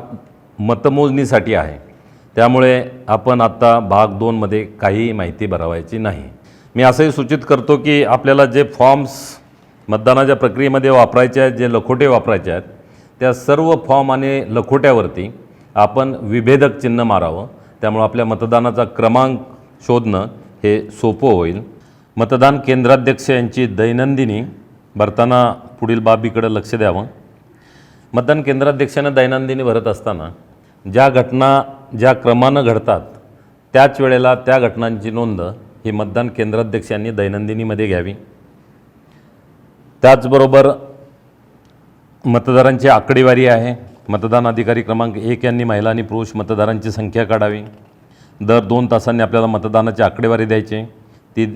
मतमोजणीसाठी आहे. त्यामुळे आपण आत्ता भाग 2मध्ये काहीही माहिती भरवायची नाही. मी असंही सूचित करतो की आपल्याला जे फॉर्म्स मतदानाच्या प्रक्रियेमध्ये वापरायचे आहेत, जे लखोटे वापरायचे आहेत, त्या सर्व फॉर्म आणि लखोट्यावरती आपण विभेदक चिन्ह मारावं. त्यामुळे आपल्या मतदानाचा क्रमांक शोधणं हे सोपं होईल. मतदान केंद्राध्यक्ष यांची दैनंदिनी भरताना पुढील बाबीकडे लक्ष द्यावं. मतदान केंद्राध्यक्षानं दैनंदिनी भरत असताना ज्या घटना ज्या क्रमानं घडतात त्याच वेळेला त्या घटनांची नोंद ही मतदान केंद्राध्यक्ष यांनी दैनंदिनीमध्ये घ्यावी. त्याचबरोबर मतदारांची आकडेवारी आहे. मतदान अधिकारी क्रमांक 1 यांनी महिला आणि पुरुष मतदारांची संख्या काढावी. दर 2 तासांनी आपल्याला मतदानाची आकडेवारी द्यायची, ती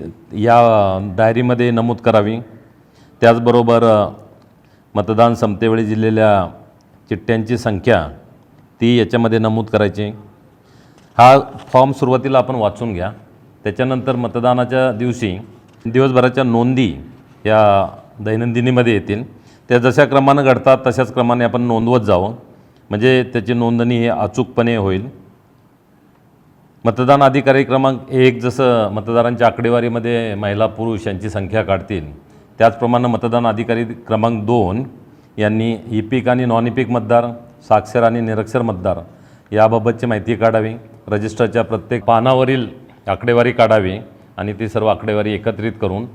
या डायरीमध्ये नमूद करावी. त्याचबरोबर मतदान संपतेवेळी दिलेल्या चिठ्ठ्यांची संख्या ती याच्यामध्ये नमूद करायची. हा फॉर्म सुरुवातीला आपण वाचून घ्या. त्याच्यानंतर मतदानाच्या दिवशी दिवसभराच्या नोंदी या दैनंदिनीमध्ये येतील. त्या जशा क्रमानं घडतात तशाच क्रमाने आपण नोंदवत जावं, म्हणजे त्याची नोंदणी ही अचूकपणे होईल. मतदान अधिकारी क्रमांक 1 जसं मतदारांच्या आकडेवारीमध्ये महिला पुरुष यांची संख्या काढतील, त्याचप्रमाणे मतदान अधिकारी क्रमांक 2 यांनी EPIC आणि नॉन EPIC मतदार, साक्षर आणि निरक्षर मतदार याबाबतची माहिती काढावी. रजिस्टरच्या प्रत्येक पानावरील आकडेवारी काढावी आणि ती सर्व आकडेवारी एकत्रित करून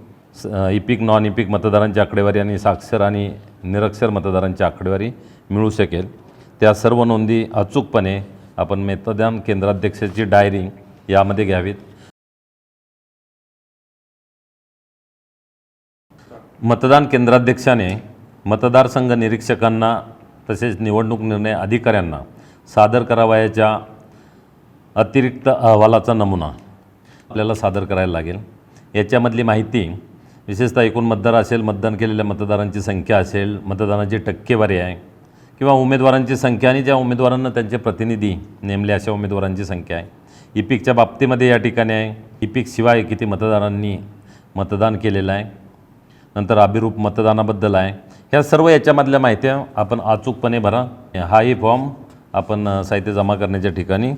EPIC नॉन EPIC मतदारांची आकडेवारी आणि साक्षर आणि निरक्षर मतदारांची आकडेवारी मिळू शकेल. त्या सर्व नोंदी अचूकपणे आपण मतदान केंद्राध्यक्षाची डायरी यामध्ये घ्यावीत. मतदान केंद्राध्यक्षाने मतदारसंघ निरीक्षकांना तसेच निवडणूक निर्णय अधिकाऱ्यांना सादर करावयाच्या अतिरिक्त अहवालाचा नमुना आपल्याला सादर करायला लागेल. याच्यामधली माहिती विशेषतः एकूण मतदार असेल, मतदान केलेल्या मतदारांची संख्या असेल, मतदानाची टक्केवारी आहे किंवा उमेदवारांची संख्या आणि ज्या उमेदवारांना त्यांचे प्रतिनिधी नेमले अशा उमेदवारांची संख्या आहे. EPICच्या बाबतीमध्ये या ठिकाणी आहे EPIC शिवाय किती मतदारांनी मतदान केलेलं आहे. नंतर अभिरूप मतदानाबद्दल आहे. ह्या सर्व याच्यामधल्या माहित्या आपण अचूकपणे भरा. हाही फॉर्म आपण साहित्य जमा करण्याच्या ठिकाणी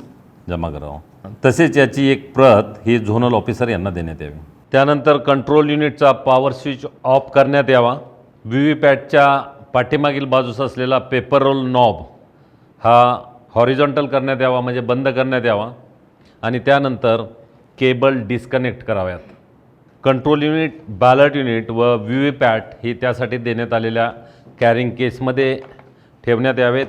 जमा करावं. तसेच याची एक प्रत ही झोनल ऑफिसर यांना देण्यात यावी. त्यानंतर कंट्रोल युनिटचा पॉवर स्विच ऑफ करण्यात यावा. VVPATच्या पाठीमागील बाजूस असलेला पेपर रोल नॉब हा हॉरिझॉन्टल करण्यात यावा, म्हणजे बंद करण्यात यावा आणि त्यानंतर केबल डिस्कनेक्ट कराव्यात. कंट्रोल युनिट, बॅलट युनिट व VVPAT ही त्यासाठी देण्यात आलेल्या कॅरिंग केसमध्ये ठेवण्यात यावेत.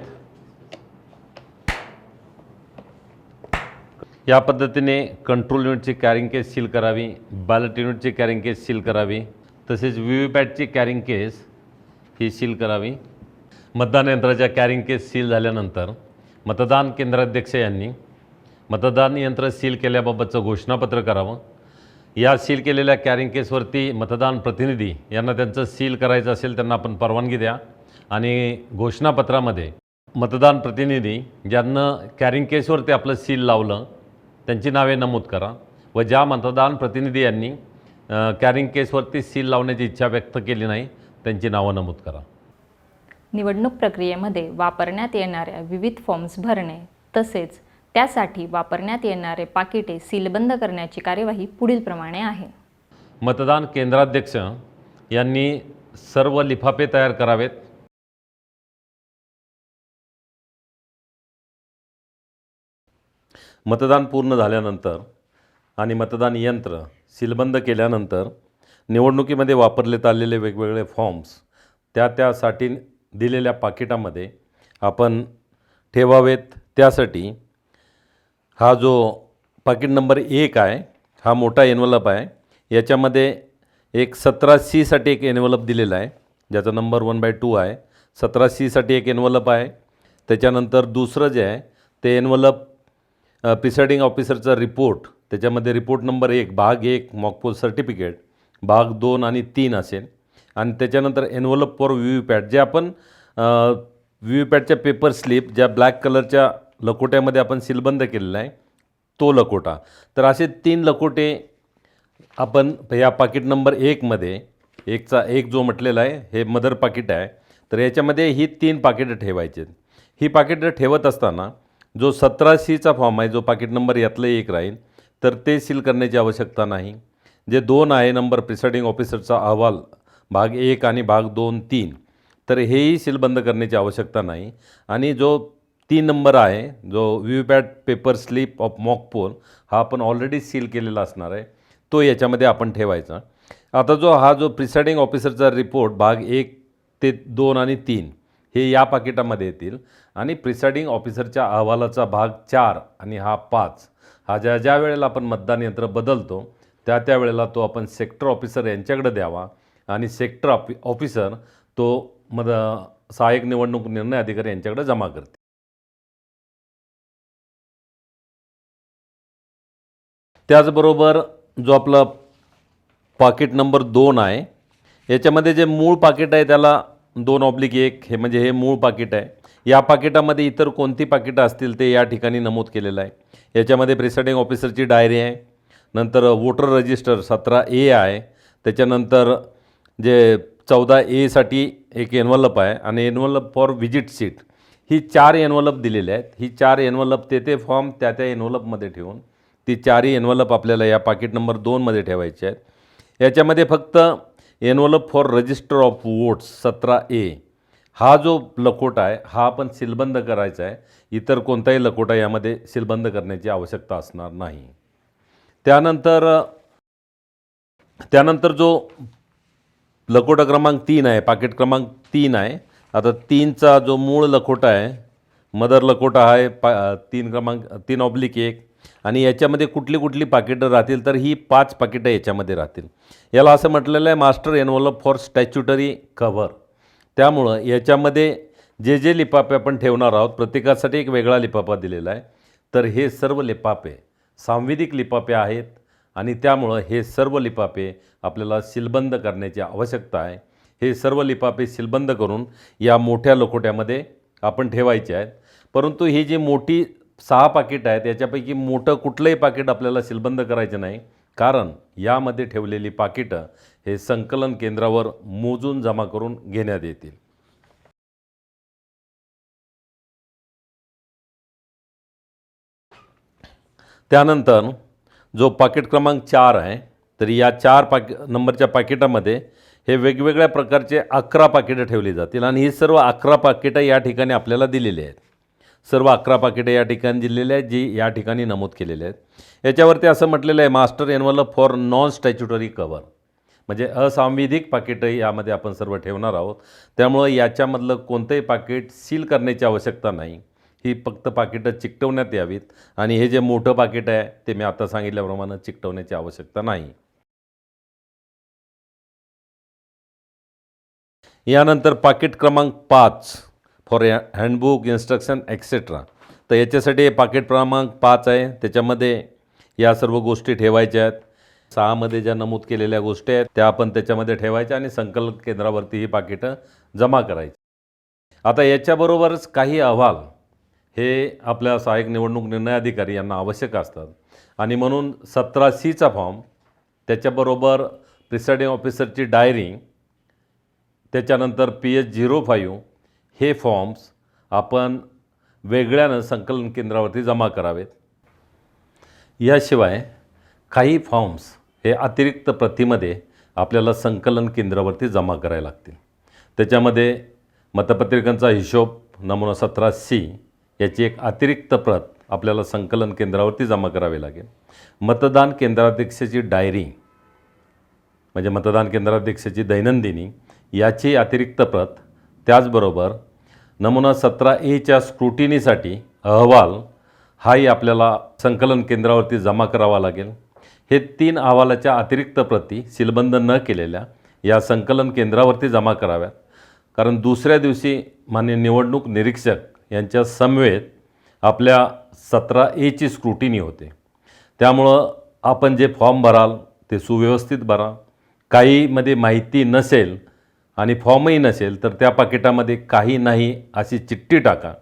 या पद्धतीने कंट्रोल युनिटची कॅरिंग केस सील करावी, बॅलट युनिटची कॅरिंग केस सील करावी, तसेच VVPATची कॅरिंग केस ही सील करावी. मतदान यंत्राच्या कॅरिंग केस सील झाल्यानंतर मतदान केंद्राध्यक्ष यांनी मतदान यंत्र सील केल्याबाबतचं घोषणापत्र करावं. या सील केलेल्या कॅरिंग केसवरती मतदान प्रतिनिधी यांना त्यांचं सील करायचं असेल त्यांना आपण परवानगी द्या आणि घोषणापत्रामध्ये मतदान प्रतिनिधी ज्यांना कॅरिंग केसवरती आपलं सील लावलं त्यांची नावे नमूद करा व ज्या मतदान प्रतिनिधी यांनी कॅरिंग केसवरती सील लावण्याची इच्छा व्यक्त केली नाही त्यांची नावं नमूद करा. निवडणूक प्रक्रियेमध्ये वापरण्यात येणाऱ्या विविध फॉर्म्स भरणे तसेच त्यासाठी वापरण्यात येणारे पाकिटे सीलबंद करण्याची कार्यवाही पुढीलप्रमाणे आहे. मतदान केंद्राध्यक्ष यांनी सर्व लिफाफे तयार करावेत. मतदान पूर्ण झाल्यानंतर आणि मतदान यंत्र सीलबंद केल्यानंतर निवडणुकीमध्ये वापरण्यात आलेले वेगवेगळे फॉर्म्स त्यासाठी दिलेल्या पाकिटामध्ये आपण ठेवावेत. त्यासाठी हा जो पाकिट नंबर 1 आहे हा मोठा एन्व्हलप आहे. याच्यामध्ये एक 17C साठी एक एन्व्हलप दिलेला आहे ज्याचा नंबर 1/2 आहे. 17C साठी एक एन्व्हलप आहे. त्याच्यानंतर दुसरं जे आहे ते एन्व्हलप प्रिसाइडिंग ऑफिसरचा रिपोर्ट, त्याच्यामध्ये रिपोर्ट नंबर 1 भाग 1 मॉकपोल सर्टिफिकेट भाग 2 आणि 3 असेल. आणि त्याच्यानंतर एन्व्हलप फॉर व्हीव्हीपॅट जे आपण व्हीव्हीपॅटच्या पेपर स्लिप ज्या ब्लॅक कलरच्या लकोट्यामध्ये आपण सीलबंद केलेला आहे तो लकोटा. तर असे 3 लकोटे आपण या पाकिट नंबर 1मध्ये 1 जो म्हटलेला आहे हे मदर पाकिट आहे. तर याच्यामध्ये ही 3 पाकिटं ठेवायची. ही पाकिटं ठेवत असताना जो 17C फॉर्म आहे जो पाकिट नंबर यातलं 1 राहील तर ते सील करण्याची आवश्यकता नाही. जे 2 आहे नंबर प्रिसाइडिंग ऑफिसरचा अहवाल भाग 1 आणि भाग 2, 3 तर हेही सीलबंद करण्याची आवश्यकता नाही. आणि जो 3 नंबर आहे जो VVPAT paper slip of mock poll हा आपण ऑलरेडी सील केलेला असणार आहे तो याच्यामध्ये आपण ठेवायचा. आता जो प्रिसाइडिंग ऑफिसरचा रिपोर्ट भाग 1 ते 2 आणि 3 हे या पाकिटामध्ये येतील. आणि प्रिसाइडिंग ऑफिसरच्या अहवालाचा भाग 4 आणि हा 5 हा ज्या वेळेला आपण मतदान यंत्र बदलतो त्या वेळेला तो आपण सेक्टर ऑफिसर यांच्याकडे द्यावा आणि सेक्टर ऑफिसर तो सहाय्यक निवडणूक निर्णय अधिकारी यांच्याकडे जमा करते. त्याचबरोबर जो आपला पाकिट नंबर 2 आहे याच्यामध्ये जे मूळ पाकिट आहे त्याला 2/1 हे म्हणजे हे मूळ पाकिट आहे. या पाकिटामध्ये इतर कोणती पाकिटं असतील ते या ठिकाणी नमूद केलेलं आहे. याच्यामध्ये प्रिसाइडिंग ऑफिसरची डायरी आहे, नंतर वोटर रजिस्टर 17A आहे, त्याच्यानंतर जे 14A साठी एक एन्व्हलप आहे आणि envelope for visit seat he 4 envelope दिलेले आहेत. ही 4 एन्व्हलप ते फॉर्म त्या एन्व्हलपमध्ये ठेवून ती 4ही एन्व्हलप आपल्याला या पाकिट नंबर 2मध्ये ठेवायचे आहेत. याच्यामध्ये फक्त envelope for register of votes 17A हा जो लकोटा आहे हा आपण सीलबंद करायचा आहे. इतर कोणताही लकोटा यामध्ये सीलबंद करण्याची आवश्यकता असणार नाही. त्यानंतर जो लकोटा क्रमांक 3 आहे पाकिट क्रमांक 3 आहे. आता 3चा जो मूळ लकोटा आहे मदर लकोटा आहे 3/1 आणि याच्यामध्ये कुठली पाकिटं राहतील तर ही 5 पाकिटं याच्यामध्ये राहतील. याला असं म्हटलेलं आहे master envelope for statutory cover. त्यामुळं याच्यामध्ये जे लिफाफे आपण ठेवणार आहोत प्रत्येकासाठी एक वेगळा लिफाफा दिलेला आहे. तर हे सर्व लिफाफे सांविधिक लिफाफे आहेत आणि त्यामुळं हे सर्व लिफाफे आपल्याला सीलबंद करण्याची आवश्यकता आहे. हे सर्व लिफाफे सीलबंद करून या मोठ्या लकोट्यामध्ये आपण ठेवायचे आहेत. परंतु ही जी मोठी 6 पाकिट आहेत याच्यापैकी मोठं कुठलंही पाकिट आपल्याला सीलबंद करायचं नाही, कारण यामध्ये ठेवलेली पाकिटं हे संकलन केंद्रावर मोजून जमा करून घेण्यात येतील. त्यानंतर जो पाकिट क्रमांक 4 आहे तर या 4 नंबरच्या पाकिटामध्ये हे वेगवेगळ्या प्रकारचे 11 पाकिटं ठेवली जातील आणि ही सर्व 11 पाकिटं या ठिकाणी आपल्याला दिलेली आहेत. सर्व 11 पाकिटं या ठिकाणी दिलेली आहेत जी या ठिकाणी नमूद केलेली आहेत. याच्यावरती असं म्हटलेलं आहे master envelope for non statutory cover म्हणजे असांविधिक पाकिटं यामध्ये आपण सर्व ठेवणार आहोत. त्यामुळं याच्यामधलं कोणतंही पाकिट सील करण्याची आवश्यकता नाही. ही फक्त पाकिटं चिकटवण्यात यावीत आणि हे जे मोठं पाकिट आहे ते मी आता सांगितल्याप्रमाणे चिकटवण्याची आवश्यकता नाही. यानंतर पाकिट क्रमांक 5 फॉर हँडबुक इन्स्ट्रक्शन एक्सेट्रा. तर याच्यासाठी पाकिट क्रमांक 5 आहे. त्याच्यामध्ये या सर्व गोष्टी ठेवायच्या आहेत. 6मध्ये ज्या नमूद केलेल्या गोष्टी आहेत त्या आपण त्याच्यामध्ये ठेवायच्या आणि संकलन केंद्रावरती ही पाकिटं जमा करायची. आता याच्याबरोबरच काही अहवाल हे आपल्या सहाय्यक निवडणूक निर्णय अधिकारी यांना आवश्यक असतात आणि म्हणून 17C फॉर्म, त्याच्याबरोबर प्रिसाइडिंग ऑफिसरची डायरी, त्याच्यानंतर PH05 हे फॉर्म्स आपण वेगळ्यानं संकलन केंद्रावरती जमा करावेत. याशिवाय काही फॉर्म्स हे अतिरिक्त प्रतीमध्ये आपल्याला संकलन केंद्रावरती जमा करायला लागतील. त्याच्यामध्ये मतपत्रिकांचा हिशोब नमुना 17C याची एक अतिरिक्त प्रत आपल्याला संकलन केंद्रावरती जमा करावी लागेल. मतदान केंद्राध्यक्षाची डायरी म्हणजे मतदान केंद्राध्यक्षाची दैनंदिनी याची अतिरिक्त प्रत, त्याचबरोबर नमुना 17A स्क्रुटिनीसाठी अहवाल हाही आपल्याला संकलन केंद्रावरती जमा करावा लागेल. हे 3 अहवालाच्या अतिरिक्त प्रती सीलबंद न केलेल्या या संकलन केंद्रावरती जमा कराव्यात. कारण दुसऱ्या दिवशी माननीय निवडणूक निरीक्षक यांच्या समवेत आपल्या 17A स्क्रुटिनी होते. त्यामुळं आपण जे फॉर्म भराल ते सुव्यवस्थित भरा. काहीमध्ये माहिती नसेल आणि फॉर्मही नसेल तर त्या पाकिटामध्ये काही नाही अशी चिठ्ठी टाका.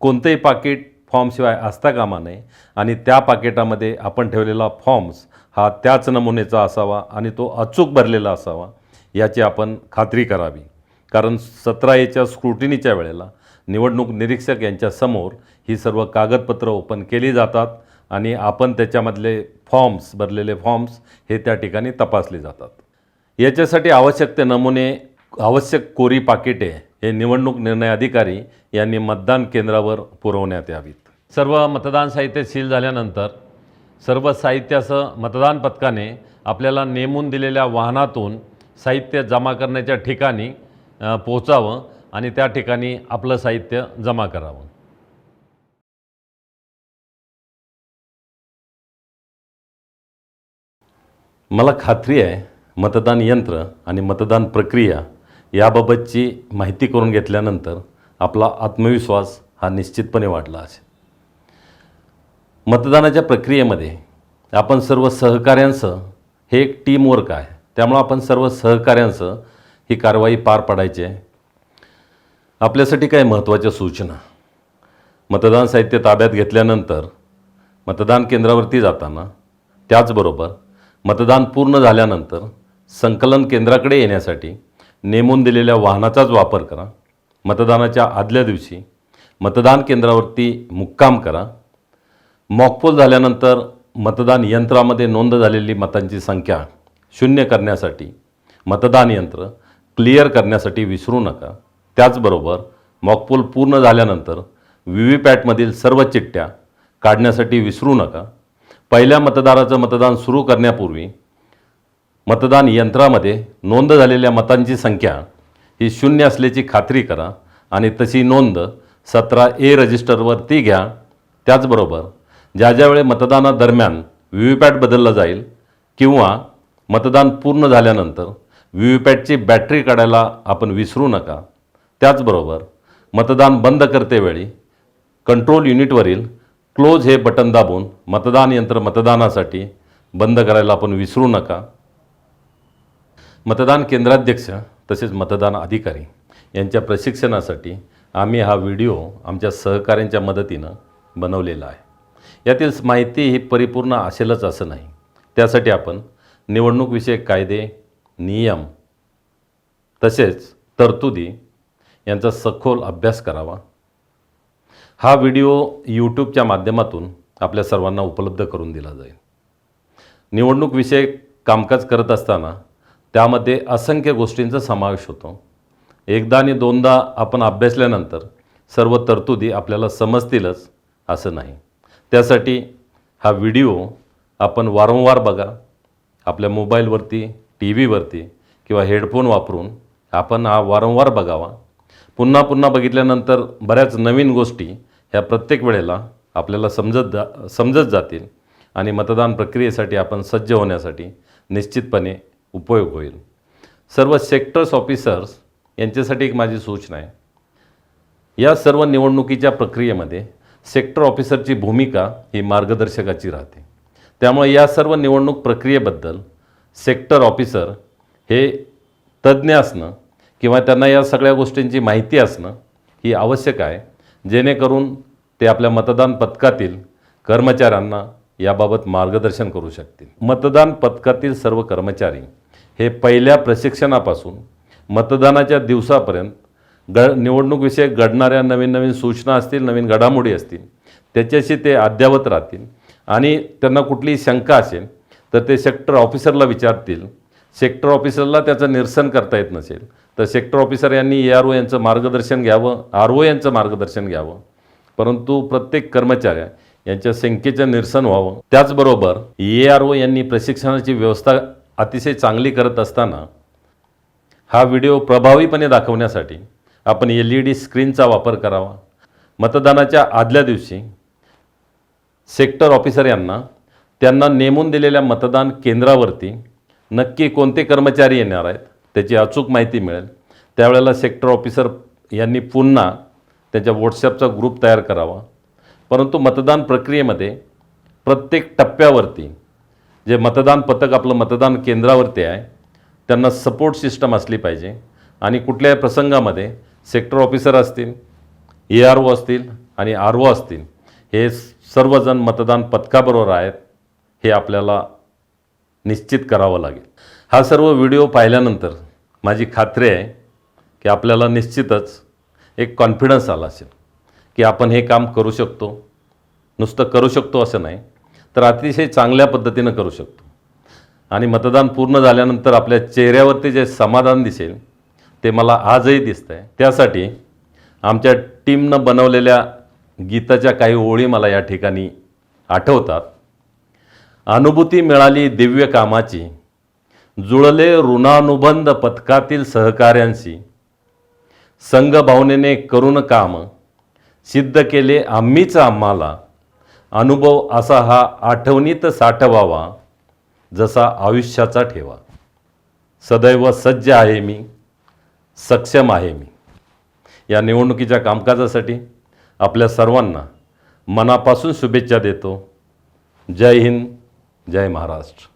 कोणतंही पाकिट फॉर्मशिवाय असता कामा नये आणि त्या पाकिटामध्ये आपण ठेवलेला फॉर्म्स हा त्याच नमुनेचा असावा आणि तो अचूक भरलेला असावा याची आपण खात्री करावी. कारण 17A स्क्रुटिनीच्या वेळेला निवडणूक निरीक्षक यांच्यासमोर ही सर्व कागदपत्रं ओपन केली जातात आणि आपण त्याच्यामधले फॉर्म्स, भरलेले फॉर्म्स हे त्या ठिकाणी तपासले जातात. याच्यासाठी आवश्यक ते नमुने, आवश्यक कोरी पाकिटे हे निवडणूक निर्णय अधिकारी यांनी मतदान केंद्रावर पुरवण्यात यावीत. सर्व मतदान साहित्य सील झाल्यानंतर सर्व साहित्यासह मतदान पथकाने आपल्याला नेमून दिलेल्या वाहनातून साहित्य जमा करण्याच्या ठिकाणी पोहोचावं आणि त्या ठिकाणी आपलं साहित्य जमा करावं. मला खात्री आहे मतदान यंत्र आणि मतदान प्रक्रिया याबाबतची माहिती करून घेतल्यानंतर आपला आत्मविश्वास हा निश्चितपणे वाढला असेल. मतदानाच्या प्रक्रियेमध्ये आपण सर्व सहकाऱ्यांसह, हे एक टीमवर्क आहे, त्यामुळं आपण सर्व सहकाऱ्यांसह ही कारवाई पार पाडायची आहे. आपल्यासाठी काय महत्त्वाच्या सूचना: मतदान साहित्य ताब्यात घेतल्यानंतर मतदान केंद्रावरती जाताना, त्याचबरोबर मतदान पूर्ण झाल्यानंतर संकलन केंद्राकडे येण्यासाठी नेमून दिलेल्या वाहनाचाच वापर करा. मतदानाच्या आदल्या दिवशी मतदान केंद्रावरती मुक्काम करा. मॉकपोल झाल्यानंतर मतदान यंत्रामध्ये नोंद झालेली मतांची संख्या 0 करण्यासाठी मतदान यंत्र क्लिअर करण्यासाठी विसरू नका. त्याचबरोबर मॉकपोल पूर्ण झाल्यानंतर व्हीव्हीपॅटमधील सर्व चिठ्ठ्या काढण्यासाठी विसरू नका. पहिल्या मतदाराचं मतदान सुरू करण्यापूर्वी मतदान यंत्रामध्ये नोंद झालेल्या मतांची संख्या ही 0 असल्याची खात्री करा आणि तशी नोंद 17A रजिस्टरवरती घ्या. त्याचबरोबर ज्यावेळी मतदानादरम्यान व्हीव्हीपॅट बदलला जाईल किंवा मतदान पूर्ण झाल्यानंतर व्हीव्हीपॅटची बॅटरी काढायला आपण विसरू नका. त्याचबरोबर मतदान बंद करतेवेळी कंट्रोल युनिटवरील क्लोज हे बटन दाबून मतदान यंत्र मतदानासाठी बंद करायला आपण विसरू नका. मतदान केंद्राध्यक्ष तसेच मतदान अधिकारी यांच्या प्रशिक्षणासाठी आम्ही हा व्हिडिओ आमच्या सहकाऱ्यांच्या मदतीनं बनवलेला आहे. यातील माहिती ही परिपूर्ण असेलच असं नाही. त्यासाठी आपण निवडणूकविषयक कायदे, नियम तसेच तरतुदी यांचा सखोल अभ्यास करावा. हा व्हिडिओ यूट्यूबच्या माध्यमातून आपल्या सर्वांना उपलब्ध करून दिला जाईल. निवडणूकविषयक कामकाज करत असताना त्यामध्ये असंख्य गोष्टींचा समावेश होतो. एकदा आणि दोनदा आपण अभ्यासल्यानंतर सर्व तरतुदी आपल्याला समजतीलच असं नाही. त्यासाठी हा व्हिडिओ आपण वारंवार बघा. आपल्या मोबाईलवरती, टी व्हीवरती किंवा हेडफोन वापरून आपण हा वारंवार बघावा. पुन्हा पुन्हा बघितल्यानंतर बऱ्याच नवीन गोष्टी ह्या प्रत्येक वेळेला आपल्याला समजत जातील आणि मतदान प्रक्रियेसाठी आपण सज्ज होण्यासाठी निश्चितपणे उपयोग होईल. सर्व सेक्टर्स ऑफिसर्स यांच्यासाठी एक माझी सूचना आहे. या सर्व निवडणुकीच्या प्रक्रियेमध्ये सेक्टर ऑफिसरची भूमिका ही मार्गदर्शकाची राहते. त्यामुळे या सर्व निवडणूक प्रक्रियेबद्दल सेक्टर ऑफिसर हे तज्ज्ञ असणं किंवा त्यांना या सगळ्या गोष्टींची माहिती असणं ही आवश्यक आहे, जेणेकरून ते आपल्या मतदान पथकातील कर्मचाऱ्यांना याबाबत मार्गदर्शन करू शकतील. मतदान पथकातील सर्व कर्मचारी हे पहिल्या प्रशिक्षणापासून मतदानाच्या दिवसापर्यंत निवडणूकविषयक घडणाऱ्या नवीन नवीन सूचना असतील, नवीन घडामोडी असतील, त्याच्याशी ते अद्ययावत राहतील आणि त्यांना कुठलीही शंका असेल तर ते सेक्टर ऑफिसरला विचारतील. सेक्टर ऑफिसरला त्याचं निरसन करता येत नसेल तर सेक्टर ऑफिसर यांनी ARO यांचं मार्गदर्शन घ्यावं, RO यांचं मार्गदर्शन घ्यावं, परंतु प्रत्येक कर्मचाऱ्या यांच्या शंकेचं निरसन व्हावं. त्याचबरोबर ARO यांनी प्रशिक्षणाची व्यवस्था अतिशय चांगली करत असताना हा व्हिडिओ प्रभावीपणे दाखवण्यासाठी आपण LED स्क्रीनचा वापर करावा. मतदानाच्या आदल्या दिवशी सेक्टर ऑफिसर यांना त्यांना नेमून दिलेल्या मतदान केंद्रावरती नक्की कोणते कर्मचारी येणार आहेत त्याची अचूक माहिती मिळेल. त्यावेळेला सेक्टर ऑफिसर यांनी पुन्हा त्यांच्या व्हॉट्सॲपचा ग्रुप तयार करावा. परंतु मतदान प्रक्रियेमध्ये प्रत्येक टप्प्यावरती जे मतदान पथक आपलं मतदान केंद्रावरती आहे त्यांना सपोर्ट सिस्टम असली पाहिजे आणि कुठल्याही प्रसंगामध्ये सेक्टर ऑफिसर असतील, ARO असतील आणि RO असतील, हे सर्वजण मतदान पथकाबरोबर आहेत हे आपल्याला निश्चित करावं लागेल. हा सर्व व्हिडिओ पाहिल्यानंतर माझी खात्री आहे की आपल्याला निश्चितच एक कॉन्फिडन्स आला असेल की आपण हे काम करू शकतो. नुसतं करू शकतो असं नाही तर अतिशय चांगल्या पद्धतीनं करू शकतो. आणि मतदान पूर्ण झाल्यानंतर आपल्या चेहऱ्यावरती जे समाधान दिसेल ते मला आजही दिसतं आहे. त्यासाठी आमच्या टीमनं बनवलेल्या गीताच्या काही ओळी मला या ठिकाणी आठवतात. अनुभूती मिळाली दिव्य कामाची, जुळले ऋणानुबंध पथकातील सहकाऱ्यांशी, संघभावनेने करून काम सिद्ध केले आम्हीच आम्हाला, अनुभव असा हा आठवणीत साठवावा जसा आयुष्याचा ठेवा. सदैव सज्ज आहे मी, सक्षम आहे मी. या निवडणुकीच्या कामकाजासाठी आपल्या सर्वांना मनापासून शुभेच्छा देतो. जय हिंद, जय महाराष्ट्र.